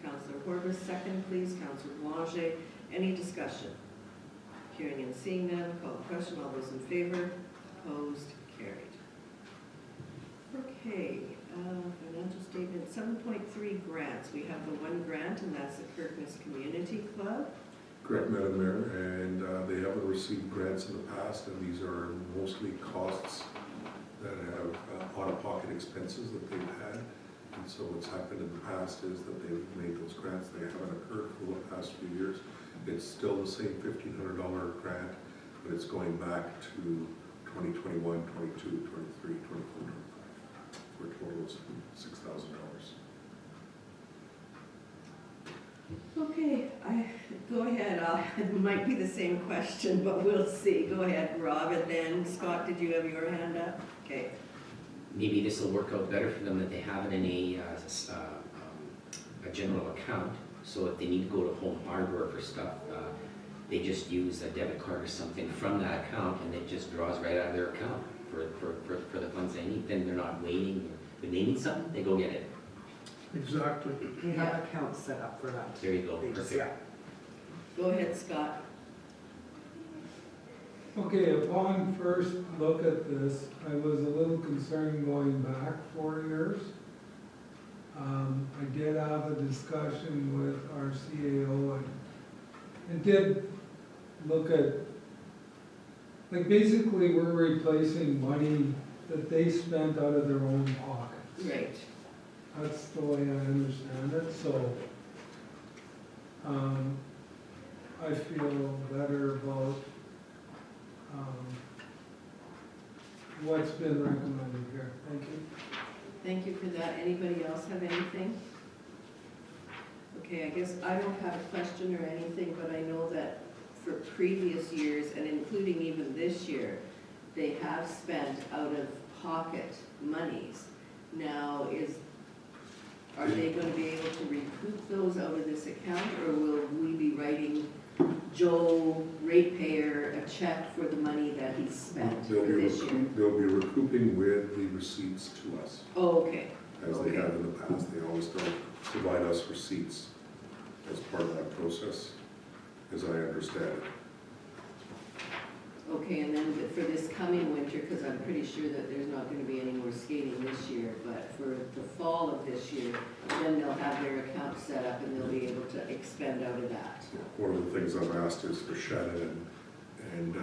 Councillor Horbus, second, please. Councillor Boulanger, any discussion? Hearing and seeing none, call the question. All those in favor? Opposed? Carried. Okay, financial statement 7.3 grants. We have the one grant, and that's the Kirkness Community Club. Correct, Madam Mayor, and they haven't received grants in the past, and these are mostly costs that have out-of-pocket expenses that they've had. And so what's happened in the past is that they've made those grants, they haven't occurred for the past few years. It's still the same $1,500 grant, but it's going back to 2021, 22, 23, 24, 25, for a total of $6,000. Okay, go ahead. It might be the same question, but we'll see. Go ahead, Rob, and then Scott, did you have your hand up? Okay. Maybe this will work out better for them that they have it in a general account. So if they need to go to Home Hardware for stuff, they just use a debit card or something from that account, and it just draws right out of their account for the funds they need. Then they're not waiting. When they need something, they go get it. Exactly. We have accounts set up for that. There you go. They just- Perfect. Go ahead, Scott. Okay, upon first look at this, I was a little concerned going back 4 years. I did have a discussion with our CAO and did look at, like, basically we're replacing money that they spent out of their own pockets. Right. That's the way I understand it, so I feel better about what's been recommended here. Thank you. Thank you for that. Anybody else have anything? Okay, I guess I don't have a question or anything, but I know that for previous years, and including even this year, they have spent out-of-pocket monies. Now, are they going to be able to recoup those out of this account, or will we be writing Joe, ratepayer, a check for the money that he spent for this year? They'll be recouping with the receipts to us, Oh, okay. as they have in the past. They always don't provide us receipts as part of that process, as I understand it. Okay, and then for this coming winter, because I'm pretty sure that there's not going to be any more skating this year, but for the fall of this year, then they'll have their account set up and they'll be able to expend out of that. One of the things I've asked is for Shannon and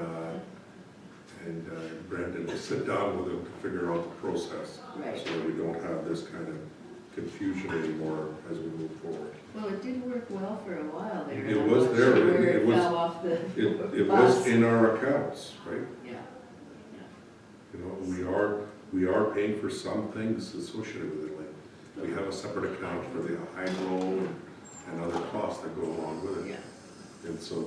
Brendan to sit down with them to figure out the process. Right. So that we don't have this kind of confusion anymore as we move forward. Well, it did work well for a while there. It and I'm was not there, sure where it it was- fell off the It bus. was in our accounts, right? Yeah. You know, we are paying for some things associated with it, like we have a separate account for the hydro and other costs that go along with it. Yeah. And so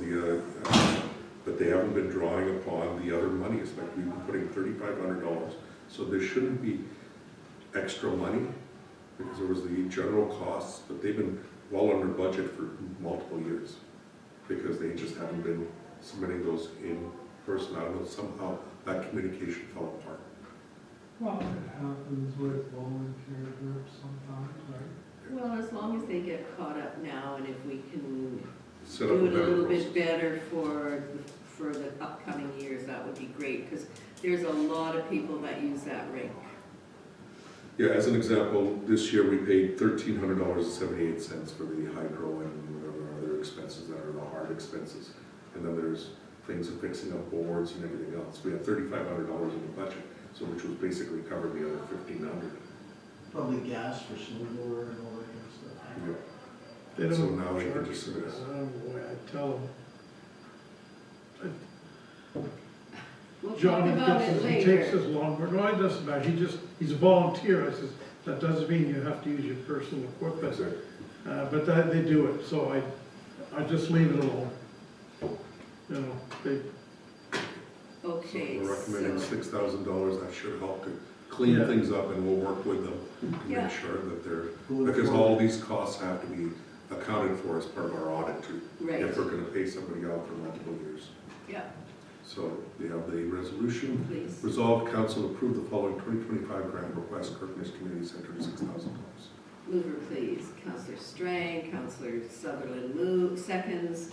but they haven't been drawing upon the other monies, like we've been putting $3,500. So there shouldn't be extra money because there was the general costs, but they've been well under budget for multiple years because they just haven't been submitting those in person. I don't know, somehow that communication fell apart. Well, it happens with volunteer groups sometimes, right? Well, as long as they get caught up now, and if we can Set up do it a better little process. bit better for the upcoming years, that would be great, because there's a lot of people that use that rink. Yeah, as an example, this year we paid $1,300.78 for the hydro and whatever other expenses that are the hard expenses. And then there's things of fixing up boards and everything else. We had $3,500 in the budget, so which was basically covered the other $1,500. Probably gas for snow blower and all that kind of stuff. Yeah. They So don't now they can charge just for sort that. of- I don't know why I tell them. We'll talk Johnny about gets it us, he takes later. us longer, no, it doesn't matter, he's a volunteer, I says, that doesn't mean you have to use your personal equipment. That's it. But that, they do it, so I just leave it alone. You know, they, Okay, We're recommending so, $6,000. That should help to clean Yeah. things up, and we'll work with them to Yeah. make sure that they're, Going because forward. all these costs have to be accounted for as part of our audit too. right, If we're gonna pay somebody out for multiple years. yeah, So we have the resolution. please. Resolved, council approve the following 2025 grant request, Kirkness Community Center, $6,000. Mover, please. Counselor Strang, Counselor Sutherland seconds.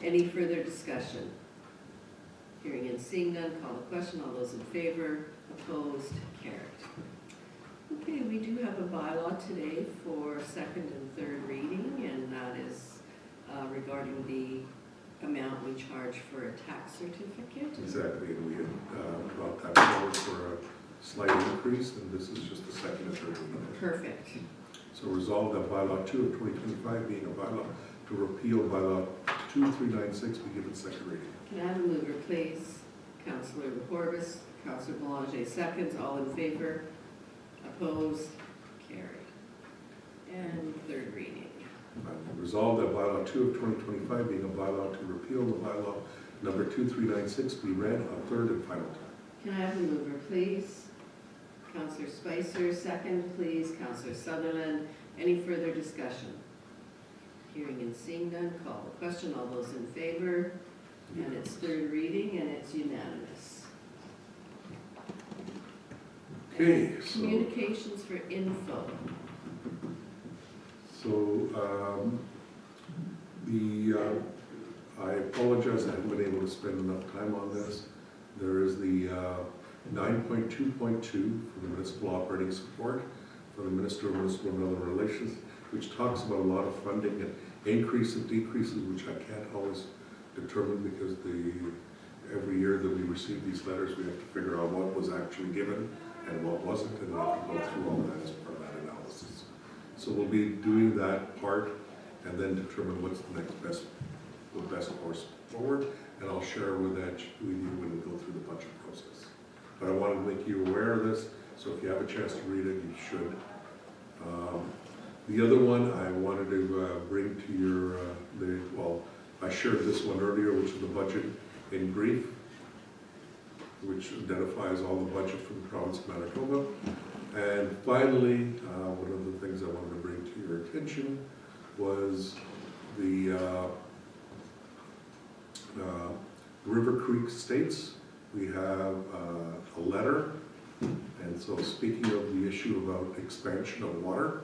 Any further discussion? Hearing and seeing none, call the question. All those in favor, opposed, carried. Okay, we do have a bylaw today for second and third reading, and that is regarding the amount we charge for a tax certificate. Exactly, and we had brought that forward for a slight increase, and this is just the second and third reading. Perfect. So resolved that bylaw 2 of 2025 being a bylaw to repeal bylaw 2396 be given second reading. Can I have a mover, please? Counselor Horbis, Counselor Boulanger seconds. All in favor, opposed, carried. And third reading. Resolved that bylaw 2 of 2025 being a bylaw to repeal the bylaw number 2396 be read a third and final time. Can I have a mover, please? Counselor Spicer, second, please. Counselor Sutherland, any further discussion? Hearing and seeing none, call the question. All those in favor? And it's third reading, and it's unanimous. Okay, And so- communications for info. So, I apologize, I haven't been able to spend enough time on this. There is the 9.2.2 for the municipal operating support for the Minister of Municipal and Other Relations, which talks about a lot of funding and increase and decreases, which I can't always determine because every year that we receive these letters, we have to figure out what was actually given and what wasn't, and we have to go through all that as part of that analysis. So we'll be doing that part and then determine what's the best course forward, and I'll share with you when we go through the budget process. But I wanted to make you aware of this, so if you have a chance to read it, you should. The other one I wanted to bring to your, I shared this one earlier, which is the budget in brief, which identifies all the budget for the province of Manitoba. And finally, one of the things I wanted to bring to your attention was the River Creek Estates. We have a letter, and so speaking of the issue about expansion of water,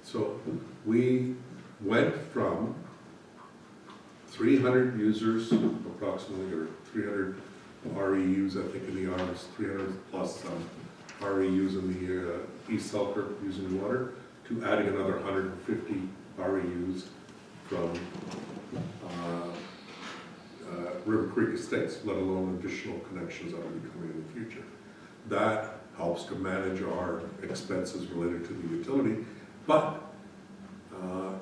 so we went from 300 users approximately, or 300 REUs, I think in the Arms, 300 plus REUs in the East Selkirk using water, to adding another 150 REUs from River Creek Estates, let alone additional connections that will be coming in the future. That helps to manage our expenses related to the utility, but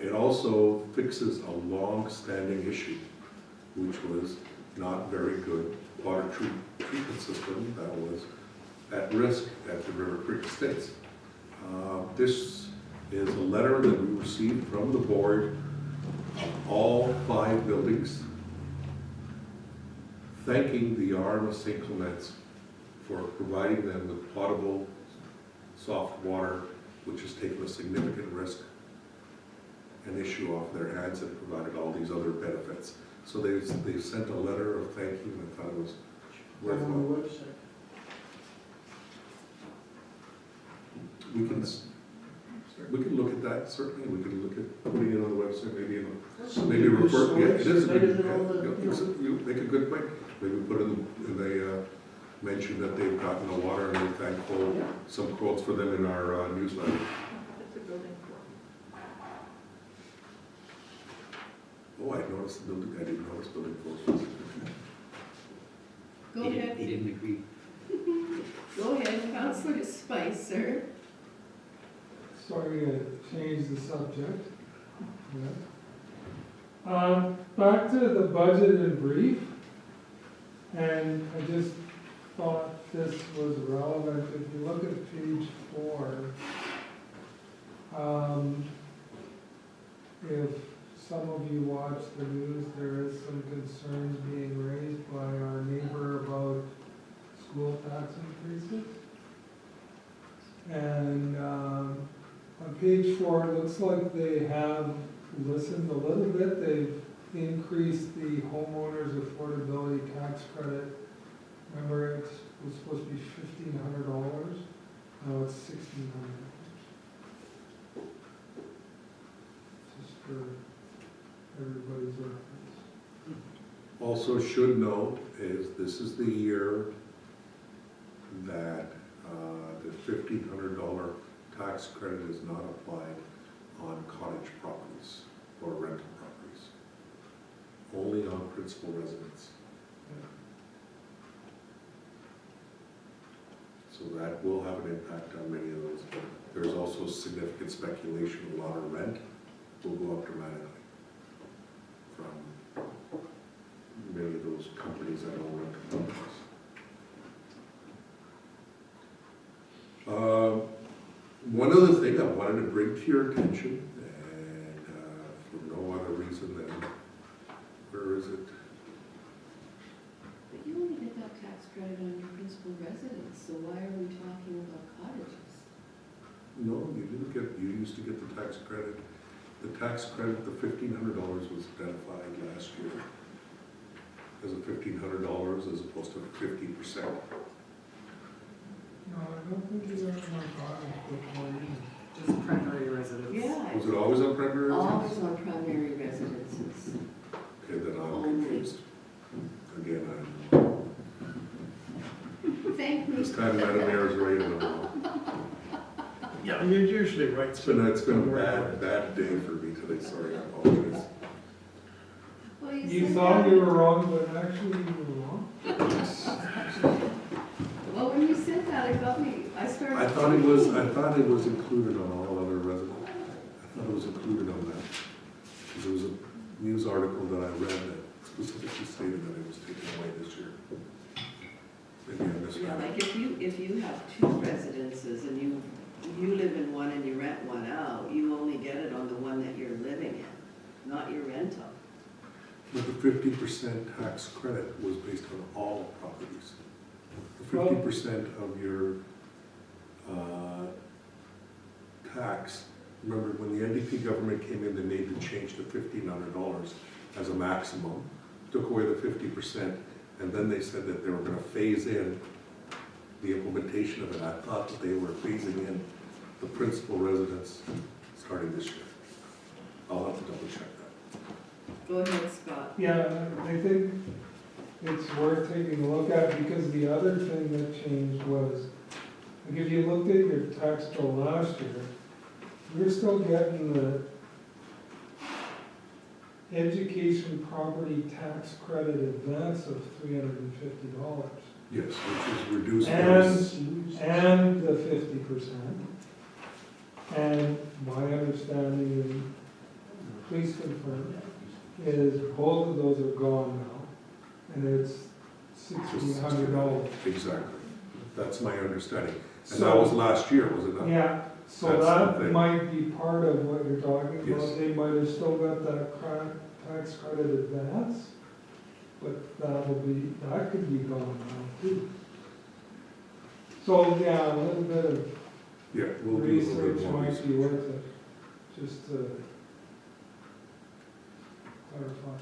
it also fixes a long-standing issue, which was not very good water treatment system that was at risk at the River Creek Estates. This is a letter that we received from the board all 5 buildings, thanking the RM of St. Clements for providing them with potable, soft water, which has taken a significant risk and issue off their hands and provided all these other benefits. So they've sent a letter of thank you, and I thought it was On the worthwhile. website. We can look at that, certainly, we can look at putting it on the website, maybe in That's a, some maybe good news refer, yeah, it stories, is a good, better than all the, yeah, you it's know. you make a good point. Maybe put in, they mention that they've gotten the water and they're thankful, Yeah. some quotes for them in our newsletter. It's a building for. Oh, I noticed the building, I didn't notice building quotes. Go He ahead, didn't agree. go ahead, Councillor Spicer. Sorry to change the subject. Back to the budget in brief, and I just thought this was relevant. If you look at page 4, if some of you watch the news, there is some concerns being raised by our neighbor about school tax increases. And on page 4, it looks like they have listened a little bit. They've increased the homeowners affordability tax credit. Remember, it was supposed to be $1,500. Now it's $1,600. Just for everybody's reference. Also should note is this is the year that the $1,500 tax credit is not applied on cottage properties or rental properties, only on principal residence. So that will have an impact on many of those. There's also significant speculation a lot of rent will go up dramatically from many of those companies that own rental properties. One other thing I wanted to bring to your attention, and for no other reason than, where is it? But you only get that tax credit on your principal residence, so why are we talking about cottages? No, you didn't get, you used to get the tax credit. The tax credit, the $1,500 was identified last year as a $1,500 as opposed to 50%. No, I don't think you got my cottage before either. Just primary residence. Yeah, Was it always on primary residence? always on primary residences. Okay, then I'm Only. confused. Again, Thank me. this time Madam Mayor's right in the wrong. Yeah, you're usually right. It's been a bad day for me today, sorry, I apologize. Well, You said thought that- you were wrong, but actually you were wrong. Well, when you said that, it got me, I started. I thought it was included on all other residents. I thought it was included on that. Because there was a news article that I read that specifically stated that it was taken away this year. Maybe I Yeah, misread like it. if you have 2 residences and you live in one and you rent one out, you only get it on the one that you're living in, not your rental. But the 50% tax credit was based on all properties. The 50% of your tax, remember when the NDP government came in, they made the change to $1,500 as a maximum, took away the 50%, and then they said that they were gonna phase in the implementation of it. I thought that they were phasing in the principal residence starting this year. I'll have to double check that. Go ahead, Scott. Yeah, I think it's worth taking a look at, because the other thing that changed was, like if you looked at your tax bill last year, you're still getting the education property tax credit advance of $350. Yes, which is reduced from And the 50%. And my understanding, and please confirm, is both of those are gone now, and it's $1,600. Exactly. That's my understanding. And So- that was last year, was it not? Yeah, so That's the that thing. might be part of what you're talking Yes. about. They might have still got that tax credit advance, but that could be gone now too. So, yeah, a little bit of Yeah, we'll do a little research bit more might research. be worth it, just to clarify.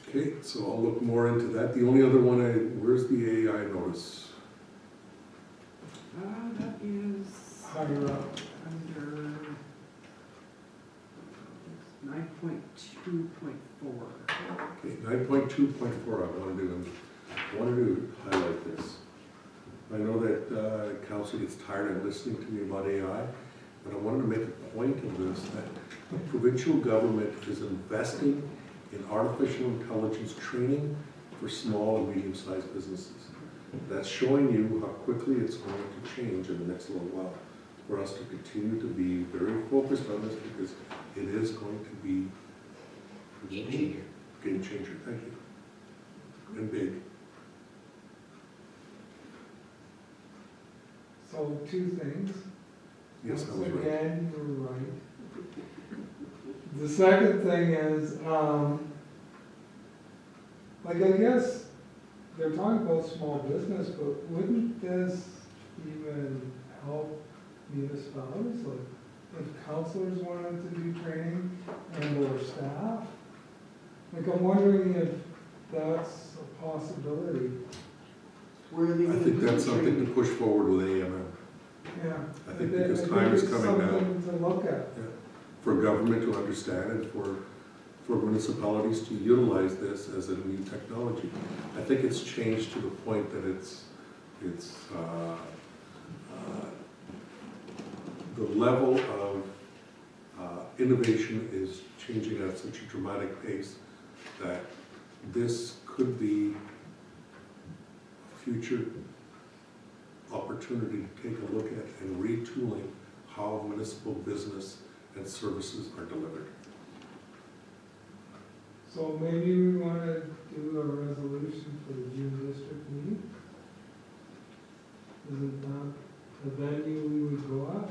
Okay, so I'll look more into that. The only other one, where's the AI notice? That is Higher up. under 9.2.4. Okay, 9.2.4, I wanted to highlight this. I know that council gets tired of listening to me about AI, but I wanted to make a point of this, that the provincial government is investing in artificial intelligence training for small and medium-sized businesses. That's showing you how quickly it's going to change in the next little while, for us to continue to be very focused on this, because it is going to be Game changer. game changer, thank you. And big. So two things. Yes, I was right. Again, you're right. The second thing is, like, I guess they're talking about small business, but wouldn't this even help municipalities? Like, if counselors wanted to do training and or staff? Like, I'm wondering if that's a possibility. Where are they I gonna think do that's the something training? to push forward with AMM, Yeah. I think But because I time is it's coming now. Something to look at. for government to understand and for municipalities to utilize this as a new technology. I think it's changed to the point that the level of innovation is changing at such a dramatic pace that this could be a future opportunity to take a look at and retooling how municipal business and services are delivered. So maybe we want to do a resolution for the June district meeting? Isn't that the venue we would go at?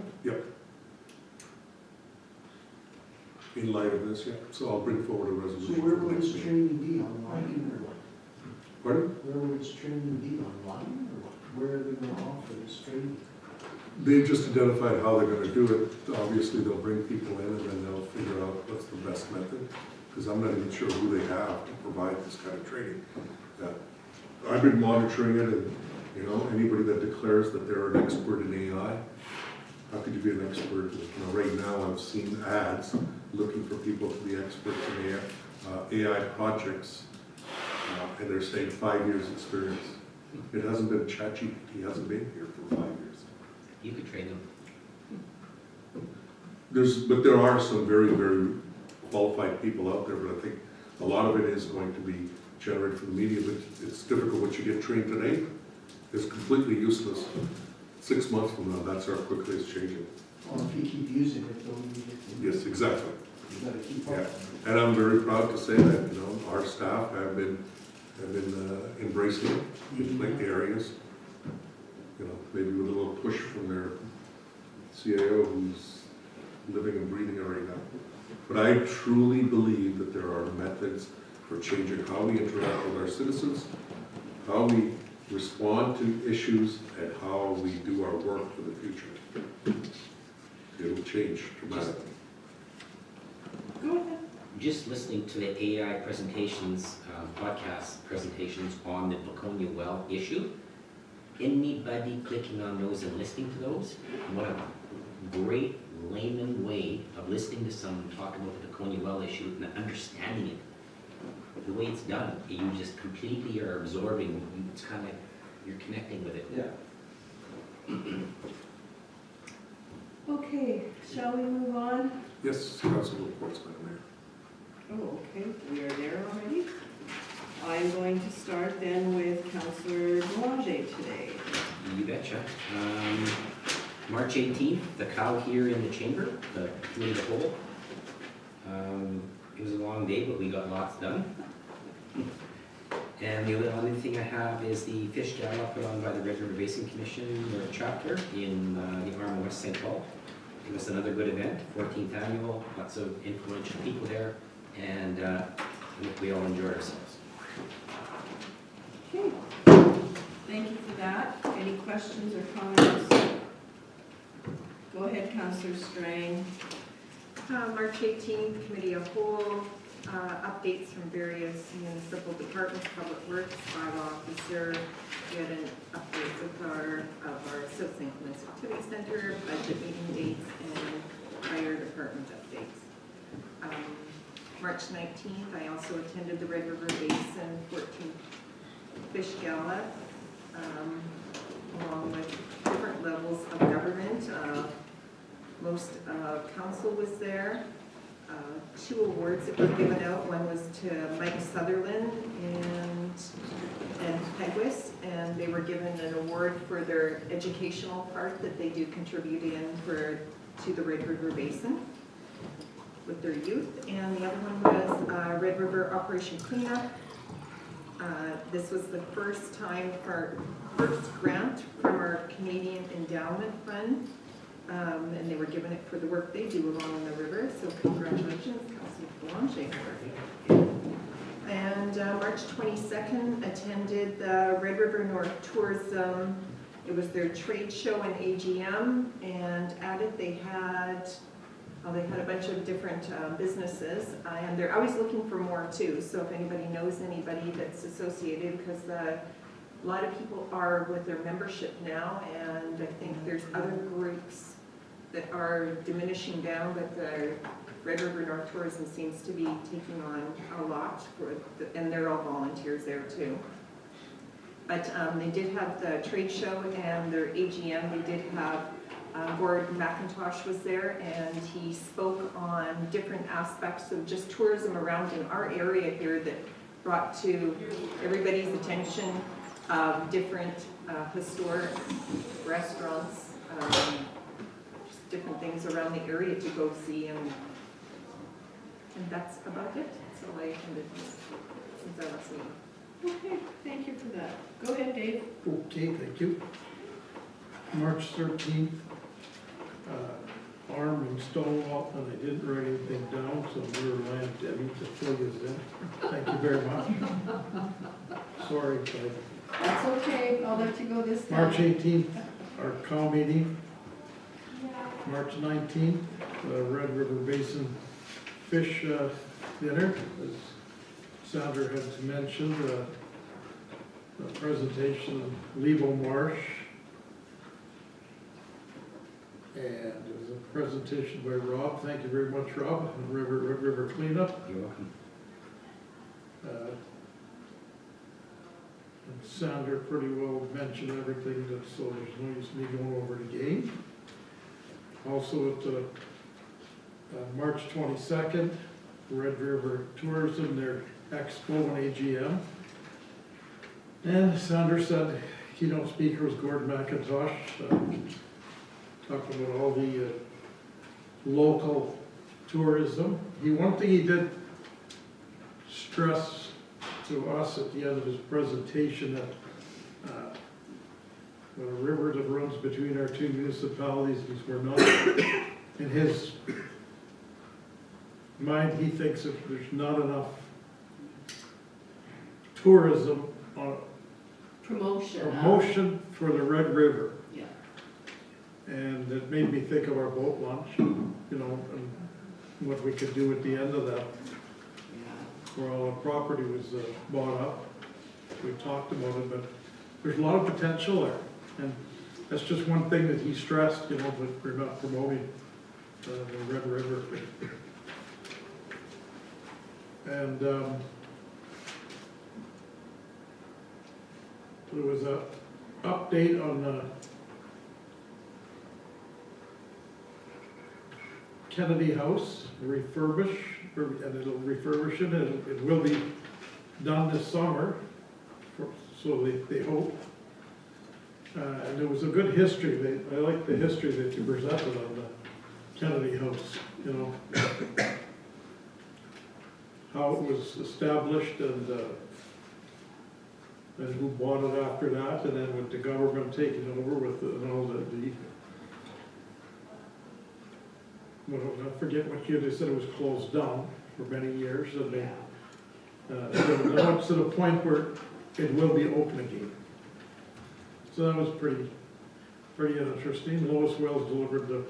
In light of this, yeah, so I'll bring forward a So resolution. where for will next this meeting. training be, online or what? Pardon? Where will this training be, online or what? Where are they gonna offer this training? They just identified how they're gonna do it. Obviously, they'll bring people in and then they'll figure out what's the best method, because I'm not even sure who they have to provide this kind of training. I've been monitoring it, and, you know, anybody that declares that they're an expert in AI, how could you be an expert? You know, right now, I've seen ads looking for people to be experts in AI projects, and they're saying 5 years experience. It hasn't been ChatGPT, hasn't been here for 5 years. You could train them. But there are some very, very qualified people out there, but I think a lot of it is going to be generated from the media, but it's difficult. What you get trained today is completely useless. 6 months from now, that's how quickly it's changing. Well, if you keep using it, they'll need it. Yes, exactly. You gotta keep Yeah. up. And I'm very proud to say that, you know, our staff have been embracing it in like areas. You know, maybe with a little push from their CAO who's living and breathing it right now. But I truly believe that there are methods for changing how we interact with our citizens, how we respond to issues, and how we do our work for the future. It'll change dramatically. Go ahead. Just listening to the AI presentations, podcast presentations on the Baconia well issue, anybody clicking on those and listening to those, what a great layman way of listening to someone talk about the Baconia well issue and understanding it. The way it's done, you just completely are absorbing, it's kind of, you're connecting with it. Yeah. Okay, shall we move on? Yes, council reports, Madam Mayor. Oh, okay, we are there already. I'm going to start then with Councillor Boulanger today. You betcha. March 18th, the cow here in the chamber, the committee of the whole. It was a long day, but we got lots done. And the other thing I have is the fish gala put on by the Red River Basin Commission, their chapter in the Arm West St. Paul. It was another good event, 14th annual, lots of influential people there. And and we all enjoy ourselves. Okay, thank you for that. Any questions or comments? Go ahead, Councillor Strang. March 18th, Committee of Whole, updates from various municipal departments, Public Works, bylaw officer. We had an update with our South St. Clements Activity Center, budget meeting dates, and fire department updates. March 19th, I also attended the Red River Basin 14th Fish Gala, along with different levels of government. Most council was there. 2 awards that were given out. One was to Mike Sutherland and Pegwis, and they were given an award for their educational part that they do contribute to the Red River Basin with their youth. And the other one was Red River Operation Cleanup. This was the first grant from our Canadian Endowment Fund. And they were given it for the work they do along the river, so congratulations, Councillor Boulanger. And March 22nd, attended the Red River North Tourism. It was their trade show and AGM, and at it they had a bunch of different businesses, and they're always looking for more too, so if anybody knows anybody that's associated, because a lot of people are with their membership now, and I think there's other groups that are diminishing down, but the Red River North Tourism seems to be taking on a lot, and they're all volunteers there too. But they did have the trade show and their AGM. They did have Gord McIntosh was there, and he spoke on different aspects of just tourism around in our area here that brought to everybody's attention different historic restaurants, just different things around the area to go see, and that's about it. That's all I attended since our last meeting. Okay, thank you for that. Go ahead, Dave. Okay, thank you. March 13th, Arm and Stonewall, and I didn't write anything down, so we were allowed Debbie to fill this in. Thank you very much. Sorry, Craig. That's okay, I'll let you go this time. March 18th, our cow meeting. March 19th, Red River Basin Fish Dinner, as Sandra had mentioned, a presentation of Lebo Marsh. And there's a presentation by Rob. Thank you very much, Rob, on Red River Cleanup. You're welcome. And Sandra pretty well mentioned everything, so there's no use me going over it again. Also at March 22nd, Red River Tourism, their expo and AGM. And Sandra said keynote speaker was Gord McIntosh, talking about all the local tourism. One thing he did stress to us at the end of his presentation that the river that runs between our 2 municipalities, because we're not, in his mind, he thinks that there's not enough tourism on promotion for the Red River. Yeah. And it made me think of our boat launch, you know, and what we could do at the end of that, where all the property was bought up. We talked about it, but there's a lot of potential there. And that's just one thing that he stressed, you know, but we're not promoting the Red River. And there was an update on Kennedy House, and it'll refurbish it, and it will be done this summer, so they hope. And there was a good history. I like the history that you presented on the Kennedy House, you know, how it was established and who bought it after that, and then with the government taking over with I forget what year they said it was closed down for many years, and So now it's to the point where it will be open again. So that was pretty interesting. Lois Wells delivered the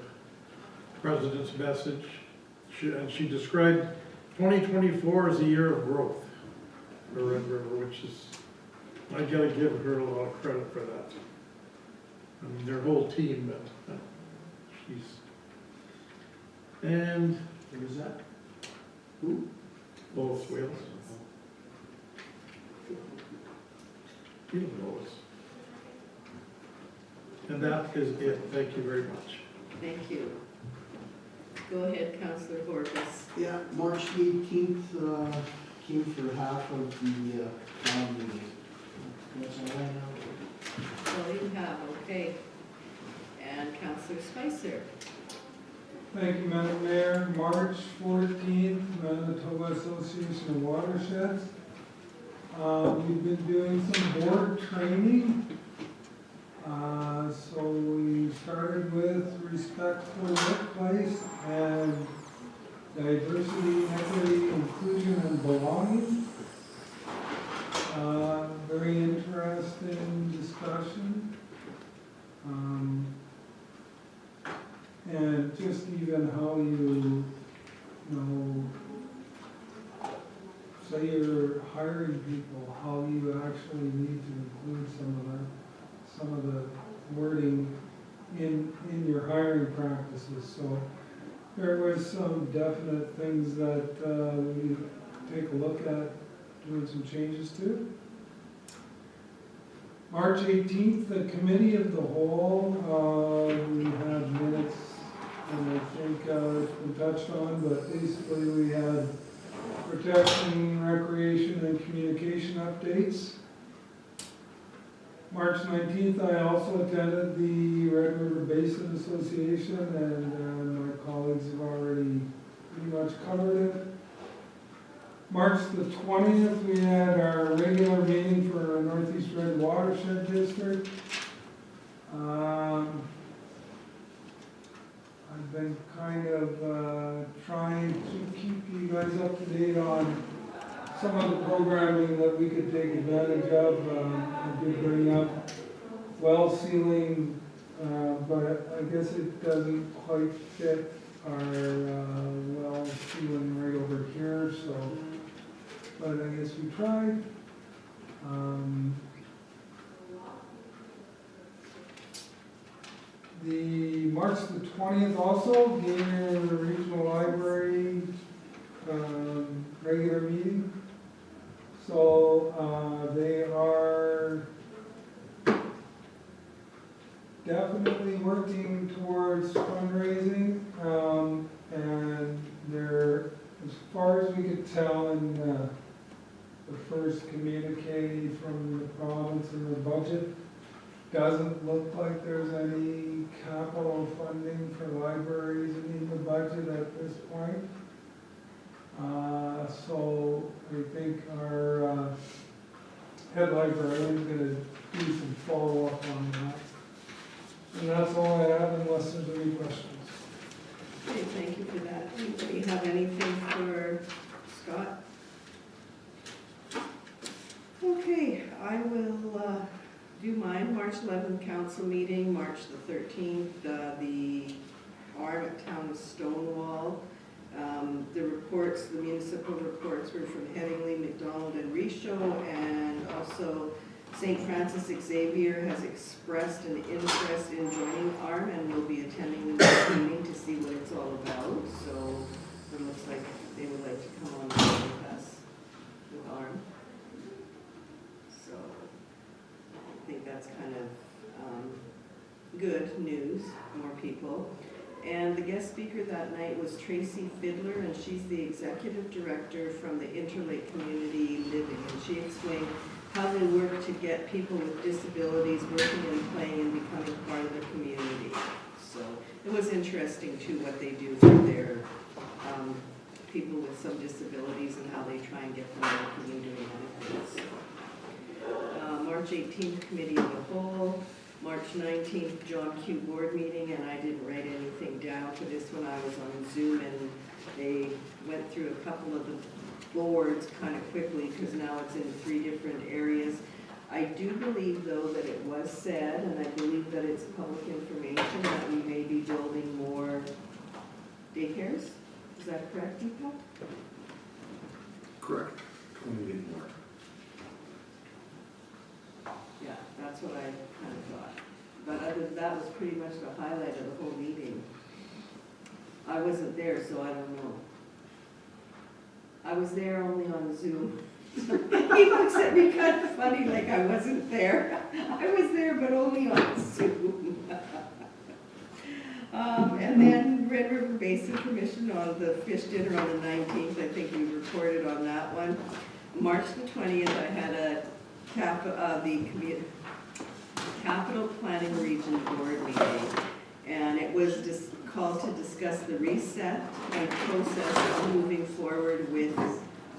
president's message, and she described 2024 as a year of growth for Red River, which is, I gotta give her a lot of credit for that. I mean, their whole team, and Who was that? Lois Wales. You know Lois. And that is it. Thank you very much. Thank you. Go ahead, Councillor Horvis. Yeah, March the 18th, came for half of the town meeting. That's all I know. All you have, okay. And Councillor Spicer. Thank you, Madam Mayor. March 14th, Manitoba Association of Watersheds. We've been doing some board training. So we started with respect for workplace and diversity, equity, inclusion, and belonging. Very interesting discussion. And just even how you know, say you're hiring people, how you actually need to include some of the wording in your hiring practices. So there was some definite things that we take a look at doing some changes to. March 18th, the Committee of the Whole, we had minutes, and I think it's been touched on, but basically we had protection, recreation, and communication updates. March 19th, I also attended the Red River Basin Association, and my colleagues have already pretty much covered it. March the 20th, we had our regular meeting for Northeast Red Watershed District. I've been kind of trying to keep you guys up to date on some of the programming that we could take advantage of. I did bring up well sealing, but I guess it doesn't quite fit our well sealing right over here, so, but I guess we tried. The March the 20th also, Gainer Regional Library regular meeting. So they are definitely working towards fundraising, and they're, as far as we could tell in the first communique from the province and the budget, doesn't look like there's any capital funding for libraries in the budget at this point. So I think our head librarian is going to do some follow-up on that. And that's all I have, unless there's any questions. Okay, thank you for that. Anybody have anything for Scott? Okay, I will do mine. March 11th council meeting, March the 13th, the ARM at Town of Stonewall. The reports, the municipal reports were from Headingley, McDonald, and Richaud, and also St. Francis Xavier has expressed an interest in joining ARM and will be attending the meeting to see what it's all about. So it looks like they would like to come on board with us, with ARM. So I think that's kind of good news, more people. And the guest speaker that night was Tracy Fiddler, and she's the executive director from the Interlake Community Living. And she explained how they work to get people with disabilities working and playing and becoming part of the community. So it was interesting too what they do for their people with some disabilities and how they try and get them in the community benefits. March 18th, Committee of the Whole. March 19th, John Q. Board meeting, and I didn't write anything down for this one. I was on Zoom, and they went through a couple of the boards kind of quickly, because now it's in 3 different areas. I do believe, though, that it was said, and I believe that it's public information, that we may be building more daycares. Is that correct, Deepak? Correct. 28 more. Yeah, that's what I kind of thought. But that was pretty much the highlight of the whole meeting. I wasn't there, so I don't know. I was there only on Zoom. He looks at me kind of funny like I wasn't there. I was there, but only on Zoom. And then Red River Basin Commission on the fish dinner on the 19th, I think we reported on that one. March the 20th, I had the Capital Planning Region Board meeting, and it was just called to discuss the reset and process of moving forward with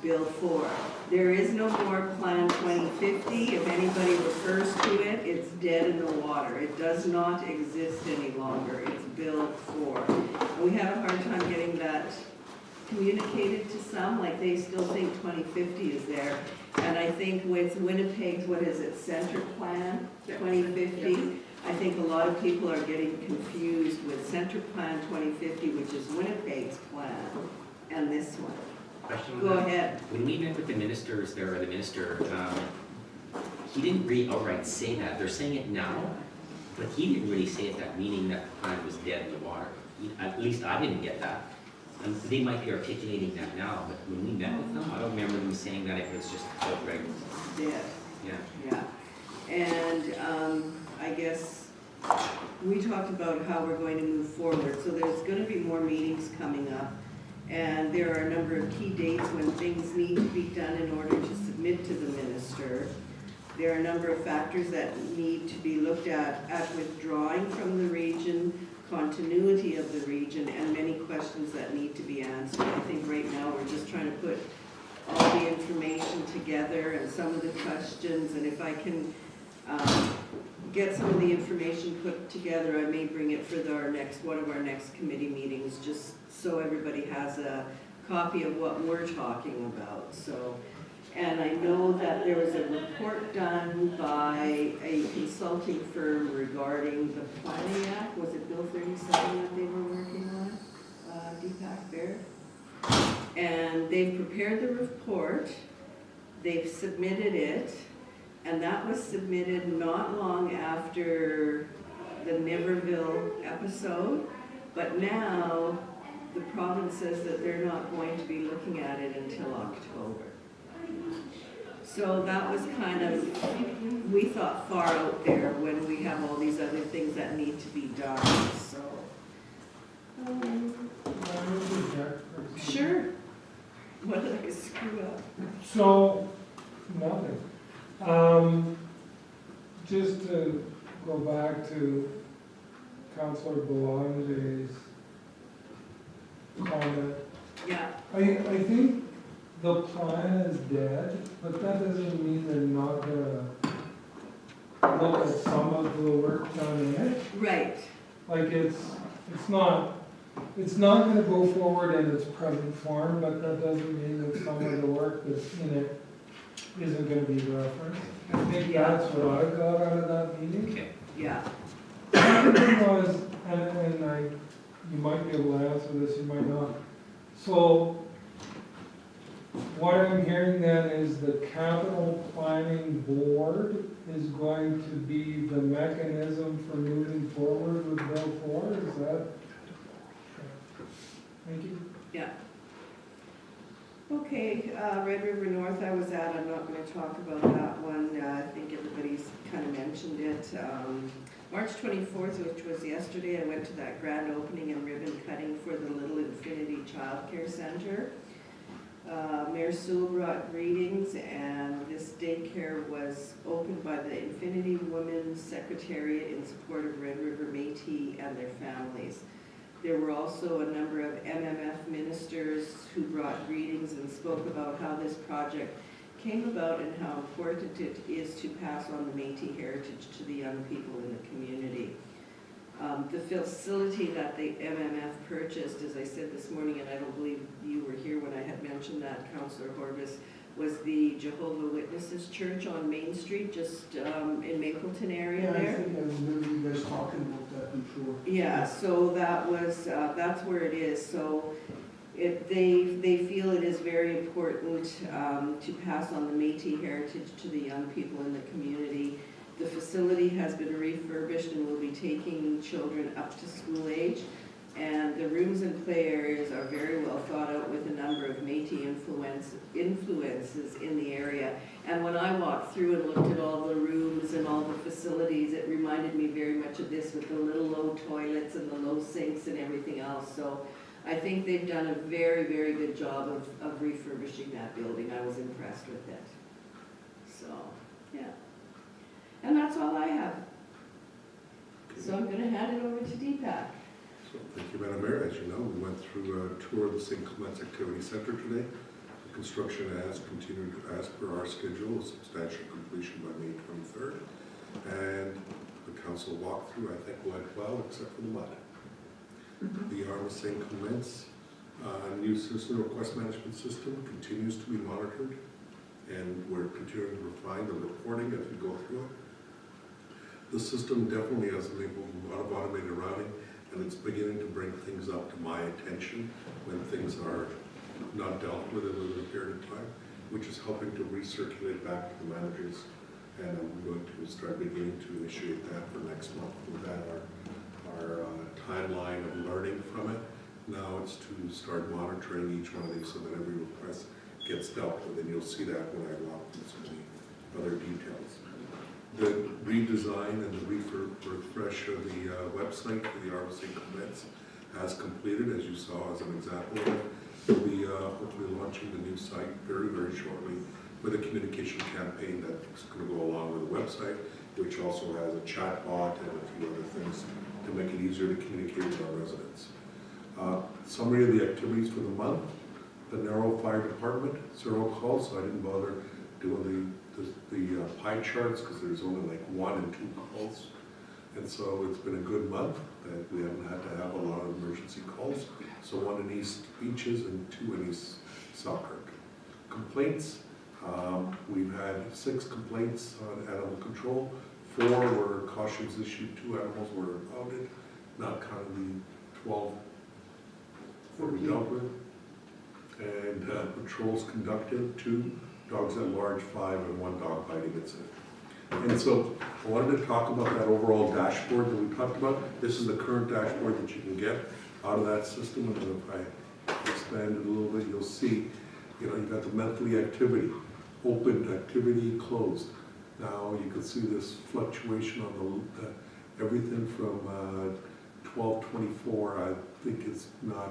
Bill 4. There is no more Plan 2050. If anybody refers to it, it's dead in the water. It does not exist any longer. It's Bill 4. And we have a hard time getting that communicated to some, like they still think 2050 is there. And I think with Winnipeg's, what is it, Center Plan 2050, I think a lot of people are getting confused with Center Plan 2050, which is Winnipeg's plan, and this one. Question on Go that? ahead. When we met with the ministers there, or the minister, he didn't really outright say that. They're saying it now, but he didn't really say at that meeting that the plan was dead in the water. At least I didn't get that. And they might be articulating that now, but when we met with them, I don't remember them saying that it was just outright. Dead. Yeah. Yeah. And I guess we talked about how we're going to move forward. So there's going to be more meetings coming up. And there are a number of key dates when things need to be done in order to submit to the minister. There are a number of factors that need to be looked at withdrawing from the region, continuity of the region, and many questions that need to be answered. I think right now we're just trying to put all the information together and some of the questions, and if I can get some of the information put together, I may bring it for one of our next committee meetings, just so everybody has a copy of what we're talking about. So, and I know that there was a report done by a consulting firm regarding the Planning Act. Was it Bill 37 that they were working on, Deepak Baird? And they've prepared the report, they've submitted it, and that was submitted not long after the Niverville episode, but now the province says that they're not going to be looking at it until October. So that was kind of, we thought, far out there when we have all these other things that need to be done, so. Sure. What did I screw up? So, nothing. Just to go back to Councillor Belange's comment. Yeah, I think the plan is dead, but that doesn't mean they're not gonna look at some of the work done in it. right, Like it's not gonna go forward in its present form, but that doesn't mean that some of the work that's in it isn't gonna be referenced. I think that's what I got out of that meeting. Okay. yeah. The other thing was, and you might be able to answer this, you might not. So, what I'm hearing then is the capital planning board is going to be the mechanism for moving forward with Bill 4, is that? Thank you. Yeah. Okay, Red River North I was at, I'm not gonna talk about that one, I think everybody's kind of mentioned it. March 24th, which was yesterday, I went to that grand opening and ribbon cutting for the Little Infinity Child Care Center. Mayor Sewell brought greetings, and this daycare was opened by the Infinity Women's Secretariat in support of Red River Métis and their families. There were also a number of MMF ministers who brought greetings and spoke about how this project came about and how important it is to pass on the Métis heritage to the young people in the community. The facility that the MMF purchased, as I said this morning, and I don't believe you were here when I had mentioned that, Councillor Horbis, was the Jehovah Witnesses Church on Main Street, just in Mapleton area Yeah, I there. think I remember you guys talking about that before. Yeah, so that was, that's where it is, so they feel it is very important to pass on the Métis heritage to the young people in the community. The facility has been refurbished and will be taking children up to school age, and the rooms and play areas are very well thought out with a number of Métis influences in the area. And when I walked through and looked at all the rooms and all the facilities, it reminded me very much of this with the little low toilets and the low sinks and everything else. So I think they've done a very, very good job of refurbishing that building. I was impressed with it. So, yeah. And that's all I have. So I'm gonna hand it over to Deepak. So, thank you, Madam Mayor. As you know, we went through a tour of the St. Clements Activity Center today. The construction has continued as per our schedule, substantial completion by May 23rd. And the council walkthrough, I think, went well, except for the mud. The Arma St. Clements new citizen request management system continues to be monitored, and we're continuing to refine the reporting as we go through it. The system definitely has enabled a lot of automated routing, and it's beginning to bring things up to my attention when things are not dealt with within a period of time, which is helping to recirculate back to the managers. And I'm going to start beginning to initiate that for next month. With that, our timeline of learning from it. Now it's to start monitoring each one of these so that every request gets dealt with, and you'll see that when I walk through some of the other details. The redesign and the refresh of the website for the Arma St. Clements has completed, as you saw as an example of it. We'll be hopefully launching the new site very, very shortly with a communication campaign that's going to go along with the website, which also has a chat bot and a few other things to make it easier to communicate with our residents. Summary of the activities for the month: the Narrow Fire Department, 0 calls, so I didn't bother doing the pie charts because there's only like 1 and 2 calls. And so it's been a good month that we haven't had to have a lot of emergency calls. So 1 in East Beaches and 2 in East Selkirk. Complaints, we've had 6 complaints on animal control. 4 were cautions issued, 2 animals were impounded, not counting the 12 that we dealt with. And patrols conducted, 2 dogs at large, 5, and 1 dog biting incident. And so I wanted to talk about that overall dashboard that we talked about. This is the current dashboard that you can get out of that system. And then if I expand it a little bit, you'll see, you've got the monthly activity, opened activity, closed. Now you can see this fluctuation on the everything from 12/24. I think it's not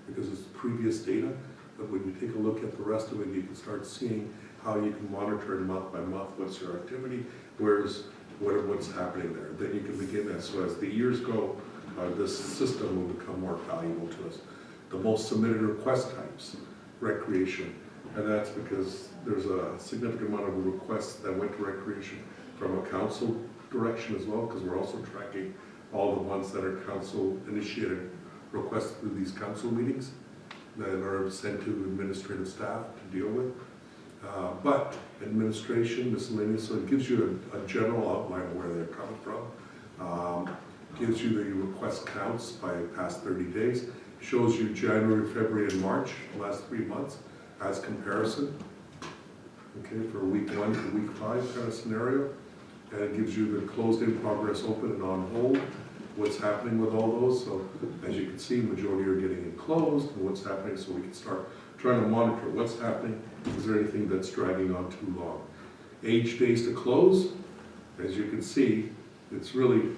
because it's previous data, but when you take a look at the rest of it, you can start seeing how you can monitor it month by month, what's your activity, what's happening there. Then you can begin that. So as the years go, this system will become more valuable to us. The most submitted request types, recreation, and that's because there's a significant amount of requests that went to recreation from a council direction as well, because we're also tracking all the ones that are council initiated requests through these council meetings that are sent to administrative staff to deal with. But administration, miscellaneous, so it gives you a general outline of where they're coming from. Gives you the request counts by past 30 days. Shows you January, February, and March, the last 3 months, as comparison. Okay, for week 1 to week 5 kind of scenario. And it gives you the closed in progress, open, and on hold. What's happening with all those. So as you can see, majority are getting it closed, and what's happening, so we can start trying to monitor what's happening. Is there anything that's dragging on too long? Age days to close, as you can see, it's really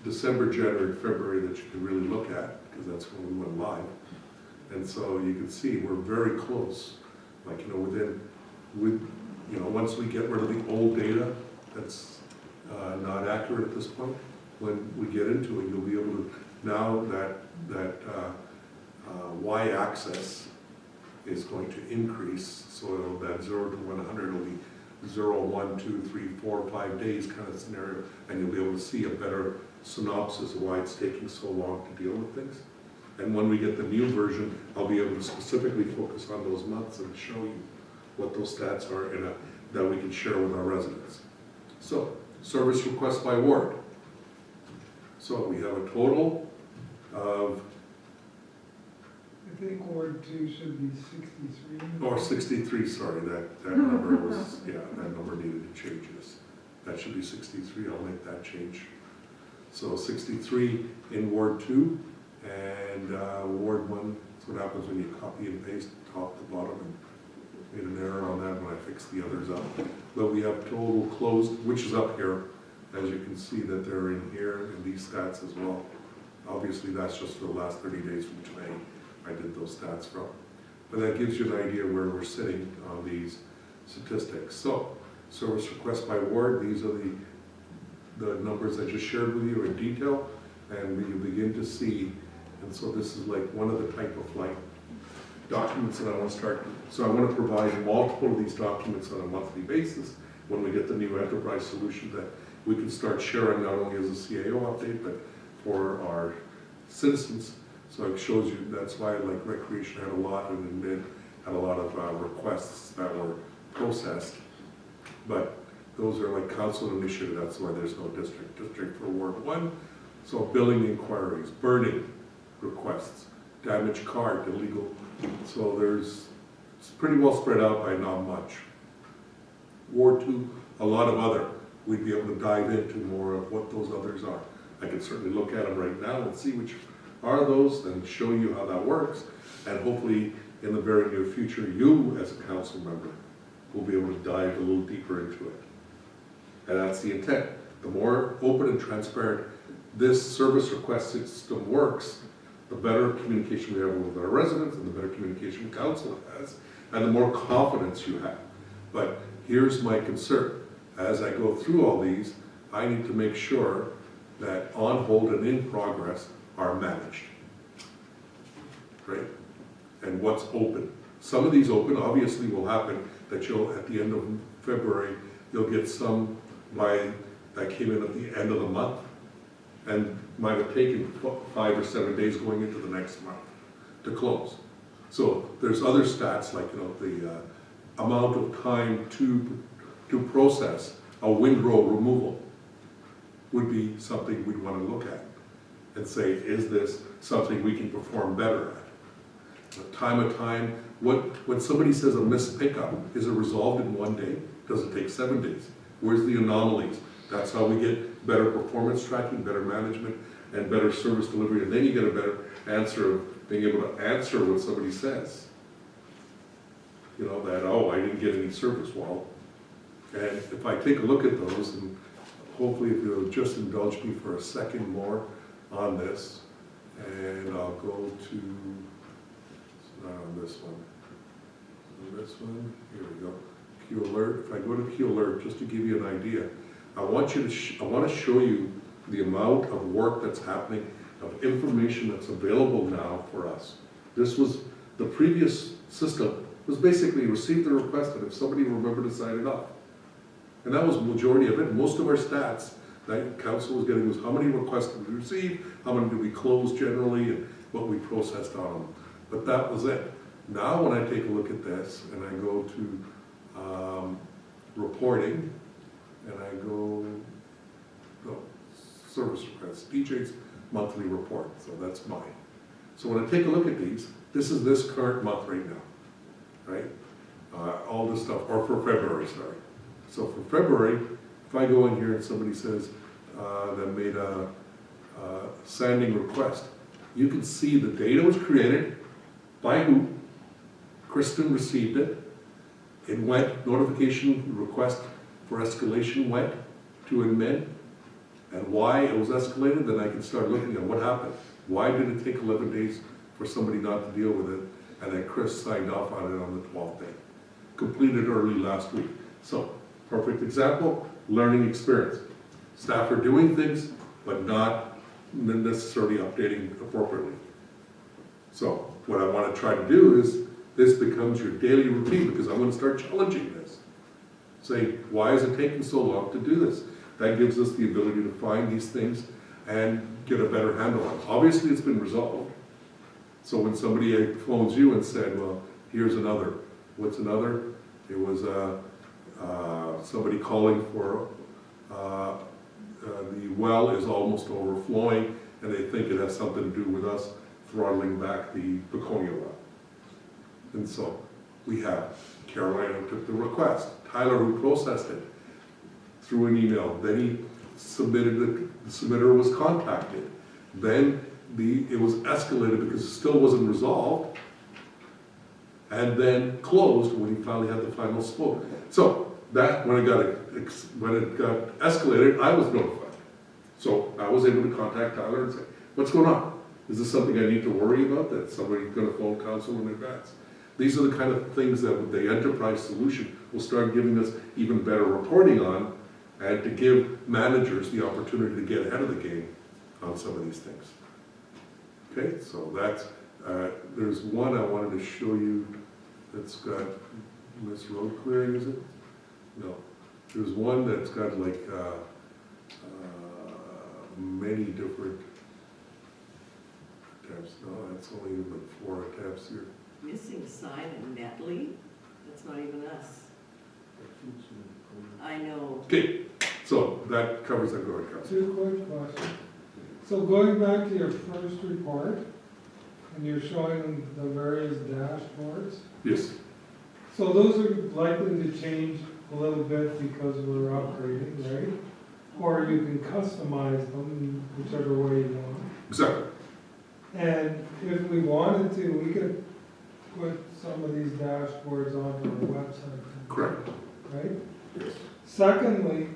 December, January, February that you can really look at, because that's when we went live. And so you can see we're very close. Like, once we get rid of the old data that's not accurate at this point, when we get into it, you'll be able to, now that y-axis is going to increase, so that 0 to 100 will be 0, 1, 2, 3, 4, 5 days kind of scenario, and you'll be able to see a better synopsis of why it's taking so long to deal with things. And when we get the new version, I'll be able to specifically focus on those months and show you what those stats are that we can share with our residents. So, service requests by ward. So we have a total of, I think Ward 2 should be 63. or 63, sorry, that number was, yeah, that number needed to change this. That should be 63, I'll make that change. So 63 in Ward 2, and Ward 1, that's what happens when you copy and paste top to bottom, and made an error on that when I fixed the others up. But we have total closed, which is up here, as you can see that they're in here, in these stats as well. Obviously, that's just for the last 30 days from May, I did those stats from. But that gives you an idea where we're sitting on these statistics. So, service requests by ward, these are the numbers I just shared with you in detail, and you begin to see, and so this is like one of the type of like documents that I want to start. So I want to provide multiple of these documents on a monthly basis when we get the new enterprise solution that we can start sharing not only as a CAO update, but for our citizens. So it shows you, that's why like recreation had a lot, and then had a lot of requests that were processed. But those are like council initiative, that's why there's no district. District for Ward 1, so billing inquiries, burning requests, damaged cart, illegal. So it's pretty well spread out by not much. Ward 2, a lot of other. We'd be able to dive into more of what those others are. I can certainly look at them right now and see which are those and show you how that works. And hopefully in the very near future, you as a council member will be able to dive a little deeper into it. And that's the intent. The more open and transparent this service request system works, the better communication we have with our residents and the better communication council has, and the more confidence you have. But here's my concern. As I go through all these, I need to make sure that on hold and in progress are managed, right? And what's open. Some of these open obviously will happen that you'll, at the end of February, you'll get some that came in at the end of the month and might have taken 5 or 7 days going into the next month to close. So there's other stats like, you know, the amount of time to process a windrow removal would be something we'd want to look at and say, is this something we can perform better at? Time of time, when somebody says a missed pickup, is it resolved in 1 day? Does it take 7 days? Where's the anomalies? That's how we get better performance tracking, better management, and better service delivery, and then you get a better answer of being able to answer what somebody says. You know, that, oh, I didn't get any service, well, and if I take a look at those, and hopefully if you'll just indulge me for a second more on this, and I'll go to, it's not on this one, on this one, here we go, Q Alert. If I go to Q Alert, just to give you an idea, I want to show you the amount of work that's happening, of information that's available now for us. This was, the previous system was basically receive the request, and if somebody remembered to sign it off. And that was the majority of it. Most of our stats that council was getting was how many requests did we receive, how many did we close generally, and what we processed on them. But that was it. Now when I take a look at this, and I go to reporting, and I go, no, service requests, DJ's monthly report, so that's mine. So when I take a look at these, this is this current month right now, right? All this stuff, or for February, sorry. So for February, if I go in here and somebody says that made a sanding request, you can see the data was created, by who, Kristen received it, it went, notification request for escalation went to admin, and why it was escalated, then I can start looking at what happened. Why did it take 11 days for somebody not to deal with it, and then Chris signed off on it on the 12th day. Completed early last week. So, perfect example, learning experience. Staff are doing things, but not necessarily updating appropriately. So, what I want to try to do is, this becomes your daily routine, because I'm going to start challenging this. Say, why is it taking so long to do this? That gives us the ability to find these things and get a better handle on it. Obviously, it's been resolved. So when somebody phones you and said, well, here's another, what's another? It was somebody calling for, the well is almost overflowing, and they think it has something to do with us throttling back the Baconia well. And so we have Carolina who took the request, Tyler who processed it through an email, then he submitted, the submitter was contacted, then it was escalated because it still wasn't resolved, and then closed when he finally had the final spoke. So that, when it got escalated, I was notified. So I was able to contact Tyler and say, what's going on? Is this something I need to worry about, that somebody's gonna phone council in advance? These are the kind of things that the enterprise solution will start giving us even better reporting on, and to give managers the opportunity to get ahead of the game on some of these things. Okay, so that's, there's one I wanted to show you that's got, this road clearing, is it? No. There's one that's got like many different attempts. No, that's only even 4 attempts here. Missing sign in Netley, that's not even us. I know. Okay, so that covers that. Go ahead, Councilor. 2 quick questions. So going back to your first report, and you're showing the various dashboards, Yes, so those are likely to change a little bit because we're upgrading, right? Or you can customize them whichever way you want. exactly. And if we wanted to, we could put some of these dashboards onto our website. Correct. Right? Yes. Secondly,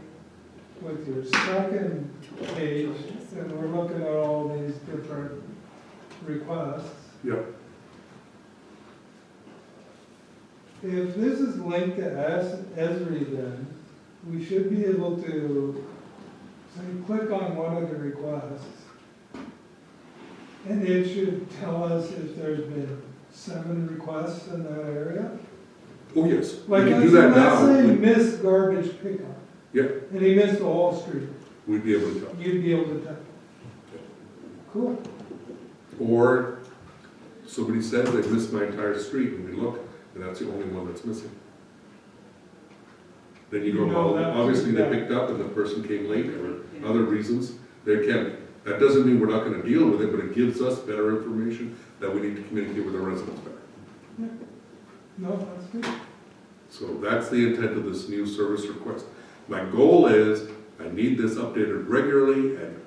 with your second page, and we're looking at all these different requests. Yep. If this is linked to Esri, then we should be able to say, click on one of the requests, and it should tell us if there's been 7 requests in that area. Oh, yes. Like, We can do that let's say he now. missed garbage pickup, Yeah, and he missed the whole street, we'd be able to tell. you'd be able to tell. Cool. Or somebody says they missed my entire street, and we look, and that's the only one that's missing. Then you go, You know well, that- obviously they yeah. picked up and the person came late, or other reasons. They can, that doesn't mean we're not gonna deal with it, but it gives us better information that we need to communicate with the residents better. No, that's good. So that's the intent of this new service request. My goal is, I need this updated regularly and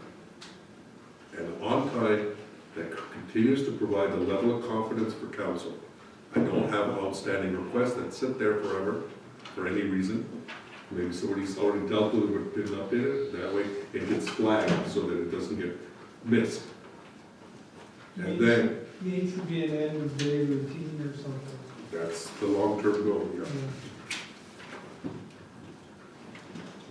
on time, that continues to provide the level of confidence for council. I don't have outstanding requests that sit there forever, for any reason. Maybe somebody's already dealt with it but didn't update it, that way it gets flagged so that it doesn't get missed. And then, Needs to be an end of day routine or something. that's the long-term goal, yeah.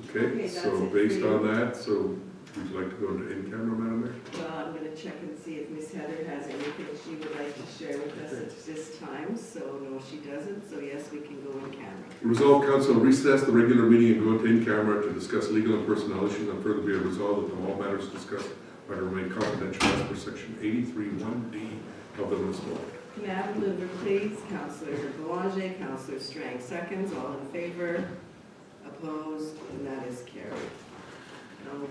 Okay, Okay, that's so it for based you. on that, so would you like to go into in-camera, Madam Mayor? Well, I'm gonna check and see if Miss Heather has anything she would like to share with us at this time, so no, she doesn't, so yes, we can go in camera. Resolve council recess the regular meeting and go into in-camera to discuss legal and personnel issues, and further be resolved that all matters discussed are to remain confidential as per section 83(1)D of the municipal code. Madam Mover, please. Councillor Boulanger, Councillor Strang seconds, all in favor, opposed, and that is carried.